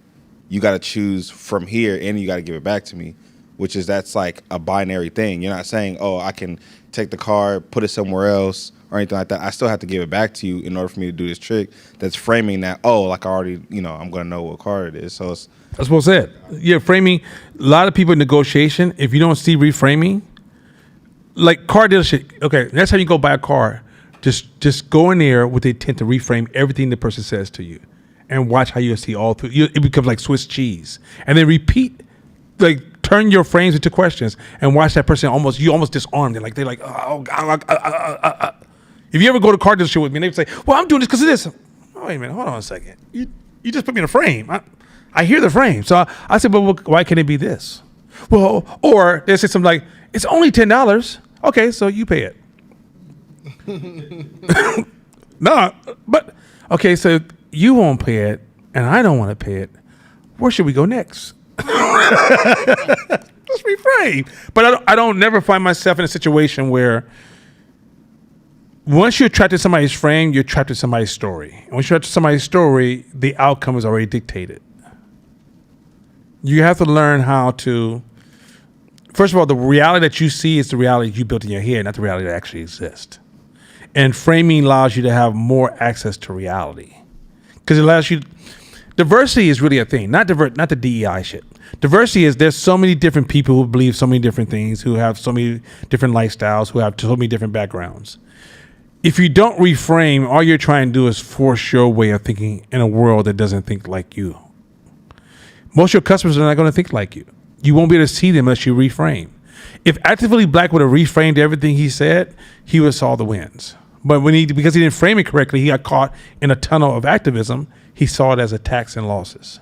you got to choose from here and you got to give it back to me, that's like a binary thing. You're not saying, oh, I can take the card, put it somewhere else or anything like that. I still have to give it back to you in order for me to do this trick. That's framing that, oh, like I already, I'm going to know what card it is. So that's what I said. Yeah, framing. A lot of people in negotiation, if you don't see reframing, like car dealership, okay, next time you go buy a car, just go in there with the intent to reframe everything the person says to you and watch how you see all through. It becomes like Swiss cheese. And then repeat, like, turn your frames into questions and watch that person you almost disarm them. Like, they're like, If you ever go to car dealership with me and they say, well, I'm doing this because of this. Oh, wait a minute, hold on a second. You just put me in a frame. I hear the frame. So I said, well, why can't it be this? Well, or they say something like, it's only $10. Okay, so you pay it. No, but, okay, so you won't pay it and I don't want to pay it. Where should we go next? Let's reframe. But I don't never find myself in a situation where once you're trapped in somebody's frame, you're trapped in somebody's story. And once you're trapped in somebody's story, the outcome is already dictated. You have to learn how to, first of all, the reality that you see is the reality you built in your head, not the reality that actually exists. And framing allows you to have more access to reality. Because it allows you, diversity is really a thing, not the DEI shit. Diversity is there's so many different people who believe so many different things, who have so many different lifestyles, who have so many different backgrounds. if you don't reframe, all you're trying to do is force your way of thinking in a world that doesn't think like you. Most of your customers are not going to think like you. You won't be able to see them unless you reframe. If Actively Black would have reframed everything he said, he would have saw the wins. But because he didn't frame it correctly, he got caught in a tunnel of activism. He saw it as attacks and losses.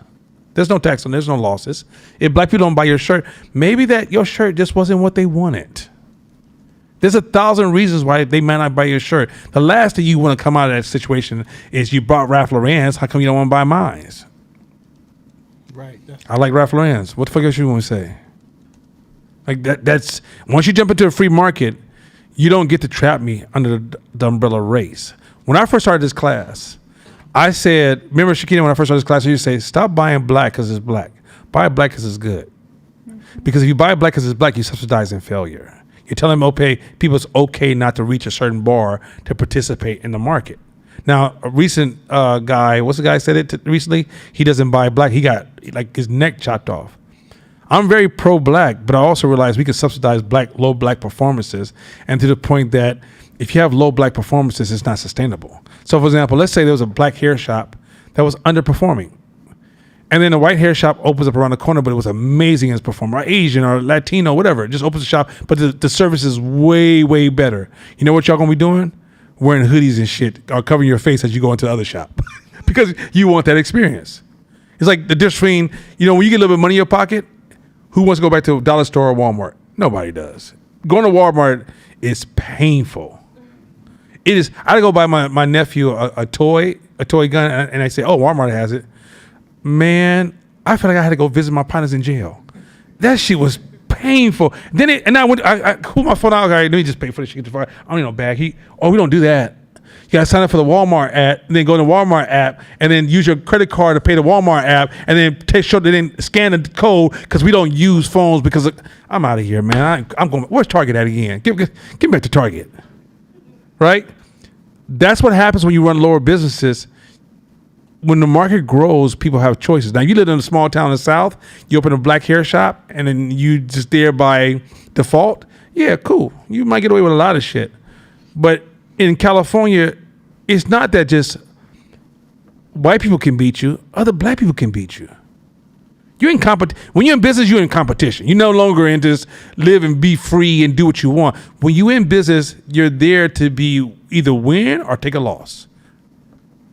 There's no tax and there's no losses. If black people don't buy your shirt, maybe that your shirt just wasn't what they wanted. There's 1,000 reasons why they might not buy your shirt. The last thing you want to come out of that situation is you bought Ralph Lauren's. How come you don't want to buy mine? Right. I like Ralph Lauren's. What the fuck else you want to say? Like that's once you jump into a free market, you don't get to trap me under the umbrella of race. When I first started this class, I said, remember Shakina, when I first started this class, you say, stop buying black because it's black. Buy black because it's good. Because if you buy black because it's black, you're subsidizing failure. You're telling them, okay, people it's okay not to reach a certain bar to participate in the market. Now, a recent guy, what's the guy said it recently? He doesn't buy black. He got like his neck chopped off. I'm very pro-black, but I also realize we can subsidize low black performances, and to the point that if you have low black performances, it's not sustainable. So, for example, let's say there was a black hair shop that was underperforming, and then a white hair shop opens up around the corner, but it was amazing as performer, or Asian or Latino, whatever. It just opens the shop, but the service is way, way better. You know what y'all gonna be doing? Wearing hoodies and shit, or covering your face as you go into the other shop, because you want that experience. It's like the difference between, when you get a little bit of money in your pocket, who wants to go back to a dollar store or Walmart? Nobody does. Going to Walmart is painful. It is. I had to go buy my nephew a toy gun, and I say, oh, Walmart has it. Man, I felt like I had to go visit my partners in jail. That shit was painful. I went. I pulled my phone out. All right, let me just pay for this shit. I don't need no bag. We don't do that. You gotta sign up for the Walmart app, and then go to the Walmart app, and then use your credit card to pay the Walmart app, and then scan the code, because we don't use phones. Because I'm out of here, man. I'm going. Where's Target at again? Give me back to Target. Right? That's what happens when you run lower businesses. When the market grows, people have choices. Now, you live in a small town in the South, you open a black hair shop, and then you just there by default. Yeah, cool. You might get away with a lot of shit. But in California, it's not that just white people can beat you, other black people can beat you. You're in when you're in business, you're in competition. You're no longer in just live and be free and do what you want. When you're in business, you're there to be either win or take a loss.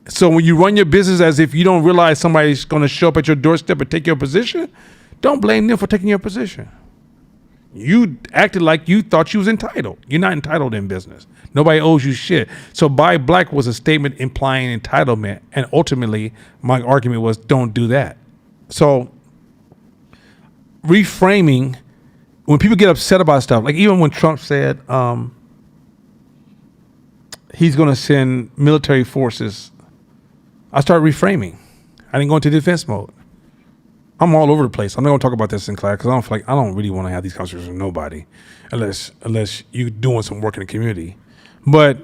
So when you run your business as if you don't realize somebody's going to show up at your doorstep and take your position, don't blame them for taking your position. You acted like you thought you was entitled. You're not entitled in business. Nobody owes you shit. So buy black was a statement implying entitlement. And ultimately, my argument was don't do that. So reframing, when people get upset about stuff, like even when Trump said he's going to send military forces, I started reframing. I didn't go into defense mode. I'm all over the place. I'm not going to talk about this in class because I don't really want to have these conversations with nobody unless you're doing some work in the community. But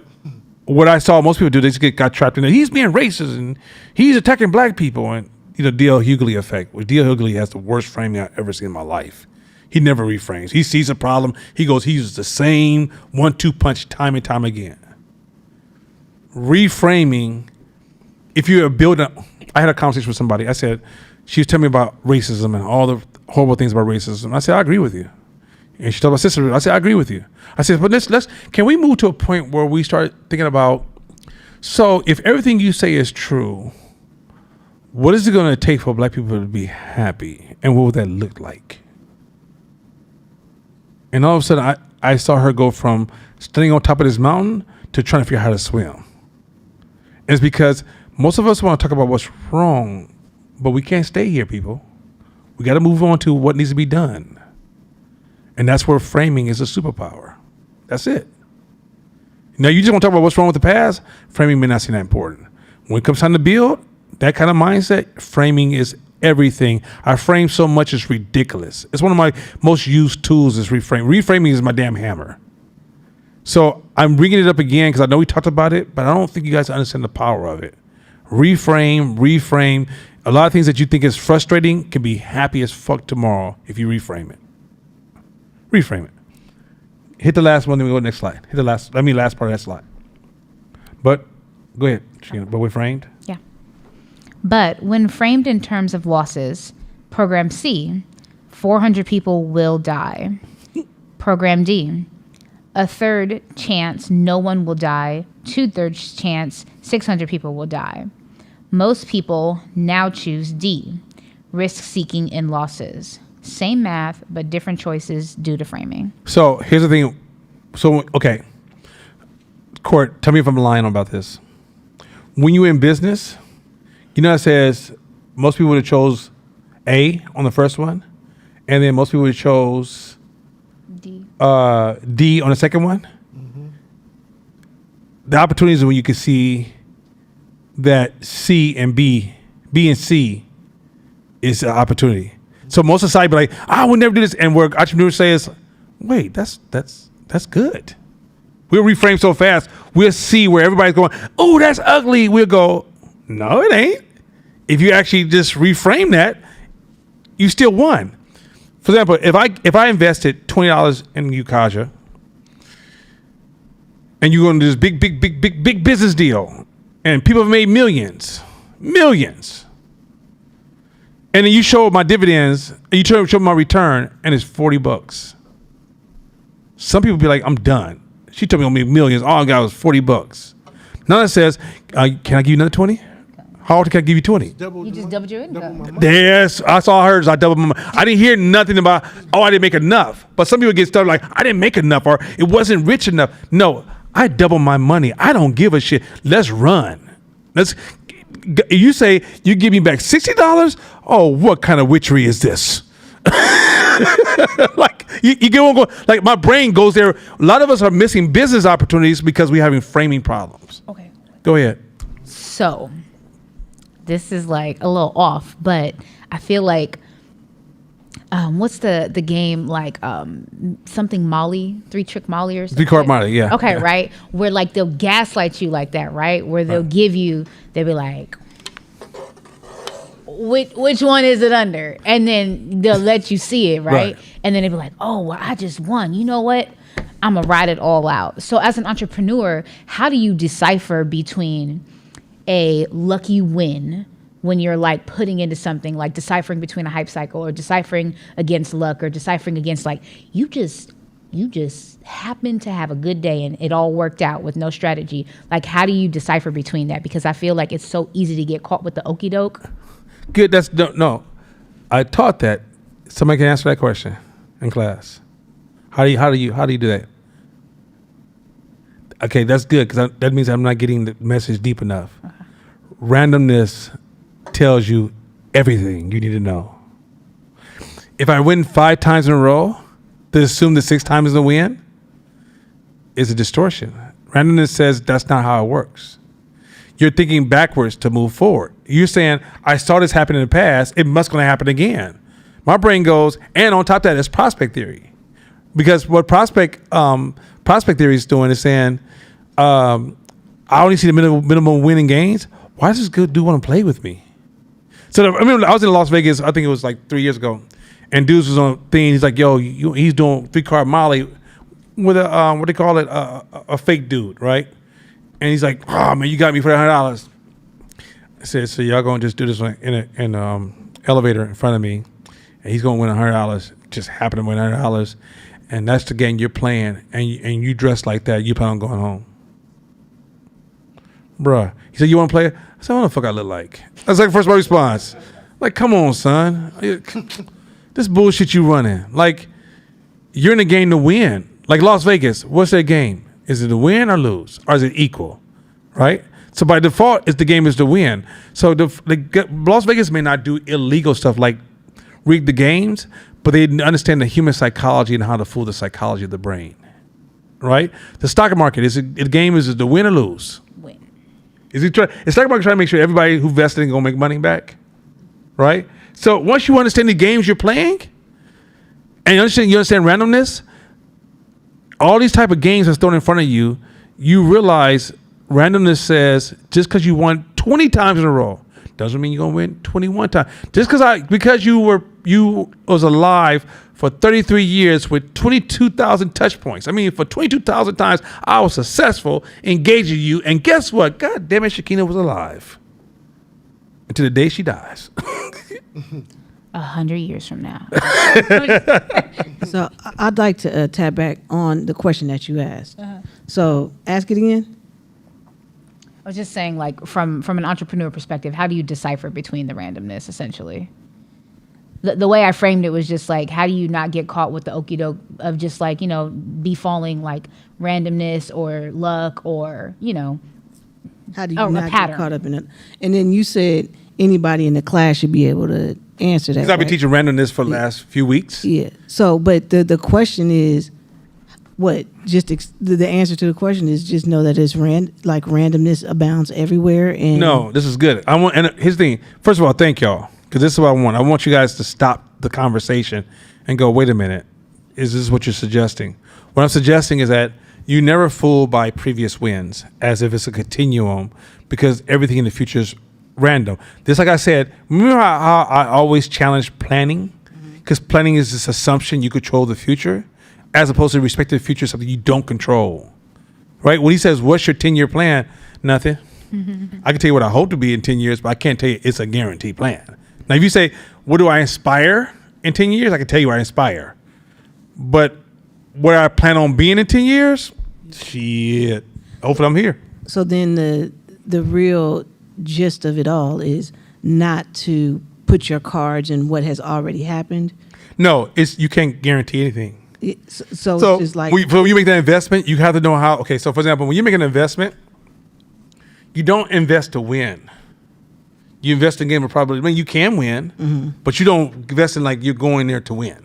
what I saw most people do, they just got trapped in it. He's being racist and he's attacking black people. And D.L. Hughley effect, which D.L. Hughley has the worst framing I've ever seen in my life. He never reframes. He sees a problem. He uses the same 1-2 punch time and time again. Reframing, if you're building, I had a conversation with somebody. I said, she was telling me about racism and all the horrible things about racism. I said, I agree with you. And she told my sister, I said, I agree with you. I said, but can we move to a point where we start thinking about, so if everything you say is true, what is it going to take for black people to be happy? And what would that look like? And all of a sudden, I saw her go from standing on top of this mountain to trying to figure out how to swim. And it's because most of us want to talk about what's wrong, but we can't stay here, people. We got to move on to what needs to be done. And that's where framing is a superpower. That's it. Now, you just want to talk about what's wrong with the past? Framing may not seem that important. When it comes time to build, that kind of mindset, framing is everything. I frame so much it's ridiculous. It's one of my most used tools is reframe. Reframing is my damn hammer. So I'm bringing it up again because I know we talked about it, but I don't think you guys understand the power of it. Reframe. A lot of things that you think is frustrating can be happy as fuck tomorrow if you reframe it. Reframe it. Hit the last one, then we go to the next slide. Last part of that slide. But go ahead, Trina. But we're framed. Yeah. But when framed in terms of losses, Program C, 400 people will die. Program D, a third chance no one will die, 2/3 chance 600 people will die. Most people now choose D, risk seeking in losses. Same math, but different choices due to framing. So here's the thing. So, okay. Court, tell me if I'm lying about this. When you're in business, you know it says most people would have chose A on the first one, and then most people would have chose D on the second one. The opportunities are when you can see that C and B and C is an opportunity. So most society be like, I would never do this, and where entrepreneurs say is, wait, that's good. We'll reframe so fast. We'll see where everybody's going, oh, that's ugly. We'll go, no, it ain't. If you actually just reframe that, you still won. For example, if I invested $20 in Ukaja, and you go into this big business deal, and people have made millions, and then you show my dividends, and you show my return, and it's $40. Some people be like, I'm done. She told me I'm gonna make millions. All I got was $40. Now it says, can I give you another 20? How often can I give you 20? You just doubled your income. Yes, that's all I heard is I doubled my money. I didn't hear nothing about, I didn't make enough. But some people get started like, I didn't make enough, or it wasn't rich enough. No, I doubled my money. I don't give a shit. Let's run. You say you give me back $60? Oh, what kind of witchery is this? Like you get one going. Like my brain goes there. A lot of us are missing business opportunities because we're having framing problems. Okay. Go ahead. So this is like a little off, but I feel like what's the game like something Molly, 3-trick Molly or something? 3-card Molly, yeah. Okay, yeah. right? Where like they'll gaslight you like that, right? Where they'll give you, they'll be like, which one is it under? And then they'll let you see it, right? And then they'll be like, oh, well, I just won. You know what? I'm going to ride it all out. So as an entrepreneur, how do you decipher between a lucky win when you're like putting into something, like deciphering between a hype cycle, or deciphering against luck, or deciphering against like, you just happen to have a good day and it all worked out with no strategy? Like, how do you decipher between that? Because I feel like it's so easy to get caught with the okie doke. Good. That's no. I taught that. Somebody can answer that question in class. How do you do that? Okay, that's good, because that means I'm not getting the message deep enough. Randomness tells you everything you need to know. If I win 5 times in a row, to assume that 6 times is a win is a distortion. Randomness says that's not how it works. You're thinking backwards to move forward. You're saying, I saw this happen in the past, it must going to happen again. My brain goes, and on top of that, it's prospect theory. Because what prospect theory is doing is saying, I only see the minimum winning gains. Why does this good dude want to play with me? So I remember I was in Las Vegas, I think it was like 3 years ago, and dudes was on a thing. He's like, yo, he's doing 3-card Molly with a, what they call it, a fake dude, right? And he's like, oh man, you got me for $100. I said, so y'all gonna just do this in an elevator in front of me, and he's gonna win $100. Just happen to win $100, and that's the game you're playing, and you dress like that, you plan on going home, bruh. He said, you want to play? I said, what the fuck I look like? That's like first my response. Like, come on, son. This bullshit you running. Like, you're in the game to win. Like Las Vegas, what's that game? Is it to win or lose? Or is it equal? Right? So by default, the game is to win. So Las Vegas may not do illegal stuff like rig the games, but they understand the human psychology and how to fool the psychology of the brain. Right? The stock market, the game is to win or lose? Win. Is the stock market trying to make sure everybody who vested is going to make money back? Right? So once you understand the games you're playing, and you understand randomness, all these type of games that's thrown in front of you, you realize randomness says just because you won 20 times in a row doesn't mean you're gonna win 21 times. Just because you was alive for 33 years with 22,000 touch points. I mean, for 22,000 times, I was successful engaging you, and guess what? God damn it, Shakina was alive until the day she dies. 100 years from now. So I'd like to tap back on the question that you asked. So ask it again. I was just saying, like, from an entrepreneur perspective, how do you decipher between the randomness, essentially? The way I framed it was just like, how do you not get caught with the okie doke of just like, befalling like randomness or luck or, How do you a not pattern. get caught up in it? And then you said anybody in the class should be able to answer that. Because I've been right? teaching randomness for the last few weeks. Yeah. So, but the question is, what? Just the answer to the question is just know that it's randomness abounds everywhere. And No, this is good. And here's the thing. First of all, thank y'all, because this is what I want. I want you guys to stop the conversation and go, wait a minute. Is this what you're suggesting? What I'm suggesting is that you never fool by previous wins as if it's a continuum, because everything in the future is random. Just like I said, remember how I always challenge planning? Because planning is this assumption you control the future, as opposed to respect the future, something you don't control. Right? When he says, what's your 10-year plan? Nothing. I can tell you what I hope to be in 10 years, but I can't tell you it's a guaranteed plan. Now, if you say, what do I inspire in 10 years? I can tell you what I inspire. But where I plan on being in 10 years? Shit. Hopefully I'm here. So then the real gist of it all is not to put your cards in what has already happened. No, you can't guarantee anything. So it's just like when you make that investment, you have to know how. Okay, so for example, when you make an investment, you don't invest to win. You invest in a game of probability. I mean, you can win, but you don't invest in like you're going there to win.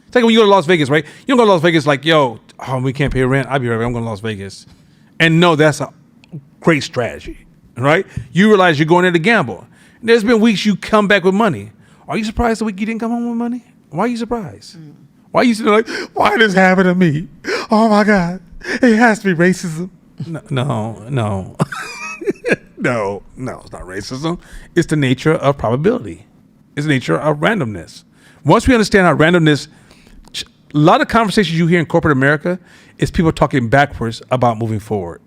It's like when you go to Las Vegas, right? You don't go to Las Vegas like, we can't pay rent. I'll be right back. I'm going to Las Vegas. And no, that's a great strategy, right? You realize you're going there to gamble. There's been weeks you come back with money. Are you surprised the week you didn't come home with money? Why are you surprised? Why are you sitting like, why did this happen to me? Oh my God, it has to be racism. No. No, it's not racism. It's the nature of probability. It's the nature of randomness. Once we understand how randomness, a lot of conversations you hear in corporate America is people talking backwards about moving forward.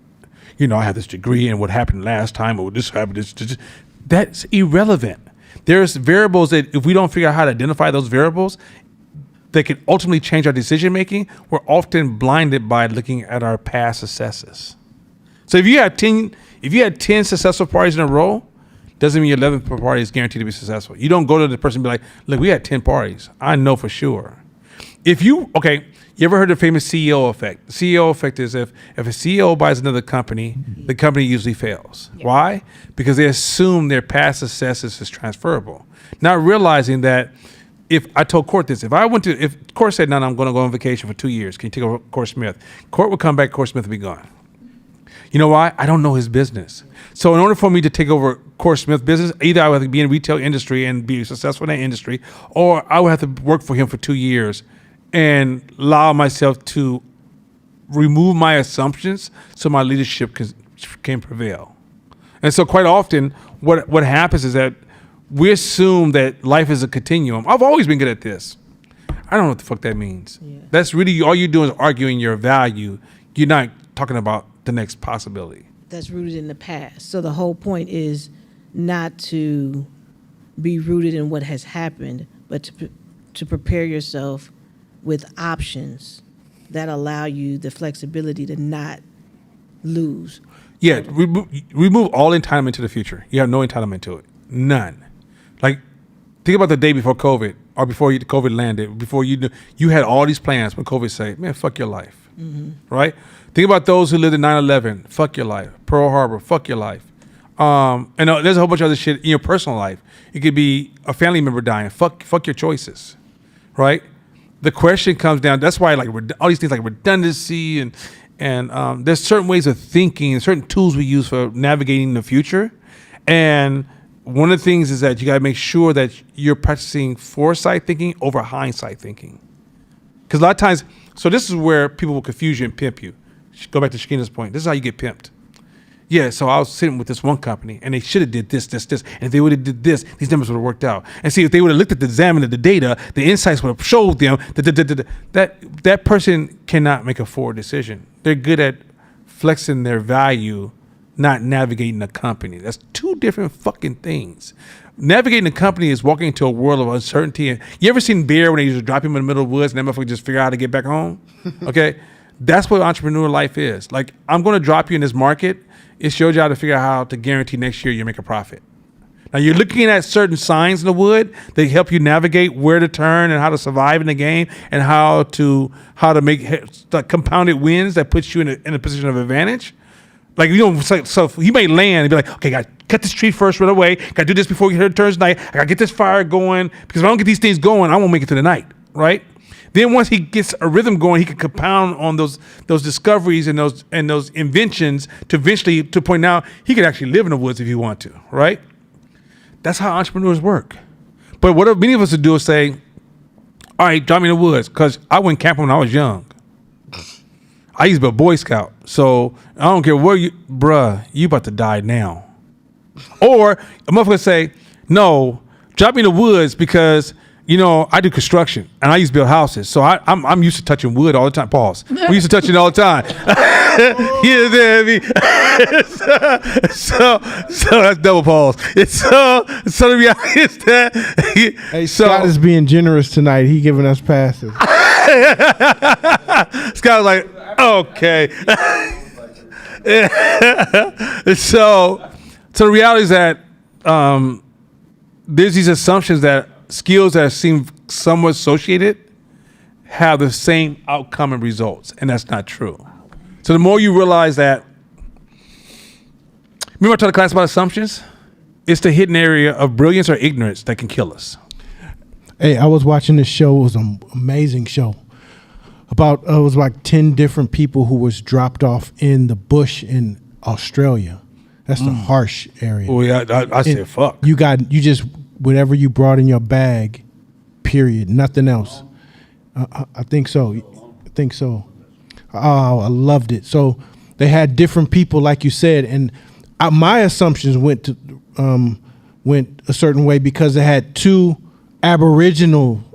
I have this degree and what happened last time or this happened. This. That's irrelevant. There's variables that if we don't figure out how to identify those variables, they can ultimately change our decision making. We're often blinded by looking at our past successes. So if you had 10 successful parties in a row, doesn't mean your 11th party is guaranteed to be successful. You don't go to the person and be like, look, we had 10 parties. I know for sure. You ever heard of the famous CEO effect? The CEO effect is if a CEO buys another company, the company usually fails. Yeah. Why? Because they assume their past successes is transferable. Not realizing that if I told Court this, if Court said, no, I'm going to go on vacation for 2 years, can you take over Court Smith? Court would come back, Court Smith would be gone. You know why? I don't know his business. So in order for me to take over Court Smith business, either I would have to be in the retail industry and be successful in that industry, or I would have to work for him for 2 years and allow myself to remove my assumptions so my leadership can prevail. And so quite often what happens is that we assume that life is a continuum. I've always been good at this. I don't know what the fuck that means. Yeah. That's really all you're doing is arguing your value. You're not talking about the next possibility. That's rooted in the past. So the whole point is not to be rooted in what has happened, but to prepare yourself with options that allow you the flexibility to not lose. Yeah, remove all entitlement to the future. You have no entitlement to it. None. Like, think about the day before COVID or before COVID landed, before you had all these plans when COVID said, man, fuck your life, right? Think about those who lived in 9/11, fuck your life. Pearl Harbor, fuck your life. And there's a whole bunch of other shit in your personal life. It could be a family member dying, fuck your choices, right? The question comes down, that's why like all these things like redundancy and there's certain ways of thinking and certain tools we use for navigating the future. And one of the things is that you got to make sure that you're practicing foresight thinking over hindsight thinking. Because a lot of times, so this is where people will confuse you and pimp you. Go back to Shakina's point. This is how you get pimped. yeah, so I was sitting with this one company, and they should have did this. And if they would have did this, these numbers would have worked out. And see, if they would have looked at the examined the data, the insights would have showed them that person cannot make a forward decision. They're good at flexing their value, not navigating a company. That's two different fucking things. Navigating a company is walking into a world of uncertainty. And you ever seen Bear when they just drop him in the middle of the woods and that motherfucker just figure out how to get back home? Okay? That's what entrepreneur life is. Like, I'm going to drop you in this market. It shows you how to figure out how to guarantee next year you make a profit. Now, you're looking at certain signs in the wood that help you navigate where to turn and how to survive in the game and how to make compounded wins that puts you in a position of advantage. Like, you know, so you may land and be like, okay, got to cut this tree first right away. Got to do this before it turns night. I got to get this fire going because if I don't get these things going, I won't make it to the night, right? Then once he gets a rhythm going, he can compound on those discoveries and those inventions to eventually to point out he could actually live in the woods if he want to, right? That's how entrepreneurs work. But what many of us would do is say, all right, drop me in the woods, because I went camping when I was young. I used to be a Boy Scout, so I don't care where you about to die now. Or a motherfucker say, no, drop me in the woods because, you know, I do construction and I used to build houses. So I'm used to touching wood all the time. Pause. We used to touch it all the time. You know what I mean? so that's double pause. It's so the reality is that hey, Scott is being generous tonight. He giving us passes. Scott was like, okay. So the reality is that there's these assumptions that skills that seem somewhat associated have the same outcome and results, and that's not true. So the more you realize that, remember I taught a class about assumptions? It's the hidden area of brilliance or ignorance that can kill us. Hey, I was watching this show. It was an amazing show. It was like 10 different people who was dropped off in the bush in Australia. That's the harsh area. Oh yeah, I said fuck. You just whatever you brought in your bag, period. Nothing else. I think so. Oh, I loved it. So they had different people, like you said, and my assumptions went a certain way because they had two Aborigines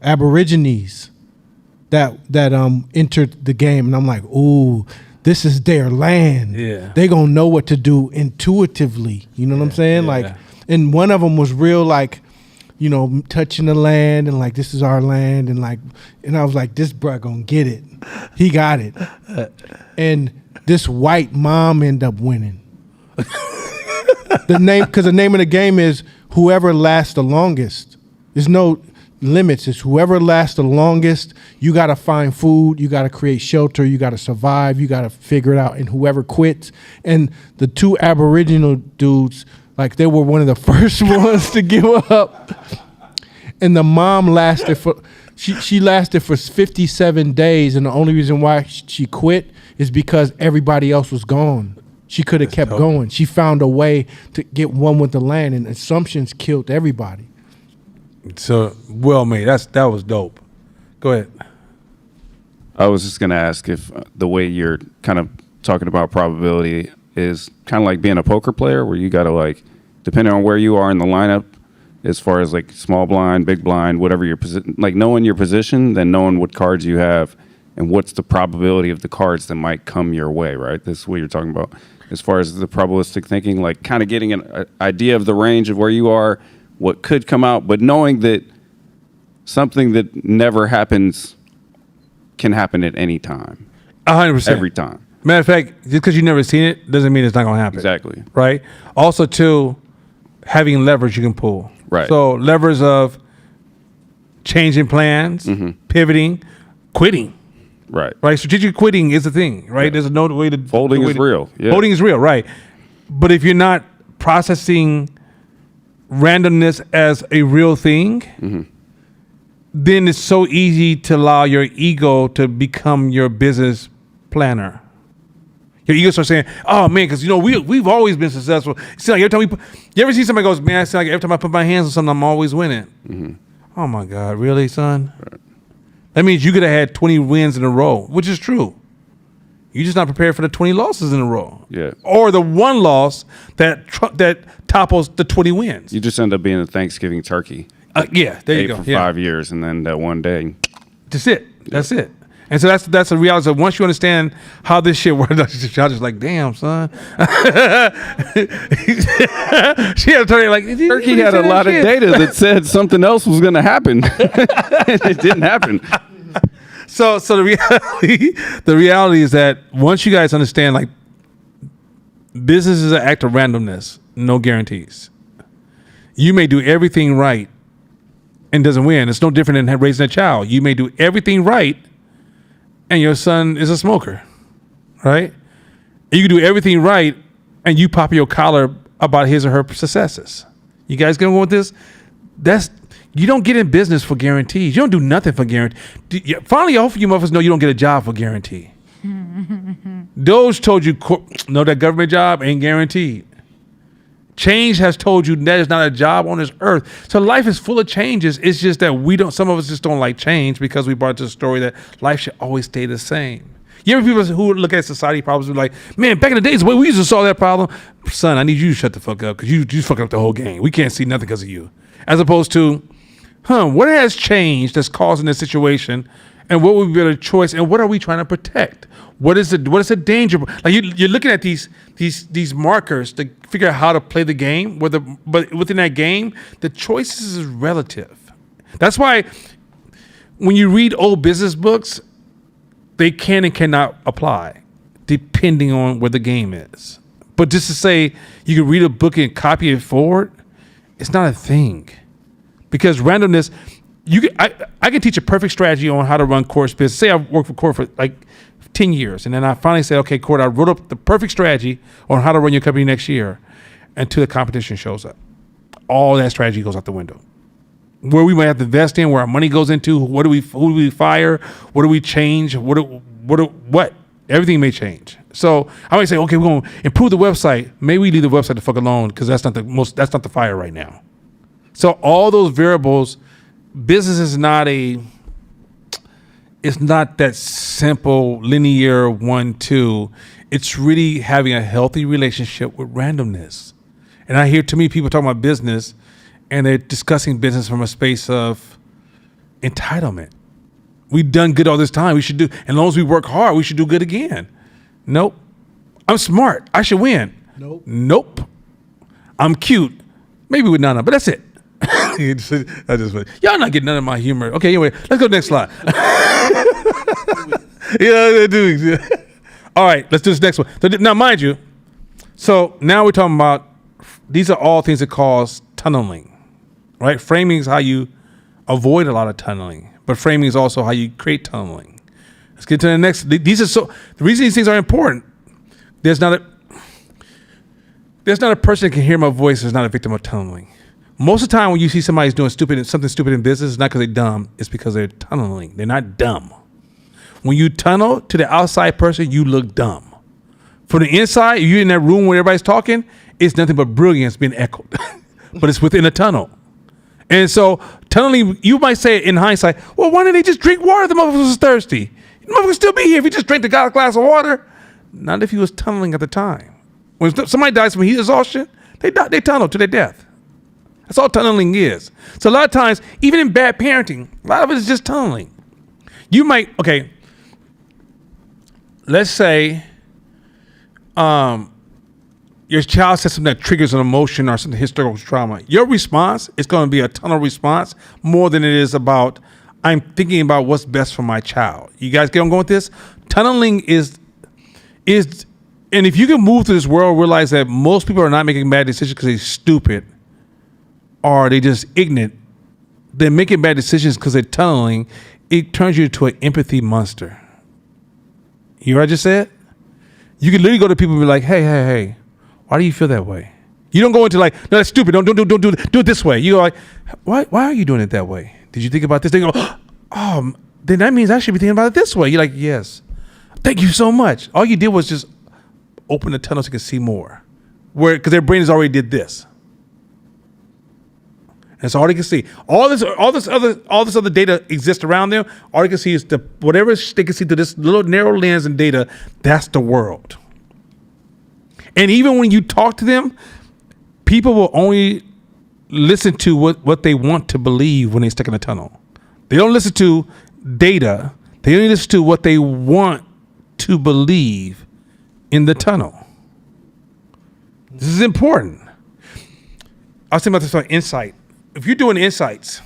that entered the game, and I'm like, ooh, this is their land. Yeah, they gonna know what to do intuitively. You know what I'm saying? Yeah. Like, and one of them was real, like, you know, touching the land and like, this is our land, and like, and I was like, this bruh gonna get it. He got it. And this white mom ended up winning. Because the name of the game is whoever lasts the longest. There's no limits. It's whoever lasts the longest. You got to find food. You got to create shelter. You got to survive. You got to figure it out. And whoever quits. And the two Aboriginal dudes, like, they were one of the first ones to give up. And the mom lasted for, she lasted for 57 days. And the only reason why she quit is because everybody else was gone. She could have kept going. She found a way to get one with the land, and assumptions killed everybody. So well made. That was dope. Go ahead. I was just going to ask if the way you're kind of talking about probability is kind of like being a poker player, where you got to, like, depending on where you are in the lineup, as far as like small blind, big blind, whatever your position, like knowing your position, then knowing what cards you have and what's the probability of the cards that might come your way, right? This is what you're talking about. As far as the probabilistic thinking, like kind of getting an idea of the range of where you are, what could come out, but knowing that something that never happens can happen at any time. 100%. Every time. Matter of fact, just because you've never seen it doesn't mean it's not going to happen. Exactly. Right? Also, too, having levers you can pull. Right. So levers of changing plans, pivoting, quitting. Right. Right. Strategic quitting is a thing, right? Yeah. There's no way to folding is real. Yeah. Folding is real, right? But if you're not processing randomness as a real thing, then it's so easy to allow your ego to become your business planner. Your ego starts saying, "Oh man, because you know we've always been successful." It's like every time you ever see somebody goes, "Man, I feel like every time I put my hands on something, I'm always winning." Oh my God, really, son? Right. That means you could have had 20 wins in a row, which is true. You're just not prepared for the 20 losses in a row. Yeah. Or the one loss that topples the 20 wins. You just end up being a Thanksgiving turkey. Yeah, there you Ate go. for Yeah. 5 years, and then that one day. That's it. That's it. And so that's the reality. So once you understand how this shit works, y'all just like, damn, son. She had to turn it like, Turkey had a lot of data that said something else was going to happen. It didn't happen. So the reality is that once you guys understand, like, business is an act of randomness, no guarantees. You may do everything right and doesn't win. It's no different than raising a child. You may do everything right and your son is a smoker, right? You can do everything right and you pop your collar about his or her successes. You guys gonna go with this? You don't get in business for guarantees. You don't do nothing for guarantee. Finally, hopefully you motherfuckers know you don't get a job for guarantee. Those told you, no, that government job ain't guaranteed. Change has told you that is not a job on this earth. So life is full of changes. It's just that some of us just don't like change because we brought to the story that life should always stay the same. You ever people who look at society problems and be like, man, back in the days, the way we used to solve that problem, son, I need you to shut the fuck up because you fucking up the whole game. We can't see nothing because of you. As opposed to, what has changed that's causing this situation, and what would be a choice, and what are we trying to protect? What is the danger? Like you're looking at these markers to figure out how to play the game. But within that game, the choices is relative. That's why when you read old business books, they can and cannot apply depending on where the game is. But just to say you can read a book and copy it forward, it's not a thing. Because randomness, I can teach a perfect strategy on how to run Court's business. Say I've worked for Court for like 10 years, and then I finally said, okay, Court, I wrote up the perfect strategy on how to run your company next year, until the competition shows up. All that strategy goes out the window. Where we might have to invest in, where our money goes into, who do we fire, what do we change, what? Everything may change. So I might say, okay, we're going to improve the website. Maybe we leave the website the fuck alone because that's not the fire right now. So all those variables, business is it's not that simple, linear 1-2. It's really having a healthy relationship with randomness. And I hear too many people talking about business and they're discussing business from a space of entitlement. We've done good all this time. We should do, as long as we work hard, we should do good again. Nope. I'm smart. I should win. Nope. I'm cute. Maybe with Nana, but that's it. Y'all not getting none of my humor. Okay, anyway, let's go to the next slide. Yeah, dude. All right, let's do this next one. Now, mind you, so now we're talking about, these are all things that cause tunneling, right? Framing is how you avoid a lot of tunneling, but framing is also how you create tunneling. Let's get to the next. The reason these things are important, there's not a person that can hear my voice who's not a victim of tunneling. Most of the time when you see somebody's doing something stupid in business, it's not because they're dumb, it's because they're tunneling. They're not dumb. When you tunnel to the outside person, you look dumb. From the inside, if you're in that room where everybody's talking, it's nothing but brilliance being echoed. But it's within a tunnel. And so tunneling, you might say in hindsight, well, why didn't they just drink water? The motherfucker was thirsty. The motherfucker would still be here if he just drank a glass of water. Not if he was tunneling at the time. When somebody dies from heat exhaustion, they tunnel to their death. That's all tunneling is. So a lot of times, even in bad parenting, a lot of it is just tunneling. You might, okay, let's say your child says something that triggers an emotion or something historical trauma. Your response is going to be a tunnel response more than it is about, I'm thinking about what's best for my child. You guys get on going with this? Tunneling is, and if you can move through this world, realize that most people are not making bad decisions because they're stupid or they just ignorant. They're making bad decisions because they're tunneling. It turns you into an empathy monster. You hear what I just said? You can literally go to people and be like, hey, why do you feel that way? You don't go into like, no, that's stupid. Don't do it this way. You go like, why are you doing it that way? Did you think about this? They go, oh, then that means I should be thinking about it this way. You're like, yes. Thank you so much. All you did was just open the tunnel so you can see more. Because their brain has already did this. That's all they can see. All this other data exists around them. All they can see is whatever they can see through this little narrow lens and data. That's the world. And even when you talk to them, people will only listen to what they want to believe when they're stuck in a tunnel. They don't listen to data. They only listen to what they want to believe in the tunnel. This is important. I was thinking about this on insight. If you're doing insights,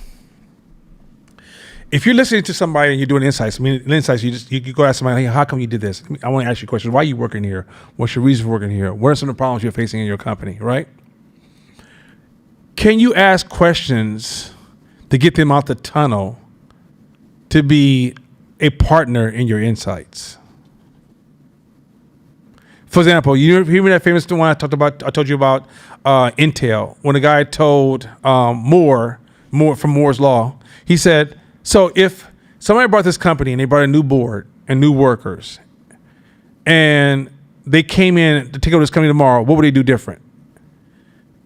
if you're listening to somebody and you're doing insights, you go ask somebody, hey, how come you did this? I want to ask you a question. Why are you working here? What's your reason for working here? What are some of the problems you're facing in your company, right? Can you ask questions to get them out the tunnel to be a partner in your insights? For example, you remember that famous one I told you about Intel, when the guy told Moore from Moore's Law, he said, so if somebody brought this company and they brought a new board and new workers and they came in to take over this company tomorrow, what would they do different?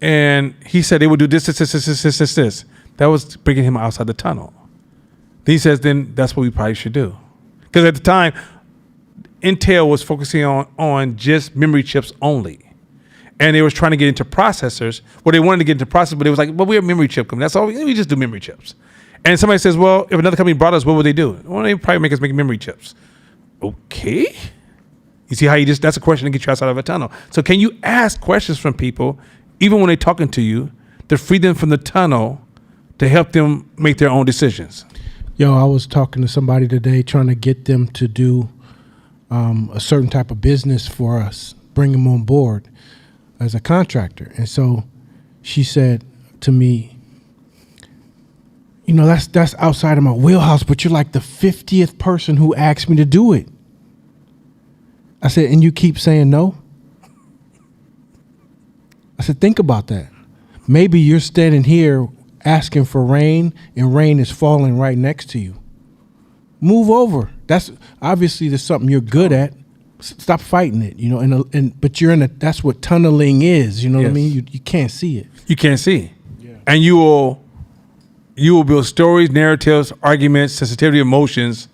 And he said they would do this. That was bringing him outside the tunnel. Then he says, then that's what we probably should do. Because at the time, Intel was focusing on just memory chips only. And they was trying to get into processors. Well, they wanted to get into processors, but it was like, well, we're a memory chip company. That's all. We just do memory chips. And somebody says, well, if another company brought us, what would they do? Well, they probably make us make memory chips. Okay. You see how that's a question to get you outside of a tunnel. So can you ask questions from people, even when they're talking to you, to free them from the tunnel, to help them make their own decisions? Yo, I was talking to somebody today trying to get them to do a certain type of business for us, bring them on board as a contractor. And so she said to me, you know, that's outside of my wheelhouse, but you're like the 50th person who asked me to do it. I said, and you keep saying no? I said, think about that. Maybe you're standing here asking for rain and rain is falling right next to you. Move over. That's obviously there's something you're good at. Stop fighting it, you know. But you're that's what tunneling is. You know what I mean? You can't see it. You can't see. Yeah. And you will build stories, narratives, arguments, sensitivity, emotions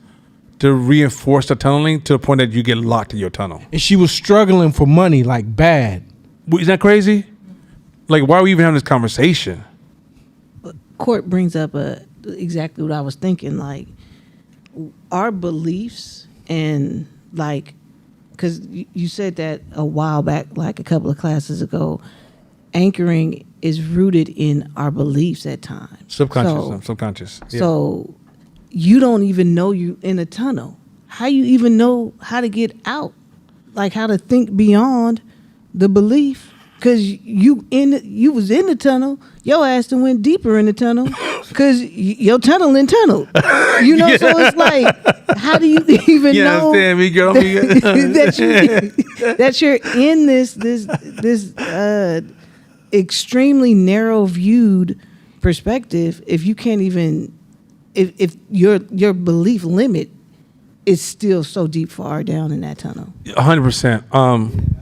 to reinforce the tunneling to the point that you get locked in your tunnel. And she was struggling for money like bad. Isn't that crazy? Like, why are we even having this conversation? Court brings up exactly what I was thinking. Like, our beliefs and like, because you said that a while back, like a couple of classes ago, anchoring is rooted in our beliefs at times. Subconscious. Yeah. So you don't even know you in a tunnel. How you even know how to get out? Like how to think beyond the belief? Because you was in the tunnel, your ass done went deeper in the tunnel because your tunnel in tunnel. You know, so it's like, how do you even know understand me, girl? that you're in this extremely narrow viewed perspective if you can't even if your belief limit is still so deep far down in that tunnel. 100%.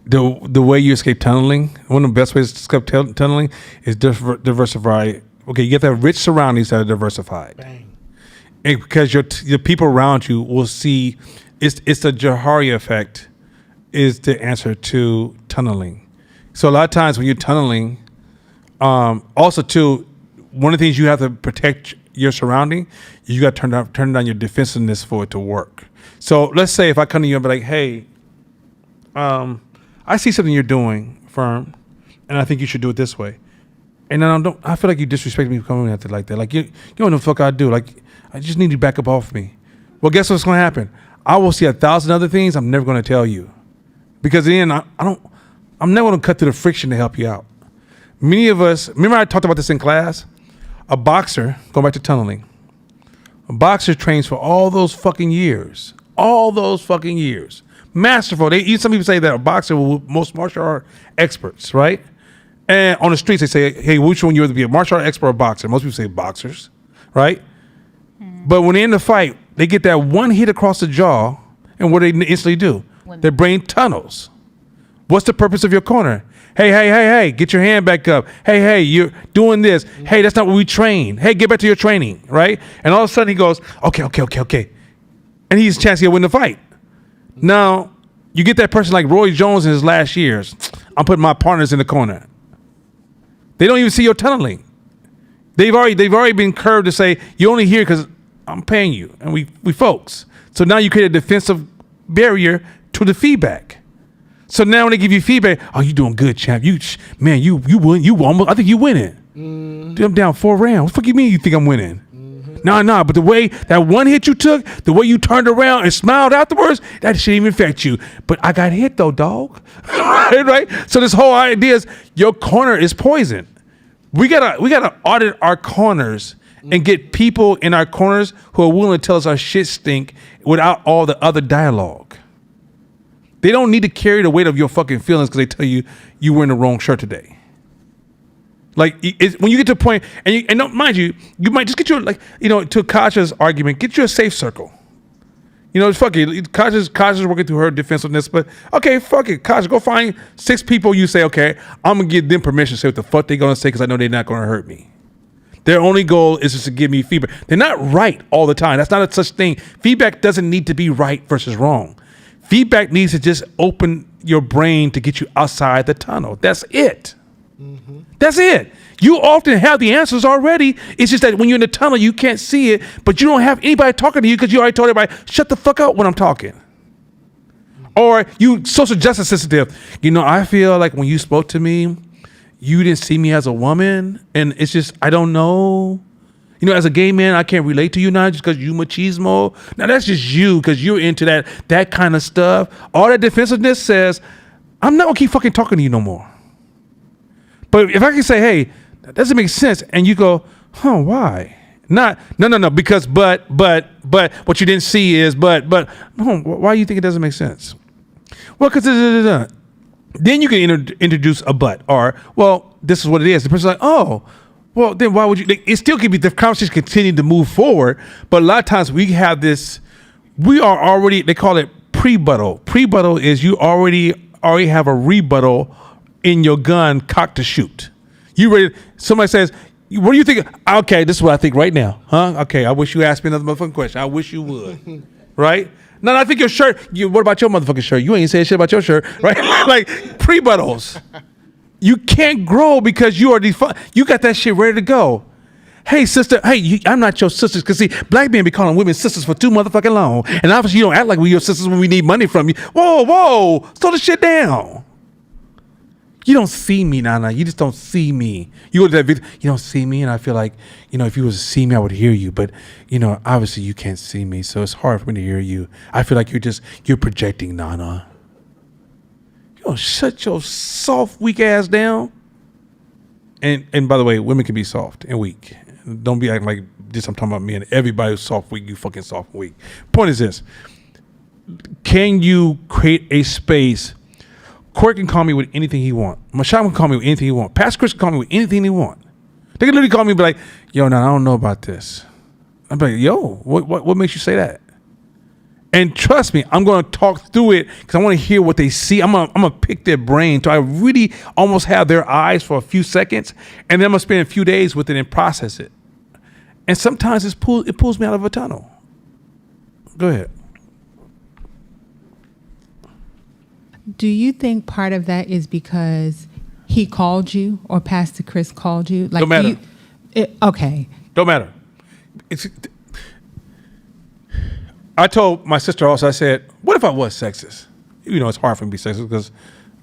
The way you escape tunneling, one of the best ways to escape tunneling is diversify. Okay, you get that rich surroundings that are diversified. Bang. And because your people around you will see, it's the Johari effect is the answer to tunneling. So a lot of times when you're tunneling, also too, one of the things you have to protect your surrounding, you got to turn down your defensiveness for it to work. So let's say if I come to you and be like, hey, I see something you're doing, firm, and I think you should do it this way. And then I feel like you disrespect me for coming at it like that. Like you know what the fuck I do. Like I just need you to back up off me. Well, guess what's going to happen? I will see 1,000 other things I'm never going to tell you, because then I'm never going to cut through the friction to help you out. Many of us, remember I talked about this in class. A boxer, going back to tunneling, a boxer trains for all those fucking years. Masterful. Some people say that a boxer will most martial art experts, right? And on the streets they say, hey, which one you rather be, a martial art expert or a boxer? Most people say boxers, right? But when they're in the fight, they get that one hit across the jaw, and what they instantly do? Their brain tunnels. What's the purpose of your corner? Hey, get your hand back up. Hey, you're doing this. Hey, that's not what we train. Hey, get back to your training, right? And all of a sudden he goes, okay. And he's a chance to win the fight. Now, you get that person like Roy Jones in his last years. I'm putting my partners in the corner. They don't even see your tunneling. They've already been curved to say, you're only here because I'm paying you. And we folks. So now you create a defensive barrier to the feedback. So now when they give you feedback, oh, you doing good, champ. You win. You almost. I think you winning. Dude, I'm down 4 rounds. What the fuck you mean you think I'm winning? No. But the way that one hit you took, the way you turned around and smiled afterwards, that shouldn't even affect you. But I got hit though, dog. right? So this whole idea is your corner is poison. We gotta audit our corners and get people in our corners who are willing to tell us our shit stink without all the other dialogue. They don't need to carry the weight of your fucking feelings because they tell you you were in the wrong shirt today. Like when you get to a point, and don't, mind you might just get you to Kasha's argument, get you a safe circle. It's fuck it. Kasha's working through her defensiveness, but okay, fuck it. Kasha, go find 6 people you say, okay, I'm gonna give them permission to say what the fuck they're gonna say because I know they're not gonna hurt me. Their only goal is just to give me feedback. They're not right all the time. That's not a such thing. Feedback doesn't need to be right versus wrong. Feedback needs to just open your brain to get you outside the tunnel. That's it. That's it. You often have the answers already. It's just that when you're in the tunnel, you can't see it, but you don't have anybody talking to you because you already told everybody, shut the fuck up when I'm talking. Or you social justice sensitive. I feel like when you spoke to me, you didn't see me as a woman. And it's just, I don't know. As a gay man, I can't relate to you now just because you machismo. Now that's just you because you're into that kind of stuff. All that defensiveness says, I'm not gonna keep fucking talking to you no more. But if I can say, hey, that doesn't make sense, and you go, why? No, because but what you didn't see is why do you think it doesn't make sense? Well, because then you can introduce a but, or well, this is what it is. The person's like, oh, well, then why would you? It still could be the conversation continue to move forward, but a lot of times we have this. We are already. They call it pre-buttal. Pre-buttal is you already have a rebuttal in your gun, cocked to shoot. You ready? Somebody says, "What do you think?" Okay, this is what I think right now, huh? Okay, I wish you asked me another motherfucking question. I wish you would, right? No, I think your shirt. What about your motherfucking shirt? You ain't saying shit about your shirt, right? Like pre-buttals. You can't grow because you are you got that shit ready to go. Hey, sister. Hey, I'm not your sisters. Because see, black men be calling women sisters for too motherfucking long. And obviously you don't act like we're your sisters when we need money from you. Whoa. Slow the shit down. You don't see me, Nana. You just don't see me. You go to that video, you don't see me. And I feel like, if you was to see me, I would hear you. But, obviously you can't see me. So it's hard for me to hear you. I feel like you're projecting, Nana. Shut your soft, weak ass down. And by the way, women can be soft and weak. Don't be acting like this. I'm talking about me and everybody who's soft, weak. You fucking soft and weak. Point is this. Can you create a space? Corey can call me with anything he want. Masham can call me with anything he want. Pastor Chris can call me with anything he want. They can literally call me and be like, yo, I don't know about this. I'm like, yo, what makes you say that? And trust me, I'm going to talk through it because I want to hear what they see. I'm going to pick their brain. So I really almost have their eyes for a few seconds. And then I'm going to spend a few days with it and process it. And sometimes it pulls me out of a tunnel. Go ahead. Do you think part of that is because he called you or Pastor Chris called you? Like, don't matter. Okay. Don't matter. I told my sister also, I said, what if I was sexist? It's hard for me to be sexist because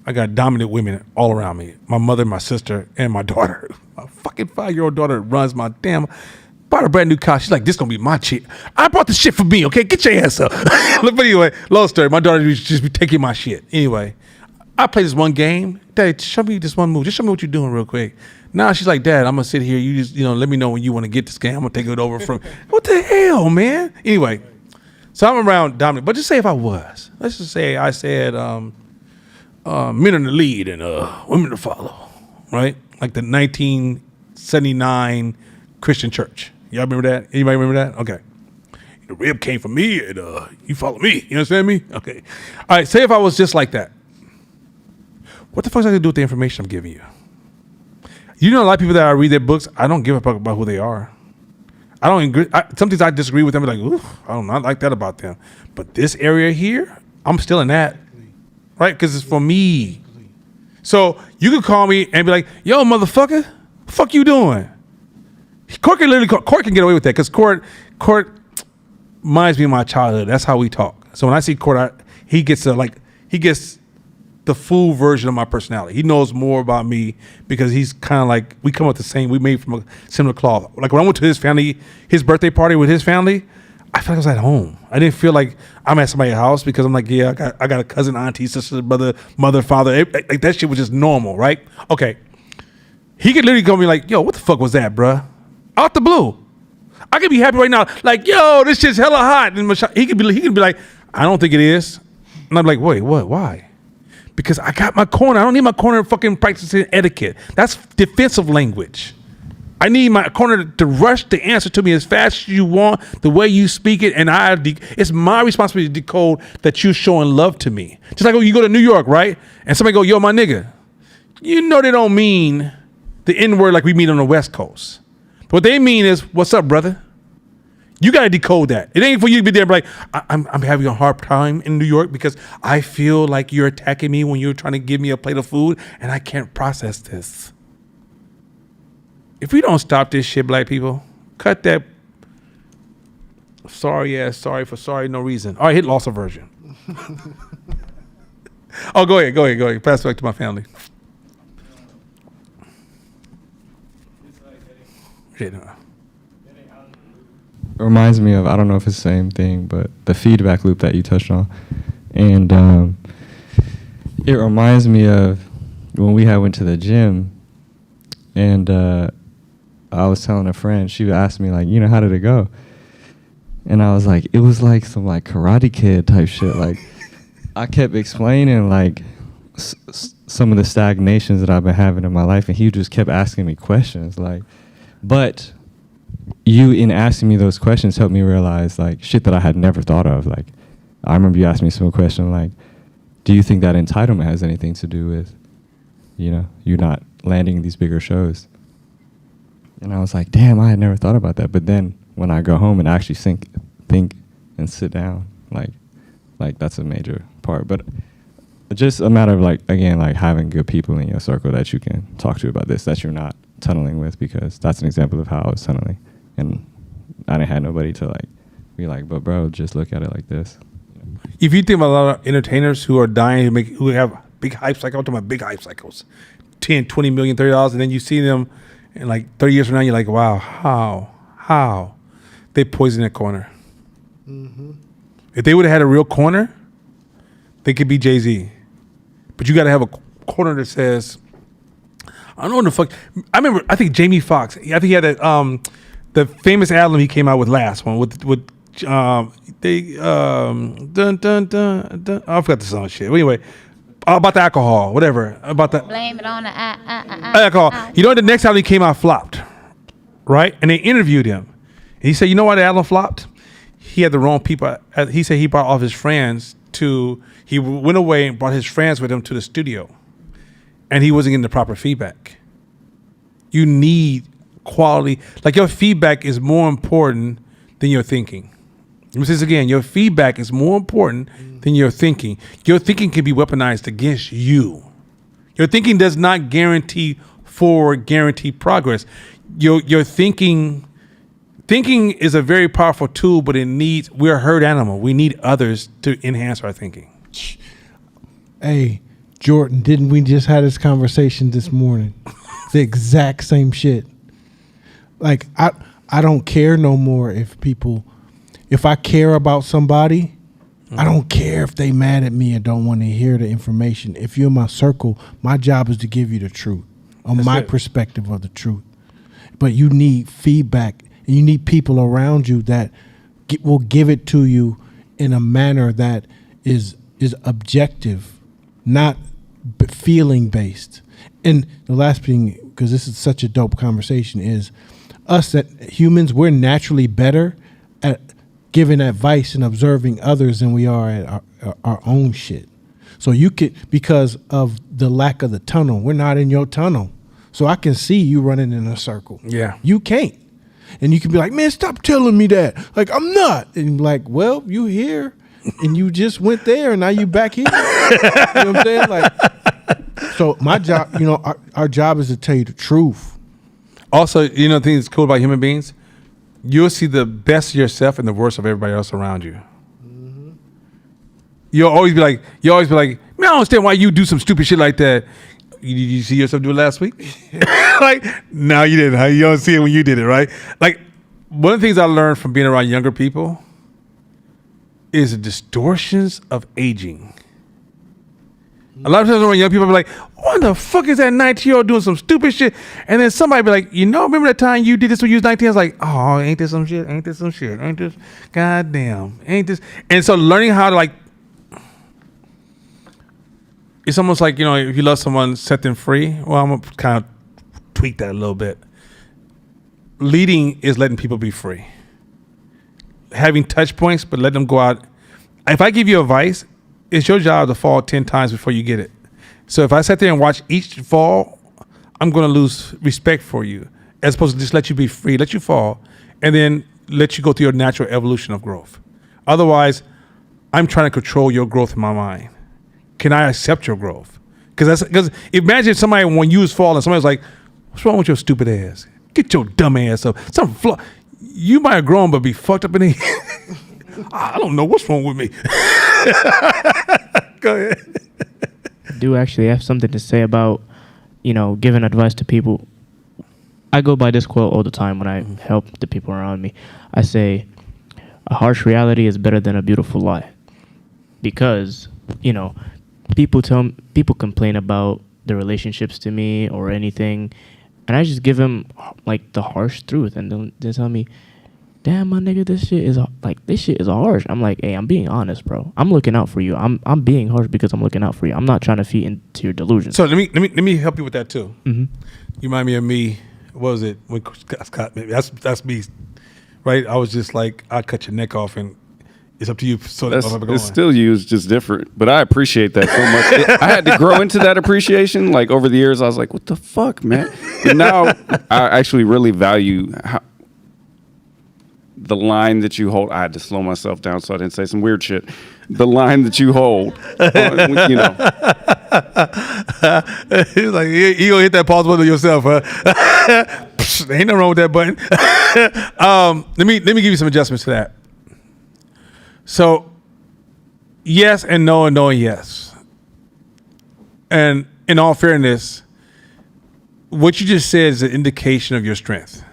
I got dominant women all around me. My mother, my sister, and my daughter. My fucking 5-year-old daughter runs my damn, bought a brand new car. She's like, this gonna be my shit. I brought the shit for me, okay? Get your ass up. But anyway, long story. My daughter used to just be taking my shit. Anyway, I played this one game. Dad, show me this one move. Just show me what you're doing real quick. Now she's like, Dad, I'm gonna sit here. You just, let me know when you want to get this game. I'm gonna take it over from. What the hell, man? Anyway. So I'm around dominant, but just say if I was. Let's just say I said men in the lead and women to follow, right? Like the 1979 Christian church. Y'all remember that? Anybody remember that? Okay. The rib came from me and you follow me. You understand me? Okay. All right, say if I was just like that. what the fuck is that going to do with the information I'm giving you? You know, a lot of people that I read their books, I don't give a fuck about who they are. I don't agree. Sometimes I disagree with them. Like, ooh, I don't not like that about them. But this area here, I'm still in that, right? Because it's for me. So you can call me and be like, "Yo, motherfucker, the fuck you doing?" Court can get away with that because Court reminds me of my childhood. That's how we talk. So when I see Court, he gets the full version of my personality. He knows more about me because he's kind of like, we come up the same, we made from a similar cloth. Like when I went to his family, his birthday party with his family, I felt like I was at home. I didn't feel like I'm at somebody's house because I'm like, yeah, I got a cousin, auntie, sister, brother, mother, father. Like that shit was just normal, right? Okay. He could literally come and be like, yo, what the fuck was that, bruh? Out the blue. I could be happy right now. Like, yo, this shit's hella hot. And he could be like, I don't think it is. And I'm like, wait, what? Why? Because I got my corner. I don't need my corner fucking practicing etiquette. That's defensive language. I need my corner to rush the answer to me as fast as you want, the way you speak it, and it's my responsibility to decode that you're showing love to me. Just like when you go to New York, right? And somebody go, yo, my nigga. You know they don't mean the N-word like we mean on the West Coast. But what they mean is, what's up, brother? You got to decode that. It ain't for you to be there and be like, I'm having a hard time in New York because I feel like you're attacking me when you're trying to give me a plate of food and I can't process this. If we don't stop this shit, black people, cut that sorry for sorry no reason. All right, hit loss aversion. Oh, go ahead. Pass it back to my family. Shit, no. It reminds me of, I don't know if it's the same thing, but the feedback loop that you touched on. And it reminds me of when we went to the gym and I was telling a friend, she asked me like, how did it go? And I was like, it was like some like Karate Kid type shit. Like I kept explaining like some of the stagnations that I've been having in my life. And he just kept asking me questions like, but you in asking me those questions helped me realize like shit that I had never thought of. Like I remember you asked me some question like, do you think that entitlement has anything to do with, you not landing these bigger shows? And I was like, damn, I had never thought about that. But then when I go home and actually think and sit down, like that's a major part. But just a matter of like, again, like having good people in your circle that you can talk to about this, that you're not tunneling with, because that's an example of how I was tunneling. And I didn't have nobody to like be like, but bro, just look at it like this. If you think about a lot of entertainers who are dying, who have big hype cycles, I'm talking about big hype cycles, 10, 20 million, $30, and then you see them and like 30 years from now, you're like, wow, how? They poisoned their corner. Mm-hmm. If they would have had a real corner, they could be Jay-Z. But you got to have a corner that says, I don't know what the fuck. I think Jamie Foxx, I think he had that, the famous album he came out with last one with dun dun dun dun. I forgot the song shit. Anyway, about the alcohol, whatever. About the blame it on the alcohol. You know, the next album he came out flopped, right? And they interviewed him. And he said, you know why the album flopped? He had the wrong people. He said he brought all of his friends he went away and brought his friends with him to the studio. And he wasn't getting the proper feedback. You need quality. Like your feedback is more important than your thinking. Let me say this again. Your feedback is more important than your thinking. Your thinking can be weaponized against you. Your thinking does not guarantee progress. Your thinking is a very powerful tool, but we're a herd animal. We need others to enhance our thinking. Hey, Jordan, didn't we just have this conversation this morning? The exact same shit. Like, I don't care no more if I care about somebody, I don't care if they mad at me and don't want to hear the information. If you're in my circle, my job is to give you the truth, my perspective of the truth. But you need feedback, and you need people around you that will give it to you in a manner that is objective, not feeling based. And the last thing, because this is such a dope conversation, is us that humans, we're naturally better at giving advice and observing others than we are at our own shit. So you can, because of the lack of the tunnel, we're not in your tunnel. So I can see you running in a circle. Yeah. You can't. And you can be like, man, stop telling me that. Like, I'm not. And like, well, you here and you just went there and now you back here. You know what I'm saying? Like, so my job, you know, our job is to tell you the truth. Also, you know, the thing that's cool about human beings, you'll see the best of yourself and the worst of everybody else around you. You'll always be like, man, I don't understand why you do some stupid shit like that. Did you see yourself do it last week? Like, no, you didn't. You don't see it when you did it, right? Like, one of the things I learned from being around younger people is the distortions of aging. A lot of times when young people be like, what the fuck is that 19-year-old doing some stupid shit? And then somebody be like, you know, remember that time you did this when you was 19? I was like, oh, ain't this some shit? Ain't this some shit? Ain't this, goddamn, ain't this? And so learning how to like, it's almost like, you know, if you love someone, set them free. Well, I'm going to kind of tweak that a little bit. Leading is letting people be free. Having touch points, but let them go out. If I give you advice, it's your job to fall 10 times before you get it. So if I sit there and watch each fall, I'm going to lose respect for you, as opposed to just let you be free, let you fall, and then let you go through your natural evolution of growth. Otherwise, I'm trying to control your growth in my mind. Can I accept your growth? Because imagine somebody, when you was falling, somebody's like, what's wrong with your stupid ass? Get your dumb ass up. You might have grown, but be fucked up in the head. I don't know what's wrong with me. Go ahead. I do actually have something to say about, you know, giving advice to people. I go by this quote all the time when I help the people around me. I say, a harsh reality is better than a beautiful lie. Because, you know, people complain about the relationships to me or anything, and I just give them like the harsh truth, and they tell me, damn, my nigga, this shit is harsh. I'm like, hey, I'm being honest, bro. I'm looking out for you. I'm being harsh because I'm looking out for you. I'm not trying to feed into your delusions. So let me help you with that too. Mm-hmm. You remind me of me. What was it when Scott? Maybe that's me, right? I was just like, I cut your neck off, and it's up to you. So it's still used, just different. But I appreciate that so much. I had to grow into that appreciation. Like over the years, I was like, what the fuck, man? But now I actually really value the line that you hold. I had to slow myself down so I didn't say some weird shit. The line that you hold, you know. He's like, you gonna hit that pause button yourself, huh? Ain't nothing wrong with that button. Let me give you some adjustments to that. So, yes and no and no and yes. And in all fairness, what you just said is an indication of your strength.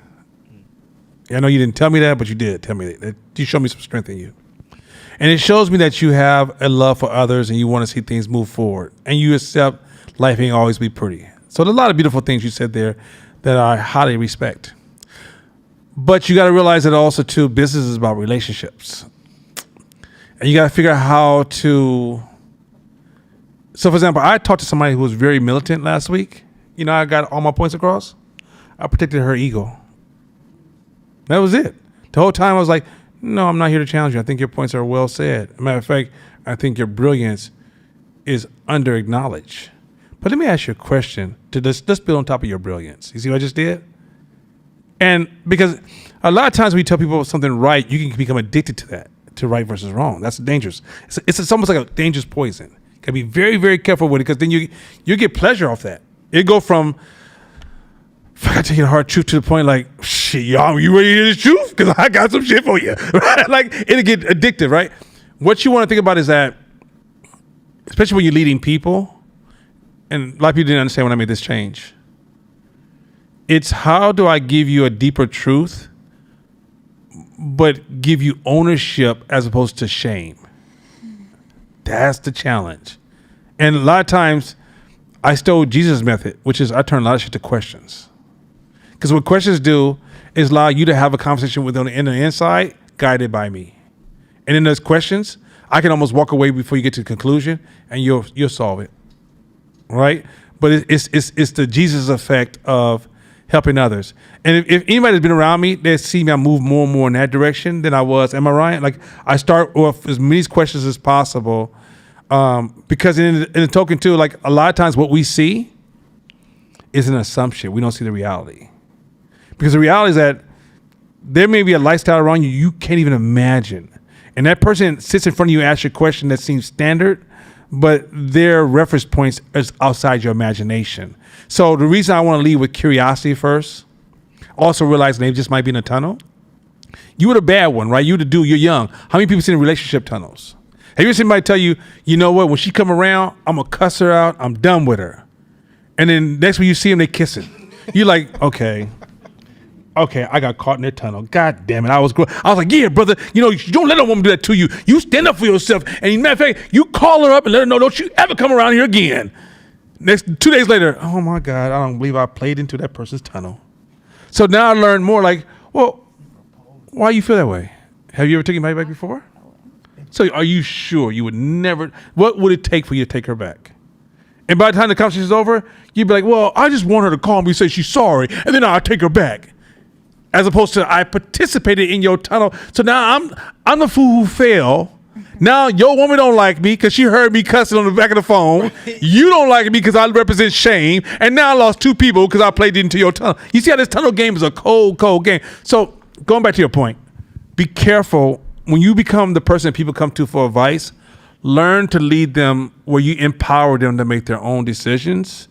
I know you didn't tell me that, but you did tell me that. You showed me some strength in you. And it shows me that you have a love for others and you want to see things move forward. And you accept life ain't always be pretty. So there's a lot of beautiful things you said there that I highly respect. But you got to realize that also, too, business is about relationships. And you got to figure out how to... So, for example, I talked to somebody who was very militant last week. You know, I got all my points across. I protected her ego. That was it. The whole time I was like, no, I'm not here to challenge you. I think your points are well said. As a matter of fact, I think your brilliance is under-acknowledged. But let me ask you a question. Let's build on top of your brilliance. You see what I just did? And because a lot of times when you tell people something right, you can become addicted to that, to right versus wrong. That's dangerous. It's almost like a dangerous poison. You got to be very, very careful with it, because then you get pleasure off that. It go from, I got to tell you the hard truth, to the point like, shit, y'all, you ready to hear the truth? Because I got some shit for you. Right? Like, it'll get addictive, right? What you want to think about is that, especially when you're leading people, and a lot of people didn't understand when I made this change. It's how do I give you a deeper truth, but give you ownership as opposed to shame? That's the challenge. And a lot of times, I stole Jesus' method, which is I turn a lot of shit to questions. Because what questions do is allow you to have a conversation with on the inside, guided by me. And in those questions, I can almost walk away before you get to the conclusion, and you'll solve it, right? But it's the Jesus effect of helping others. And if anybody's been around me, they see me, I move more and more in that direction than I was. Am I right? Like, I start with as many questions as possible. Because in the token too, like a lot of times what we see is an assumption. We don't see the reality. Because the reality is that there may be a lifestyle around you you can't even imagine. And that person sits in front of you and asks you a question that seems standard, but their reference points is outside your imagination. So the reason I want to lead with curiosity first, also realizing they just might be in a tunnel. You were the bad one, right? You the dude, you're young. How many people sit in relationship tunnels? Have you ever seen somebody tell you, you know what, when she come around, I'm going to cuss her out, I'm done with her. And then next when you see them, they kissing. You're like, okay, I got caught in their tunnel. God damn it. I was like, yeah, brother, you know, you don't let a woman do that to you. You stand up for yourself. And matter of fact, you call her up and let her know, don't you ever come around here again. Next 2 days later, oh my God, I don't believe I played into that person's tunnel. So now I learned more like, well, why you feel that way? Have you ever taken anybody back before? So are you sure you would never, what would it take for you to take her back? And by the time the conversation is over, you'd be like, well, I just want her to call me and say she's sorry, and then I'll take her back. As opposed to I participated in your tunnel. So now I'm the fool who fell. Now your woman don't like me because she heard me cussing on the back of the phone. You don't like me because I represent shame. And now I lost 2 people because I played into your tunnel. You see how this tunnel game is a cold, cold game. So going back to your point, be careful when you become the person that people come to for advice. Learn to lead them where you empower them to make their own decisions.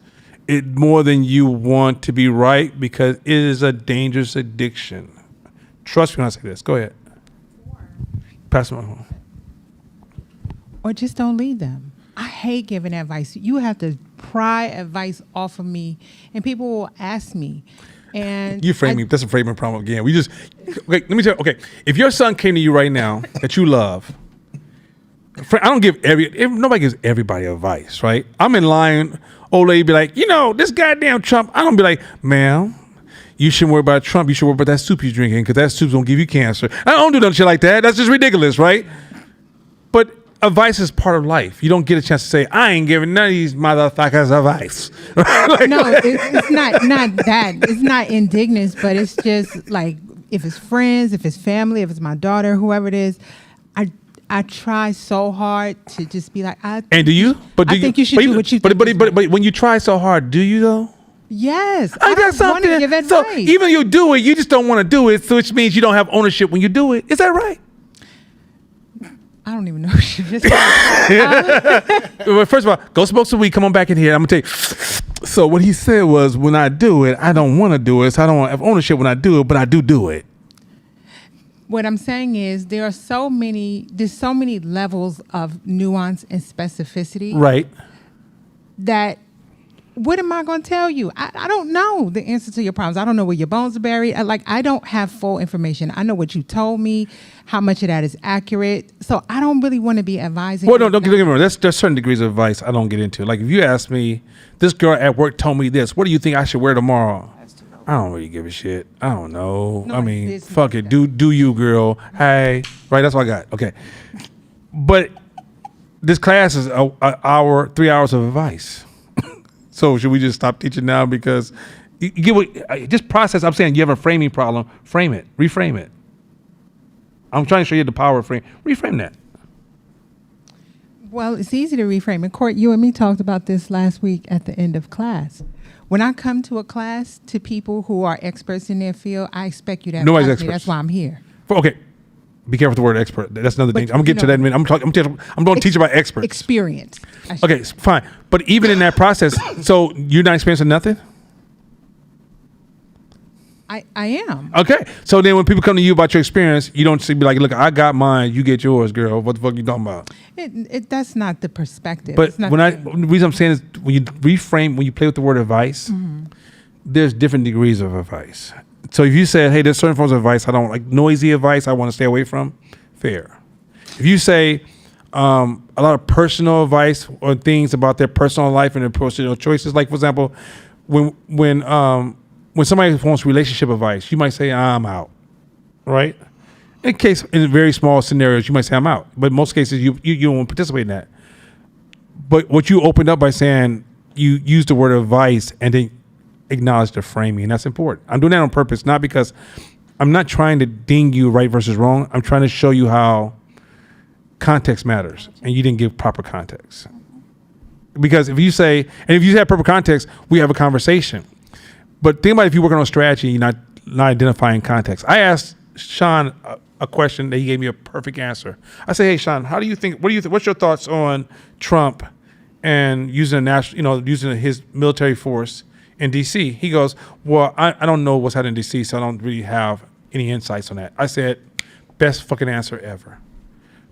It more than you want to be right, because it is a dangerous addiction. Trust me when I say this. Go ahead. Pass it on. Or just don't lead them. I hate giving advice. You have to pry advice off of me, and people will ask me. And you frame me. That's a framing problem again. We just let me tell you. Okay, if your son came to you right now that you love, I don't give nobody gives everybody advice, right? I'm in line. Old lady be like, you know, this goddamn Trump. I don't be like, ma'am, you shouldn't worry about Trump. You should worry about that soup you're drinking, because that soup's gonna give you cancer. I don't do nothing shit like that. That's just ridiculous, right? But advice is part of life. You don't get a chance to say, I ain't giving none of these motherfuckers advice. Like, no, it's not that. It's not indignant, but it's just like, if it's friends, if it's family, if it's my daughter, whoever it is, I try so hard to just be like, I think you should do what you think. But when you try so hard, do you though? Yes. I don't want to give advice. So even you do it, you just don't want to do it, so which means you don't have ownership when you do it. Is that right? I don't even know what she just said. Well, first of all, go smoke some weed. Come on back in here. I'm going to tell you. So what he said was, when I do it, I don't want to do it. So I don't have ownership when I do it, but I do it. What I'm saying is there's so many levels of nuance and specificity. Right. That what am I going to tell you? I don't know the answer to your problems. I don't know where your bones are buried. I don't have full information. I know what you told me, how much of that is accurate. So I don't really want to be advising. Well, no, don't get me wrong. There's certain degrees of advice I don't get into. Like if you ask me, this girl at work told me this, what do you think I should wear tomorrow? I don't really give a shit. I don't know. I mean, fuck it. Do you, girl? Hey, right? That's what I got. Okay. But this class is an hour, 3 hours of advice. So should we just stop teaching now? Because you get what, just process. I'm saying you have a framing problem. Frame it. Reframe it. I'm trying to show you the power of frame. Reframe that. Well, it's easy to reframe it. Court, you and me talked about this last week at the end of class. When I come to a class to people who are experts in their field, I expect you to have Nobody's advice me. experts. That's why I'm here. Okay. Be careful with the word expert. That's another thing. I'm going to get to that in a minute. I'm going to teach about experts. Experience. Okay, fine. But even in that process, so you're not experiencing nothing? I am. Okay. So then when people come to you about your experience, you don't be like, look, I got mine, you get yours, girl. What the fuck you talking about? That's not the perspective. But the reason I'm saying is when you reframe, when you play with the word advice, there's different degrees of advice. So if you say, hey, there's certain forms of advice I don't like, noisy advice I want to stay away from, fair. If you say a lot of personal advice or things about their personal life and their personal choices, like for example, when somebody wants relationship advice, you might say, I'm out, right? In very small scenarios, you might say I'm out. But in most cases, you don't participate in that. But what you opened up by saying you use the word advice and then acknowledge the framing, and that's important. I'm doing that on purpose, not because I'm not trying to ding you right versus wrong. I'm trying to show you how context matters, and you didn't give proper context. Because if you have proper context, we have a conversation. But think about if you're working on strategy, you're not identifying context. I asked Sean a question that he gave me a perfect answer. I say, hey, Sean, what do you think? What's your thoughts on Trump and using his military force in D.C.? He goes, well, I don't know what's happening in D.C., so I don't really have any insights on that. I said, best fucking answer ever.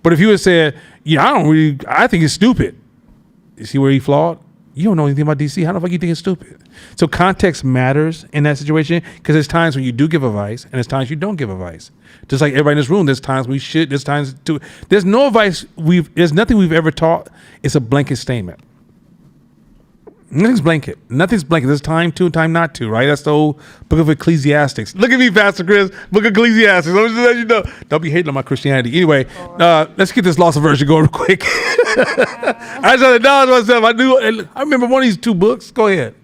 But if you had said, I think it's stupid. You see where he flawed? You don't know anything about DC. How the fuck you think it's stupid? So context matters in that situation, because there's times when you do give advice and there's times you don't give advice. Just like everybody in this room, there's times we should, there's times to. There's no advice there's nothing we've ever taught. It's a blanket statement. Nothing's blanket. Nothing's blanket. There's time to and time not to, right? That's the whole book of Ecclesiastics. Look at me, Pastor Chris. Book of Ecclesiastics. I'm just letting you know. Don't be hating on my Christianity. Anyway, let's get this loss aversion going real quick. I just acknowledge myself. I remember one of these 2 books. Go ahead.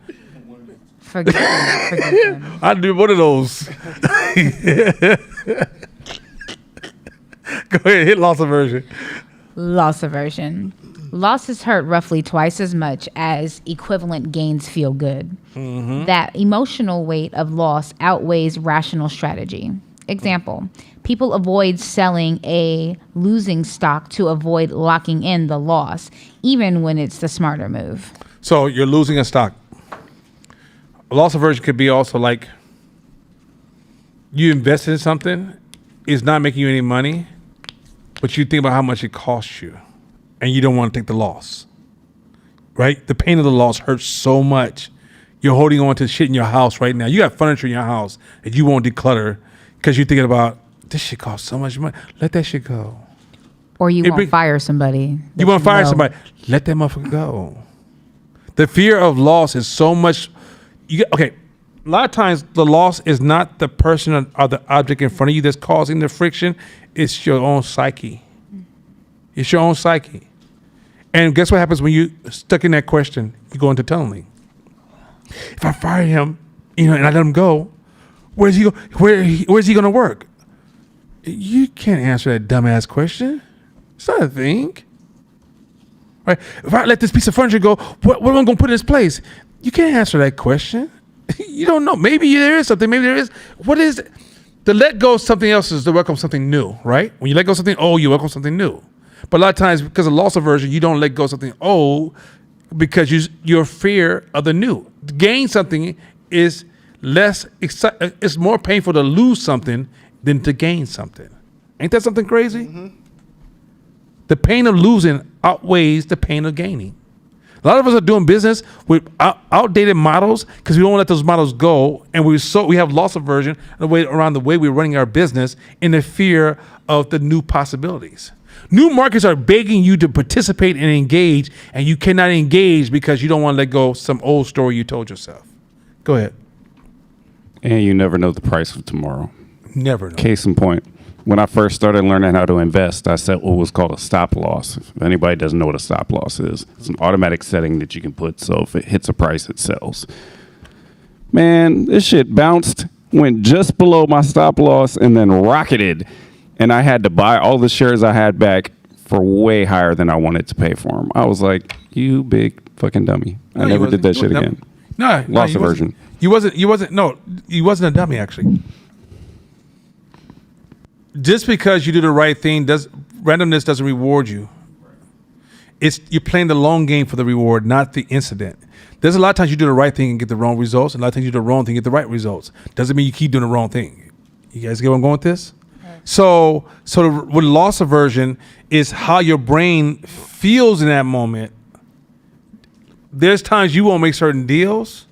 Forgive them. I do one of those. Go ahead. Hit loss aversion. Loss aversion. Losses hurt roughly twice as much as equivalent gains feel good. Mm-hmm. That emotional weight of loss outweighs rational strategy. Example, people avoid selling a losing stock to avoid locking in the loss, even when it's the smarter move. So you're losing a stock. Loss aversion could be also like you invested in something, it's not making you any money, but you think about how much it costs you. And you don't want to take the loss, right? The pain of the loss hurts so much. You're holding on to shit in your house right now. You got furniture in your house that you won't declutter because you're thinking about, this shit costs so much money. Let that shit go. Or you won't fire somebody. You want to fire somebody. Let that motherfucker go. The fear of loss is so much. A lot of times the loss is not the person or the object in front of you that's causing the friction. It's your own psyche. It's your own psyche. And guess what happens when you stuck in that question? You go into tunneling. If I fire him, and I let him go, where's he going to work? You can't answer that dumbass question. It's not a thing. Right? If I let this piece of furniture go, what am I going to put in its place? You can't answer that question. You don't know. Maybe there is something. Maybe there is. What is it? To let go of something else is to welcome something new, right? When you let go of something old, you welcome something new. But a lot of times, because of loss aversion, you don't let go of something old because your fear of the new. To gain something is it's more painful to lose something than to gain something. Ain't that something crazy? Mm-hmm. The pain of losing outweighs the pain of gaining. A lot of us are doing business with outdated models because we don't let those models go, and we have loss aversion around the way we're running our business in the fear of the new possibilities. New markets are begging you to participate and engage, and you cannot engage because you don't want to let go of some old story you told yourself. Go ahead. And you never know the price of tomorrow. Never know. Case in point, when I first started learning how to invest, I set what was called a stop loss. If anybody doesn't know what a stop loss is, it's an automatic setting that you can put so if it hits a price, it sells. Man, this shit bounced, went just below my stop loss, and then rocketed. And I had to buy all the shares I had back for way higher than I wanted to pay for them. I was like, you big fucking dummy. I never did that shit again. No, loss aversion. You wasn't a dummy, actually. Just because you do the right thing, randomness doesn't reward you. You're playing the long game for the reward, not the incident. There's a lot of times you do the right thing and get the wrong results, and a lot of times you do the wrong thing and get the right results. Doesn't mean you keep doing the wrong thing. You guys get where I'm going with this? So with loss aversion is how your brain feels in that moment. There's times you won't make certain deals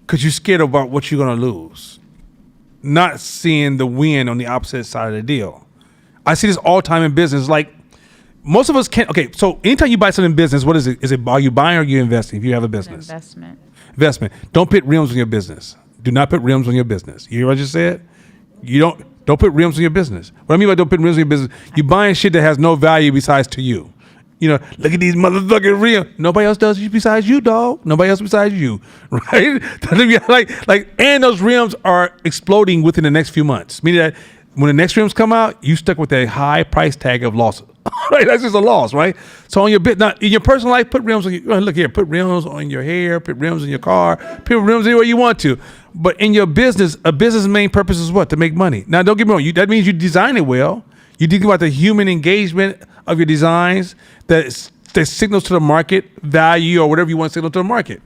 because you're scared about what you're going to lose, not seeing the win on the opposite side of the deal. I see this all the time in business. Like most of us can't. Okay, so anytime you buy something in business, what is it? Are you buying or are you investing? If you have a business, investment. Don't put rims on your business. Do not put rims on your business. You hear what I just said? You don't put rims on your business. What I mean by don't put rims on your business, you're buying shit that has no value besides to you. Look at these motherfucking rims. Nobody else does besides you, dog. Nobody else besides you, right? And those rims are exploding within the next few months. Meaning that when the next rims come out, you stuck with that high price tag of loss. Right, that's just a loss, right? So on your now in your personal life, put rims on your, look here, put rims on your hair, put rims in your car, put rims anywhere you want to. But in your business, a business main purpose is what? To make money. Now, don't get me wrong. That means you design it well. You think about the human engagement of your designs that signals to the market value or whatever you want to signal to the market.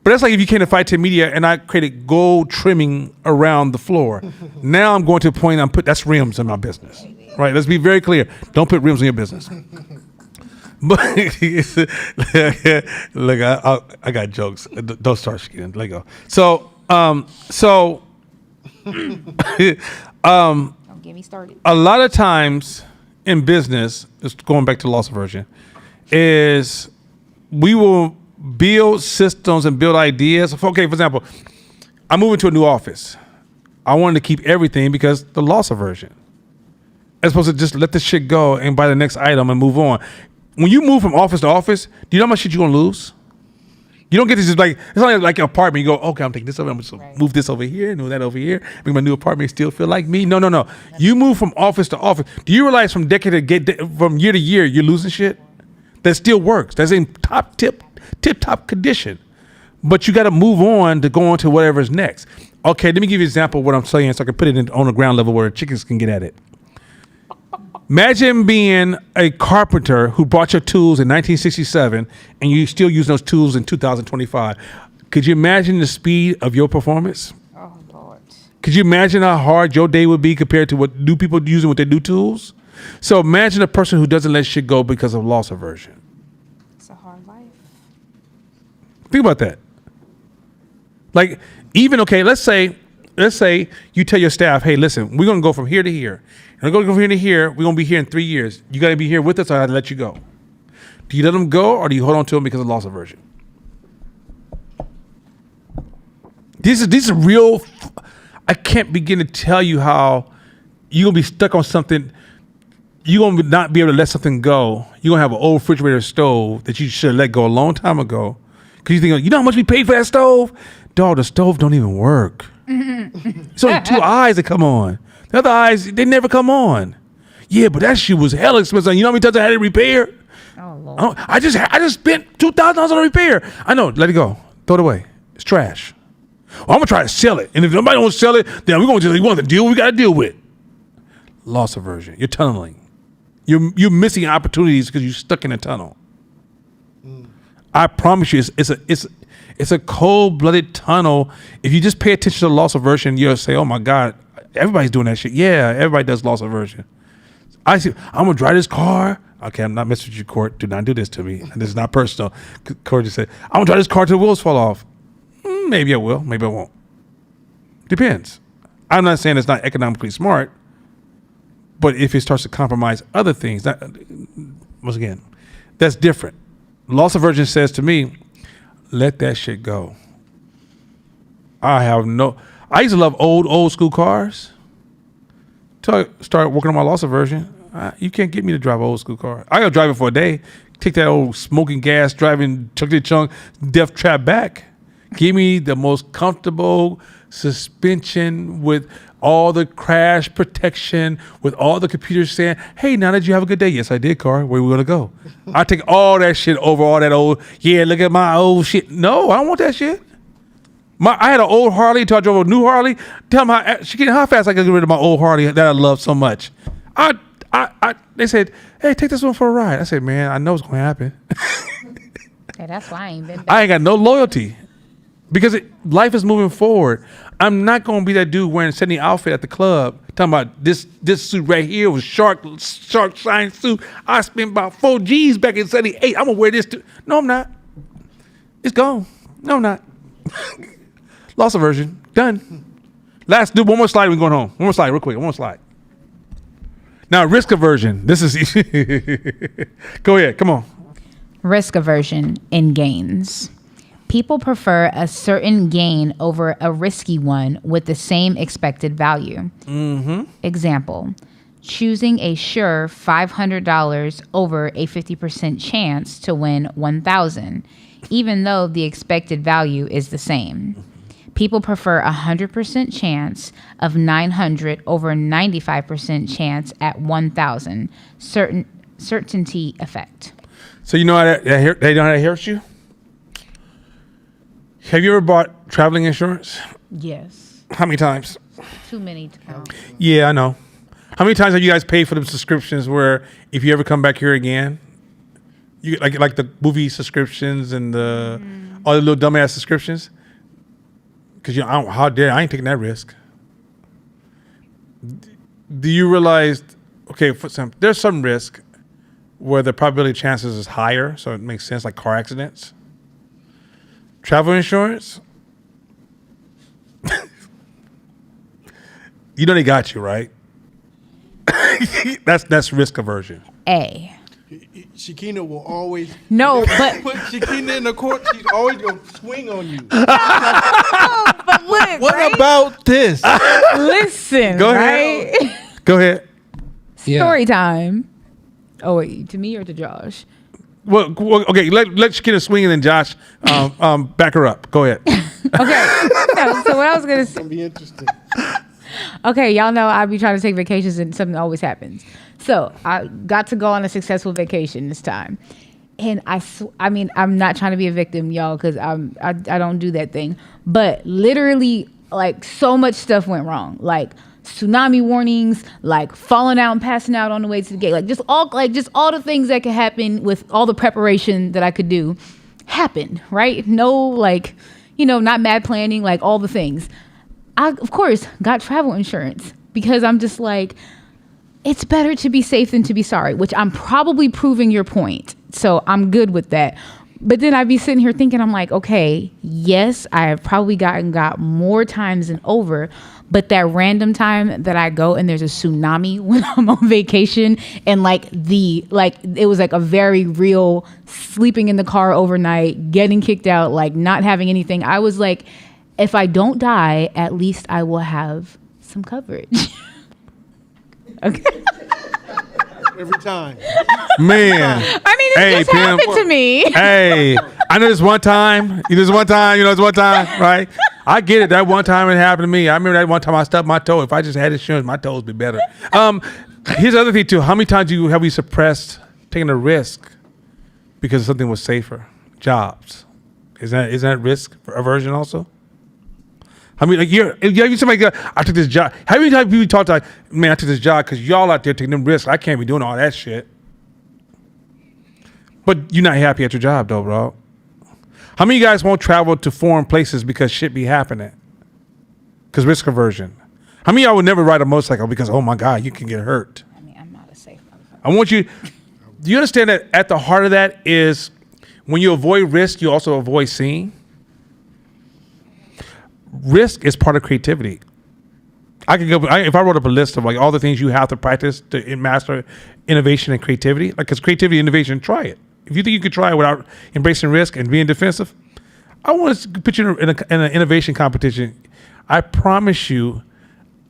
But that's like if you came to Fight to Media and I created gold trimming around the floor. Now I'm going to a point that's rims in my business. Right? Let's be very clear. Don't put rims in your business. But look, I got jokes. Don't start shooting. Let go. So don't get me started. A lot of times in business, just going back to loss aversion, is we will build systems and build ideas. Okay, for example, I'm moving to a new office. I wanted to keep everything because the loss aversion. As opposed to just let this shit go and buy the next item and move on. When you move from office to office, do you know how much shit you're gonna lose? You don't get to just like, it's not like an apartment. You go, okay, I'm taking this over, I'm just move this over here, move that over here, make my new apartment still feel like me. No. You move from office to office. Do you realize from from year to year, you're losing shit? That still works. That's in tip-top condition. But you gotta move on to go on to whatever's next. Okay, let me give you an example of what I'm saying so I can put it on the ground level where chickens can get at it. Imagine being a carpenter who bought your tools in 1967 and you still use those tools in 2025. Could you imagine the speed of your performance? Oh, Lord. Could you imagine how hard your day would be compared to what new people using with their new tools? So imagine a person who doesn't let shit go because of loss aversion. It's a hard life. Think about that. Like, even, okay, let's say you tell your staff, hey, listen, we're going to go from here to here. And we're going to go from here to here. We're going to be here in 3 years. You got to be here with us or I have to let you go. Do you let them go or do you hold on to them because of loss aversion? These are real. I can't begin to tell you how you're going to be stuck on something. You're going to not be able to let something go. You're going to have an old refrigerator stove that you should have let go a long time ago. Because you think, you know how much we paid for that stove? Dog, the stove don't even work. It's only 2 eyes that come on. The other eyes, they never come on. Yeah, but that shit was hella expensive. You know how many times I had it repaired? Oh, Lord. I just spent $2,000 on a repair. I know, let it go. Throw it away. It's trash. Well, I'm gonna try to sell it. And if nobody wants to sell it, then we're gonna just want to deal we gotta deal with. Loss aversion. You're tunneling. You're missing opportunities because you're stuck in a tunnel. I promise you, it's a cold-blooded tunnel. If you just pay attention to loss aversion, you'll say, "Oh my God, everybody's doing that shit." Yeah, everybody does loss aversion. I'm gonna drive this car. Okay, I'm not messing with you, Court. Do not do this to me. This is not personal. Court just said, "I'm gonna drive this car till the wheels fall off." Maybe I will. Maybe I won't. Depends. I'm not saying it's not economically smart, but if it starts to compromise other things, once again, that's different. Loss aversion says to me, let that shit go. I used to love old school cars. Till I started working on my loss aversion. You can't get me to drive an old school car. I gotta drive it for a day. Take that old smoking gas, driving chunk death trap back. Give me the most comfortable suspension with all the crash protection, with all the computers saying, "Hey, now did you have a good day?" "Yes, I did, car. Where we gonna go?" I take all that shit over all that old, look at my old shit. No, I don't want that shit. I had an old Harley until I drove a new Harley. Tell them how fast I can get rid of my old Harley that I love so much. They said, "Hey, take this one for a ride." I said, "Man, I know it's gonna happen." Hey, that's why I ain't been back. I ain't got no loyalty. Because life is moving forward. I'm not going to be that dude wearing a Sydney outfit at the club talking about this suit right here was shark shine suit. I spent about 4 G's back in 78. I'm going to wear this too. No, I'm not. It's gone. No, I'm not. Loss aversion. Done. Last, do one more slide. We're going home. One more slide real quick. One more slide. Now, risk aversion. This is go ahead. Come on. Risk aversion in gains. People prefer a certain gain over a risky one with the same expected value. Mm-hmm. Example, choosing a sure $500 over a 50% chance to win $1,000, even though the expected value is the same. People prefer 100% chance of 900 over 95% chance at 1,000. Certainty effect. So you know how they know how that hurts you? Have you ever bought traveling insurance? Yes. How many times? Too many to count. Yeah, I know. How many times have you guys paid for them subscriptions where if you ever come back here again, you like the movie subscriptions and all the little dumbass subscriptions? Because how dare I ain't taking that risk. Do you realize? Okay, there's some risk where the probability of chances is higher, so it makes sense, like car accidents. Travel insurance. You know they got you, right? That's risk aversion. A. Shakina will always. No, but put Shakina in the court. She's always gonna swing on you. but look, What right? about this? Listen, Go right? ahead. Go ahead. Story time. Oh wait, to me or to Josh? Well, okay. Let Shakina swing and then Josh back her up. Go ahead. Okay. No, so what I was gonna say. It'll be interesting. Okay, y'all know I be trying to take vacations and something always happens. So I got to go on a successful vacation this time. And I mean, I'm not trying to be a victim, y'all, because I don't do that thing. But literally, like, so much stuff went wrong. Like, tsunami warnings, like falling out and passing out on the way to the gate. Like, just all the things that could happen with all the preparation that I could do happened, right? No, like, not mad planning, like all the things. I, of course, got travel insurance because I'm just like, it's better to be safe than to be sorry, which I'm probably proving your point. So I'm good with that. But then I'd be sitting here thinking, I'm like, okay, yes, I have probably got more times than over. But that random time that I go and there's a tsunami when I'm on vacation and it was like a very real sleeping in the car overnight, getting kicked out, like not having anything. I was like, if I don't die, at least I will have some coverage. Okay. Every time. Man. I mean, it just happened to me. Hey, I know this one time. This one time, right? I get it. That one time it happened to me. I remember that one time I stubbed my toe. If I just had insurance, my toes would be better. Here's the other thing too. How many times have we suppressed taking a risk because something was safer? Jobs. Is that risk aversion also? I mean, somebody go, I took this job. How many times people talk like, man, I took this job because y'all out there taking them risks. I can't be doing all that shit. But you're not happy at your job though, bro. How many of you guys won't travel to foreign places because shit be happening? Because risk aversion. How many of y'all would never ride a motorcycle because, oh my God, you can get hurt? I mean, I'm not a safe motherfucker. I want you, do you understand that at the heart of that is when you avoid risk, you also avoid seeing? Risk is part of creativity. If I wrote up a list of like all the things you have to practice to master innovation and creativity, like because creativity and innovation, try it. If you think you could try it without embracing risk and being defensive, I want to put you in an innovation competition. I promise you,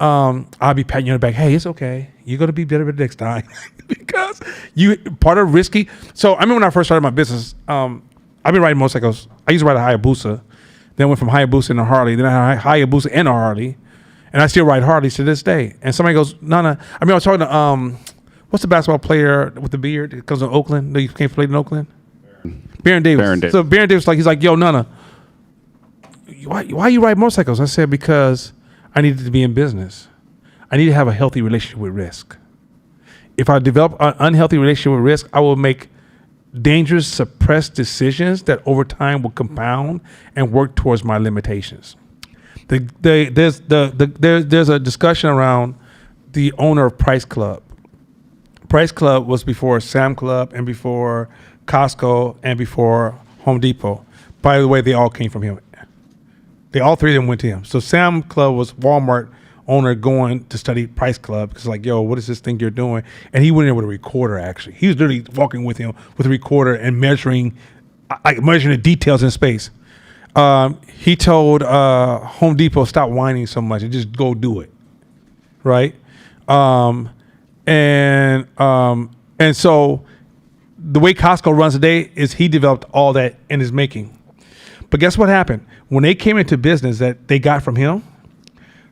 I'll be patting you on the back. Hey, it's okay. You're going to be better next time because you part of risky. So I remember when I first started my business, I've been riding motorcycles. I used to ride a Hayabusa. Then went from Hayabusa to Harley. Then I had Hayabusa and a Harley. And I still ride Harleys to this day. And somebody goes, Nana. I mean, I was talking to, what's the basketball player with the beard that comes from Oakland? He came played in Oakland? Baron Davis. So Baron Davis, he's like, yo, Nana, why you ride motorcycles? I said, because I needed to be in business. I need to have a healthy relationship with risk. If I develop an unhealthy relationship with risk, I will make dangerous, suppressed decisions that over time will compound and work towards my limitations. There's a discussion around the owner of Price Club. Price Club was before Sam Club and before Costco and before Home Depot. By the way, they all came from him. All three of them went to him. So Sam Club was Walmart owner going to study Price Club because like, yo, what is this thing you're doing? And he went in with a recorder. Actually, he was literally walking with him with a recorder and measuring the details in space. He told Home Depot, stop whining so much and just go do it, right? And so the way Costco runs today is he developed all that in his making. But guess what happened? When they came into business that they got from him,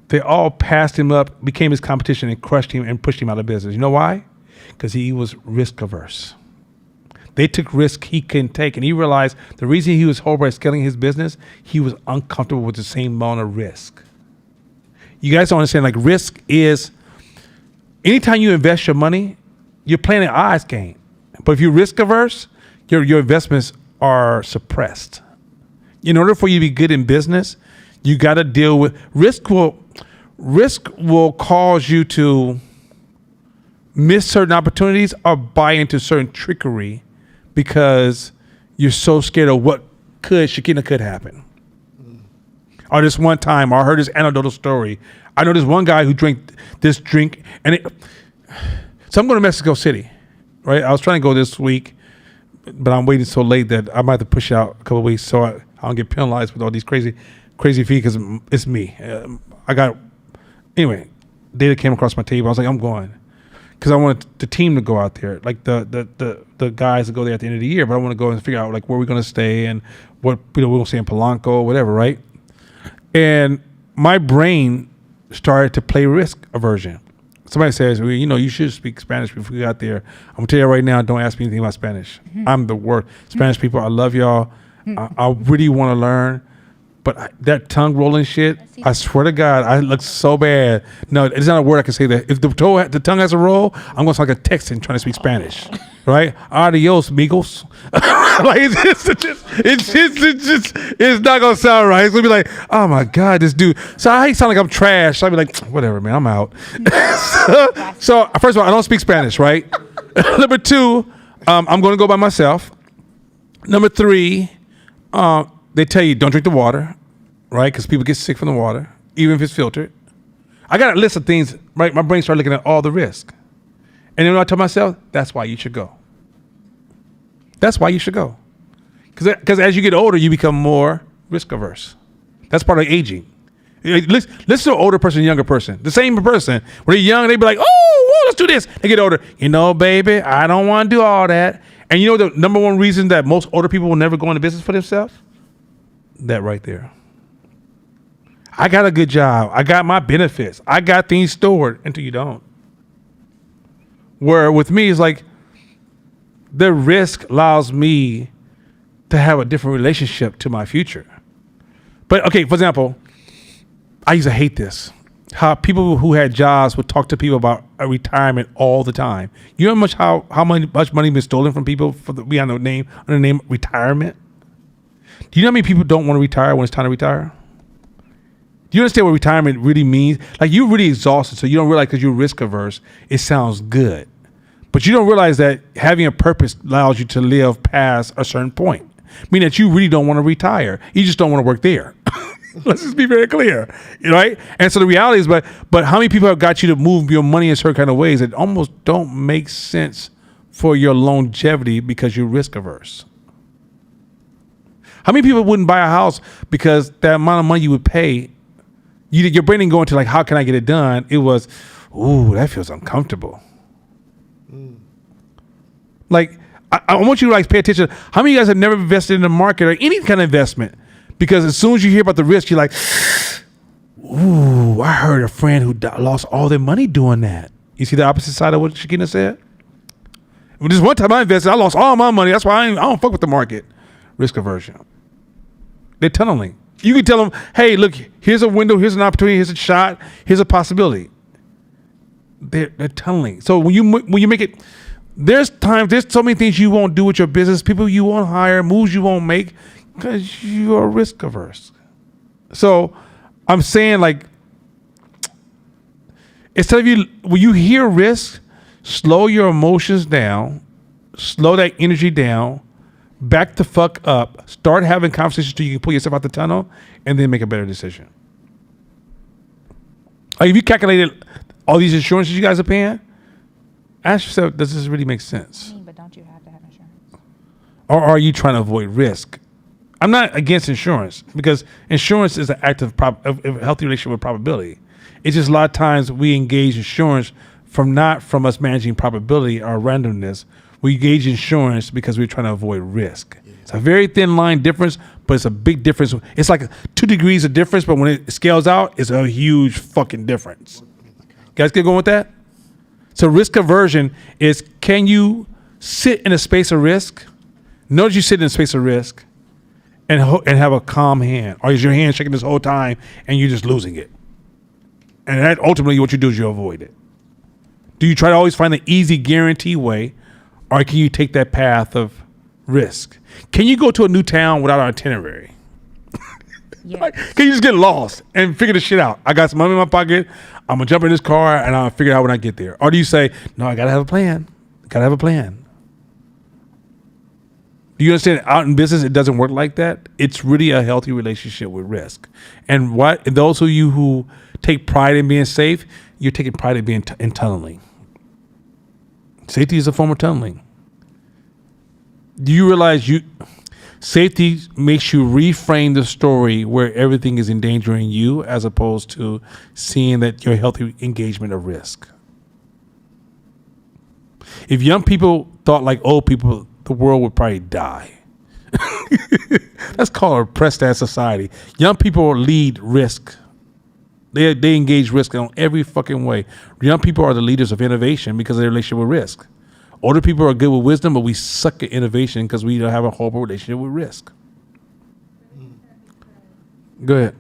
they all passed him up, became his competition, and crushed him and pushed him out of business. You know why? Because he was risk averse. They took risk he couldn't take, and he realized the reason he was horrible at scaling his business, he was uncomfortable with the same amount of risk. You guys don't understand, like, risk is, anytime you invest your money, you're playing an odds game. But if you're risk averse, your investments are suppressed. In order for you to be good in business, you got to deal with risk. Will cause you to miss certain opportunities or buy into certain trickery because you're so scared of what could happen. Or this one time, I heard this anecdotal story. I know this one guy who drank this drink, so I'm going to Mexico City, right? I was trying to go this week, but I'm waiting so late that I might have to push out a couple of weeks so I don't get penalized with all these crazy fees because it's me. Anyway, data came across my table. I was like, I'm going. Because I wanted the team to go out there, like the guys that go there at the end of the year. But I want to go and figure out like where we're going to stay and what we're going to stay in Polanco, whatever, right? And my brain started to play risk aversion. Somebody says, well, you should speak Spanish before you got there. I'm going to tell you right now, don't ask me anything about Spanish. Mm-hmm. I'm the worst. Spanish people, I love y'all. I really want to learn. But that tongue rolling shit, I swear to God, I look so bad. No, it's not a word I can say that. If the tongue has a roll, I'm going to sound like a Texan trying to speak Spanish, right? Adios, amigos. Like it's not going to sound right. It's going to be like, oh my God, this dude. So I sound like I'm trash. I'll be like, whatever, man, I'm out. So first of all, I don't speak Spanish, right? Number two, I'm going to go by myself. Number three, they tell you don't drink the water, right? Because people get sick from the water, even if it's filtered. I got a list of things, right? My brain started looking at all the risk. And then when I tell myself, that's why you should go. That's why you should go. Because as you get older, you become more risk averse. That's part of aging. Listen to an older person and younger person. The same person. When they're young, they be like, oh, let's do this. They get older. Baby, I don't want to do all that. And you know the number one reason that most older people will never go into business for themselves? That right there. I got a good job. I got my benefits. I got things stored until you don't. Where with me, it's like the risk allows me to have a different relationship to my future. But okay, for example, I used to hate this. How people who had jobs would talk to people about a retirement all the time. You know how much money been stolen from people for the name retirement? Do you know how many people don't want to retire when it's time to retire? Do you understand what retirement really means? Like, you're really exhausted, so you don't realize because you're risk averse, it sounds good. But you don't realize that having a purpose allows you to live past a certain point. Meaning that you really don't want to retire. You just don't want to work there. Let's just be very clear, right? And so the reality is, but how many people have got you to move your money in certain kind of ways that almost don't make sense for your longevity because you're risk averse? How many people wouldn't buy a house because the amount of money you would pay, your brain didn't go into like, how can I get it done? It was, ooh, that feels uncomfortable. Like, I want you to like pay attention. How many of you guys have never invested in the market or any kind of investment? Because as soon as you hear about the risk, you're like, ooh, I heard a friend who lost all their money doing that. You see the opposite side of what Shakina said? Well, this one time I invested, I lost all my money. That's why I don't fuck with the market. Risk aversion. They're tunneling. You can tell them, hey, look, here's a window, here's an opportunity, here's a shot, here's a possibility. They're tunneling. So when you make it, there's so many things you won't do with your business, people you won't hire, moves you won't make, because you are risk averse. So I'm saying, like, instead of when you hear risk, slow your emotions down, slow that energy down, back the fuck up, start having conversations so you can pull yourself out the tunnel, and then make a better decision. Like, if you calculated all these insurances you guys are paying, ask yourself, does this really make sense? But don't you have to have insurance? Or are you trying to avoid risk? I'm not against insurance, because insurance is an act of a healthy relationship with probability. It's just a lot of times we engage insurance from us managing probability or randomness. We gauge insurance because we're trying to avoid risk. It's a very thin line difference, but it's a big difference. It's like 2 degrees of difference, but when it scales out, it's a huge fucking difference. You guys get going with that? So risk aversion is, can you sit in a space of risk? Notice you sit in a space of risk and have a calm hand. Or is your hand shaking this whole time and you're just losing it? And that ultimately what you do is you avoid it. Do you try to always find the easy guarantee way, or can you take that path of risk? Can you go to a new town without an itinerary? Yes. Like, can you just get lost and figure the shit out? I got some money in my pocket. I'm going to jump in this car and I'll figure it out when I get there. Or do you say, no, I got to have a plan. Got to have a plan. Do you understand? Out in business, it doesn't work like that. It's really a healthy relationship with risk. And those of you who take pride in being safe, you're taking pride in being in tunneling. Safety is a form of tunneling. Do you realize safety makes you reframe the story where everything is endangering you, as opposed to seeing that your healthy engagement of risk? If young people thought like old people, the world would probably die. That's called a oppressed ass society. Young people lead risk. They engage risk in every fucking way. Young people are the leaders of innovation because of their relationship with risk. Older people are good with wisdom, but we suck at innovation because we don't have a horrible relationship with risk. Go ahead.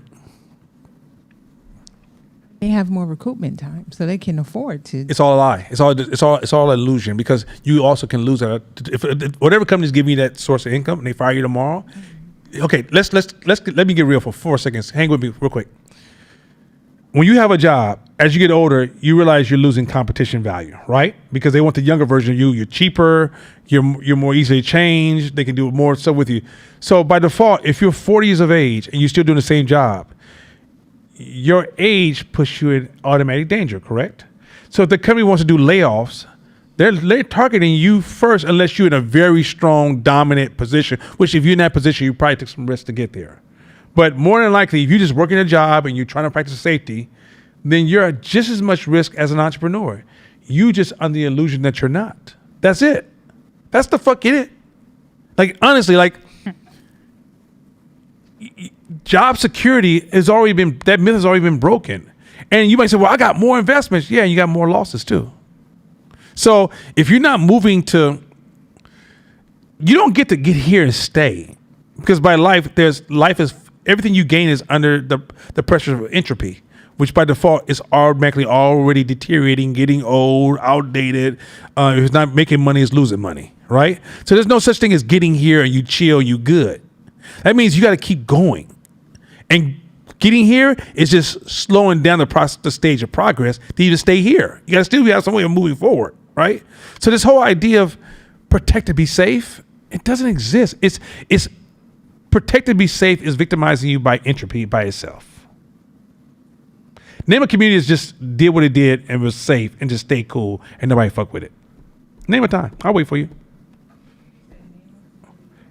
They have more recoupment time, so they can afford to. It's all a lie. It's all illusion, because you also can lose that. If whatever company's giving you that source of income and they fire you tomorrow, okay, let me get real for 4 seconds. Hang with me real quick. When you have a job, as you get older, you realize you're losing competition value, right? Because they want the younger version of you. You're cheaper. You're more easily changed. They can do more stuff with you. So by default, if you're 40 years of age and you're still doing the same job, your age puts you in automatic danger, correct? So if the company wants to do layoffs, they're targeting you first, unless you're in a very strong, dominant position, which if you're in that position, you probably took some risks to get there. But more than likely, if you're just working a job and you're trying to practice safety, then you're at just as much risk as an entrepreneur. You just under the illusion that you're not. That's it. That's the fuck it. Like, honestly, like, job security that myth has already been broken. And you might say, well, I got more investments. Yeah, you got more losses too. So if you're not moving you don't get to get here and stay. Because by life is everything you gain is under the pressure of entropy, which by default is automatically already deteriorating, getting old, outdated. If it's not making money, it's losing money, right? So there's no such thing as getting here and you chill, you good. That means you got to keep going. And getting here is just slowing down the stage of progress to even stay here. You got to still have some way of moving forward, right? So this whole idea of protect to be safe, it doesn't exist. It's protect to be safe is victimizing you by entropy by itself. Name a community that just did what it did and was safe and just stayed cool and nobody fuck with it. Name a time. I'll wait for you.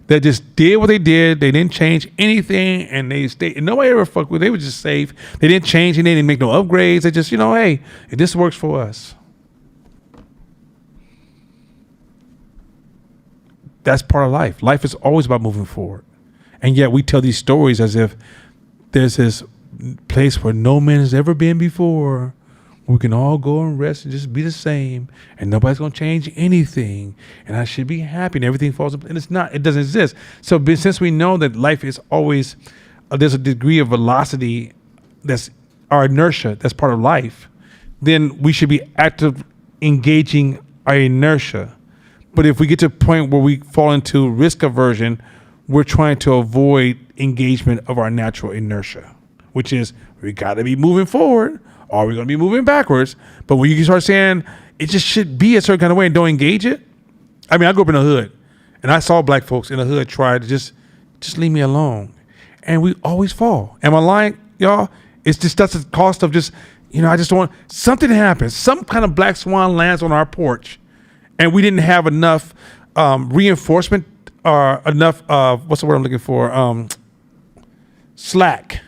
That just did what they did. They didn't change anything, and they stayed. And nobody ever fucked with it. They were just safe. They didn't change and they didn't make no upgrades. They just, hey, this works for us. That's part of life. Life is always about moving forward. And yet we tell these stories as if there's this place where no man has ever been before. We can all go and rest and just be the same, and nobody's going to change anything, and I should be happy, and everything falls apart. And it's not. It doesn't exist. So since we know that life is always, there's a degree of velocity, that's our inertia, that's part of life, then we should be active engaging our inertia. But if we get to a point where we fall into risk aversion, we're trying to avoid engagement of our natural inertia, which is we got to be moving forward, or we're going to be moving backwards. But when you start saying it just should be a certain kind of way and don't engage it. I mean, I grew up in the hood, and I saw black folks in the hood try to just leave me alone. And we always fall. Am I lying, y'all? It's just, that's the cost of just, I just don't want, something happens. Some kind of black swan lands on our porch, and we didn't have enough reinforcement or enough, what's the word I'm looking for? Slack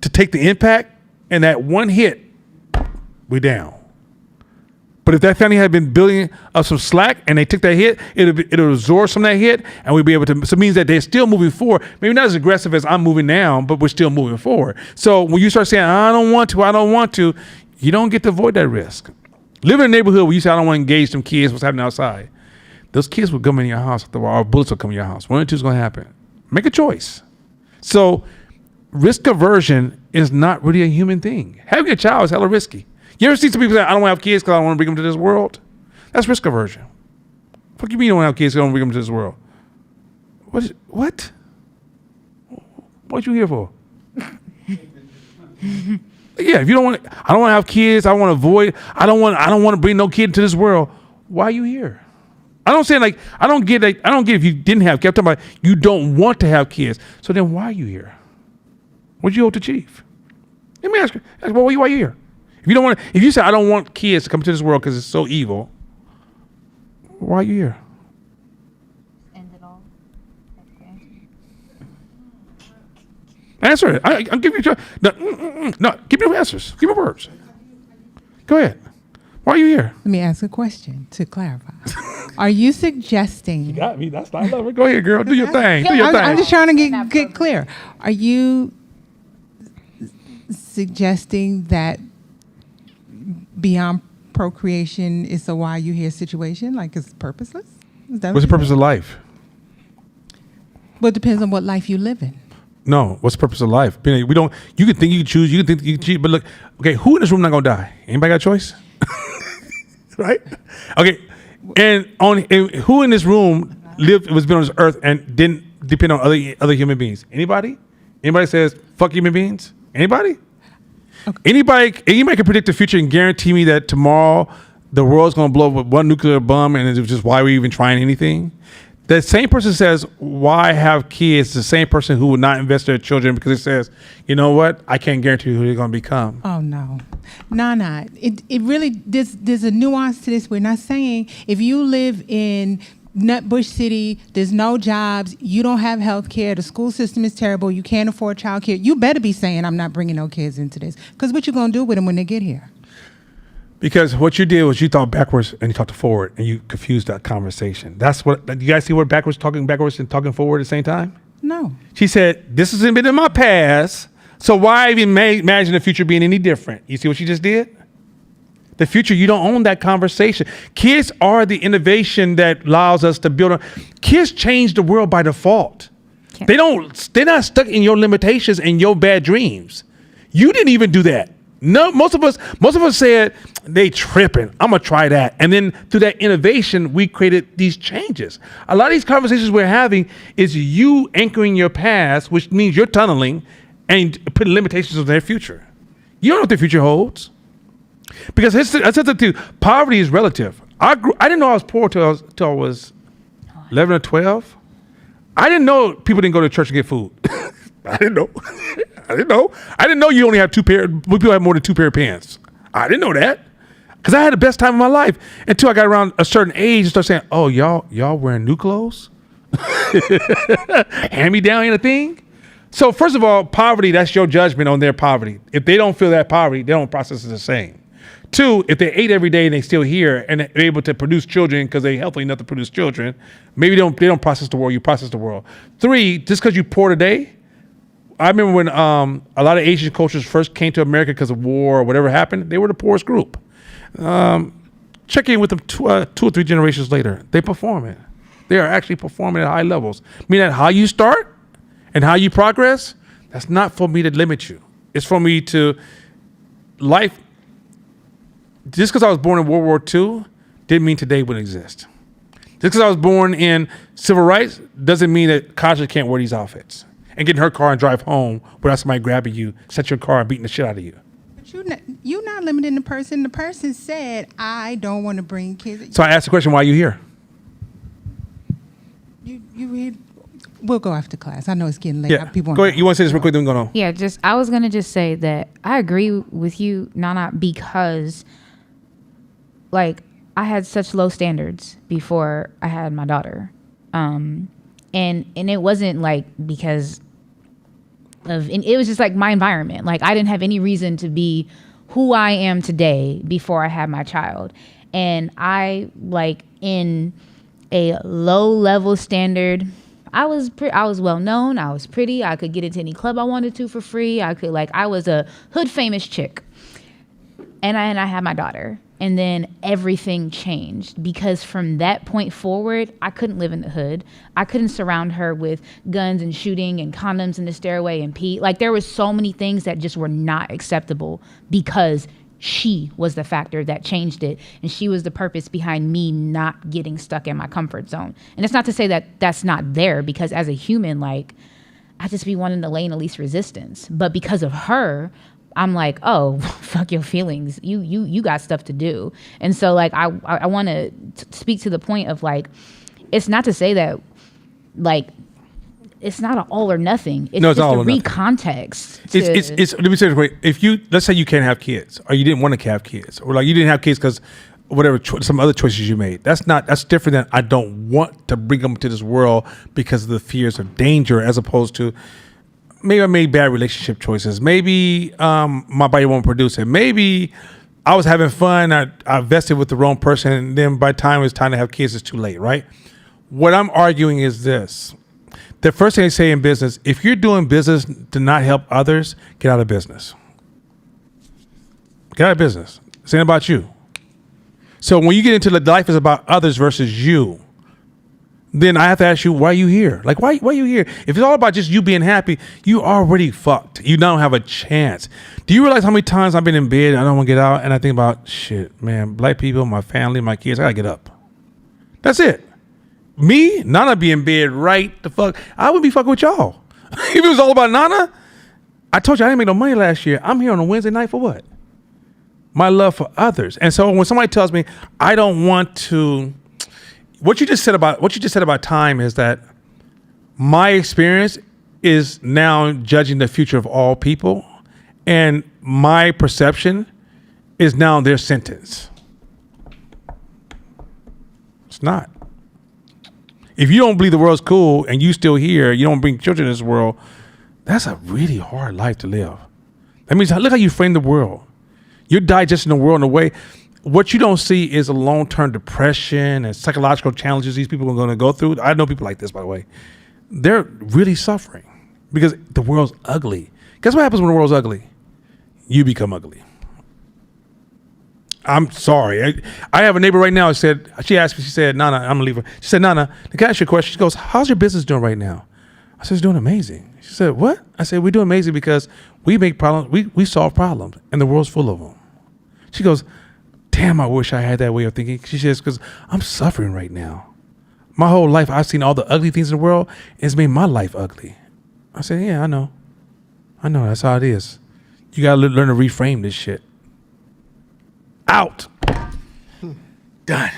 to take the impact. And that one hit, we down. But if that family had been building up some slack and they took that hit, it'll absorb some of that hit, and we'll be able to. So it means that they're still moving forward. Maybe not as aggressive as I'm moving now, but we're still moving forward. So when you start saying, I don't want to, you don't get to avoid that risk. Live in a neighborhood where you say, I don't want to engage them kids, what's happening outside. Those kids will come in your house, or bullets will come in your house. One or two is going to happen. Make a choice. So risk aversion is not really a human thing. Having a child is hella risky. You ever see some people say, I don't want to have kids because I don't want to bring them to this world? That's risk aversion. What do you mean you don't want to have kids because I don't bring them to this world? What? What you here for? Yeah, if you don't want to, I don't want to have kids, I want to avoid, I don't want to bring no kid into this world. Why are you here? I don't get if you didn't have kids. I'm talking about you don't want to have kids. So then why are you here? What you hope to achieve? Let me ask you, why are you here? If you say I don't want kids to come to this world because it's so evil, why are you here? End it all. Answer it. I'm giving you no. Give me the answers. Give me words. Go ahead. Why are you here? Let me ask a question to clarify. Are you suggesting? You got me. That's I love it. Go ahead, girl. Do your thing. Do your thing. I'm just trying to get clear. Are you suggesting that beyond procreation is a why you here situation? Like it's purposeless? Is that What's the purpose of life? Well, it depends on what life you live in. No. What's the purpose of life? You can think you can choose. You can think you can cheat. But look, okay, who in this room not gonna die? Anybody got a choice? Right? Okay. And who in this room was been on this earth and didn't depend on other human beings? Anybody? Anybody says fuck human beings? Anybody? Okay. Anybody can predict the future and guarantee me that tomorrow the world's going to blow up with one nuclear bomb and it's just why we're even trying anything? The same person says, why have kids? The same person who would not invest in their children because it says, you know what? I can't guarantee who they're going to become. Oh, no. No. It really, there's a nuance to this. We're not saying if you live in Nutbush City, there's no jobs, you don't have health care, the school system is terrible, you can't afford child care, you better be saying, I'm not bringing no kids into this. Because what you going to do with them when they get here? Because what you did was you thought backwards and you talked forward and you confused that conversation. That's what, you guys see where talking backwards and talking forward at the same time? No. She said, this hasn't been in my past, so why even imagine the future being any different? You see what she just did? The future, you don't own that conversation. Kids are the innovation that allows us to build on. Kids change the world by default. They're not stuck in your limitations and your bad dreams. You didn't even do that. No, most of us said they tripping. I'm gonna try that, and then through that innovation, we created these changes. A lot of these conversations we're having is you anchoring your past, which means you're tunneling and putting limitations on their future. You don't know what their future holds, because I said that too. Poverty is relative. I didn't know I was poor till I was 11 or 12. I didn't know people didn't go to church and get food. I didn't know. I didn't know you only have people have more than two pair of pants. I didn't know that. Because I had the best time of my life until I got around a certain age and started saying, oh, y'all wearing new clothes? Hand-me-down ain't a thing? So first of all, poverty, that's your judgment on their poverty. If they don't feel that poverty, they don't process it the same. Two, if they ate every day and they still here and they're able to produce children because they're healthy enough to produce children, maybe they don't process the world, you process the world. Three, just because you poor today, I remember when a lot of Asian cultures first came to America because of war or whatever happened, they were the poorest group. Check in with them 2 or 3 generations later. They performing. They are actually performing at high levels. Meaning that how you start and how you progress, that's not for me to limit you. It's for me to life. Just because I was born in World War II didn't mean today wouldn't exist. Just because I was born in civil rights doesn't mean that Kaja can't wear these outfits and get in her car and drive home without somebody grabbing you, set your car and beating the shit out of you. But you're not limiting the person. The person said, I don't want to bring kids. So I asked the question, why are you here? We'll go after class. I know it's getting late. Yeah. Go ahead. You want to say this real quick, then we're going to go. Yeah, I was going to just say that I agree with you, Nana, because like I had such low standards before I had my daughter. And it wasn't like because of, and it was just like my environment. Like I didn't have any reason to be who I am today before I had my child. And I, like, in a low level standard, I was well known. I was pretty. I could get into any club I wanted to for free. I was a hood famous chick. And I had my daughter. And then everything changed, because from that point forward, I couldn't live in the hood. I couldn't surround her with guns and shooting and condoms in the stairway and pee. Like, there was so many things that just were not acceptable, because she was the factor that changed it. And she was the purpose behind me not getting stuck in my comfort zone. And it's not to say that that's not there, because as a human, like, I just be wanting to lay in the least resistance. But because of her, I'm like, oh, fuck your feelings. You got stuff to do. And so, like, I want to speak to the point of, like, it's not to say that, like, it's not an all or nothing. It's just a recontext. It's let me say this way. If let's say you can't have kids, or you didn't want to have kids, or like you didn't have kids because whatever some other choices you made. That's different than I don't want to bring them to this world because of the fears of danger, as opposed to maybe I made bad relationship choices. Maybe my body won't produce it. Maybe I was having fun. I invested with the wrong person, and then by the time it's time to have kids, it's too late, right? What I'm arguing is this. The first thing they say in business, if you're doing business to not help others, get out of business. Get out of business. It's ain't about you. So when you get into the life is about others versus you, then I have to ask you, why are you here? Like, why are you here? If it's all about just you being happy, you already fucked. You don't have a chance. Do you realize how many times I've been in bed and I don't want to get out, and I think about, shit, man, black people, my family, my kids, I gotta get up. That's it. Me, Nana be in bed right the fuck. I would be fucking with y'all. If it was all about Nana, I told you I didn't make no money last year. I'm here on a Wednesday night for what? My love for others. And so when somebody tells me I don't want to, what you just said about time is that my experience is now judging the future of all people, and my perception is now their sentence. It's not. If you don't believe the world's cool and you still here, you don't bring children in this world, that's a really hard life to live. That means look how you frame the world. You're digesting the world in a way. What you don't see is a long-term depression and psychological challenges these people are going to go through. I know people like this, by the way. They're really suffering because the world's ugly. Guess what happens when the world's ugly? You become ugly. I'm sorry. I have a neighbor right now. She asked me, she said, Nana, I'm going to leave her. She said, Nana, can I ask you a question? She goes, how's your business doing right now? I said, it's doing amazing. She said, what? I said, we're doing amazing because we make problems. We solve problems, and the world's full of them. She goes, damn, I wish I had that way of thinking. She says, because I'm suffering right now. My whole life, I've seen all the ugly things in the world, and it's made my life ugly. I said, yeah, I know. That's how it is. You got to learn to reframe this shit. Out. Done.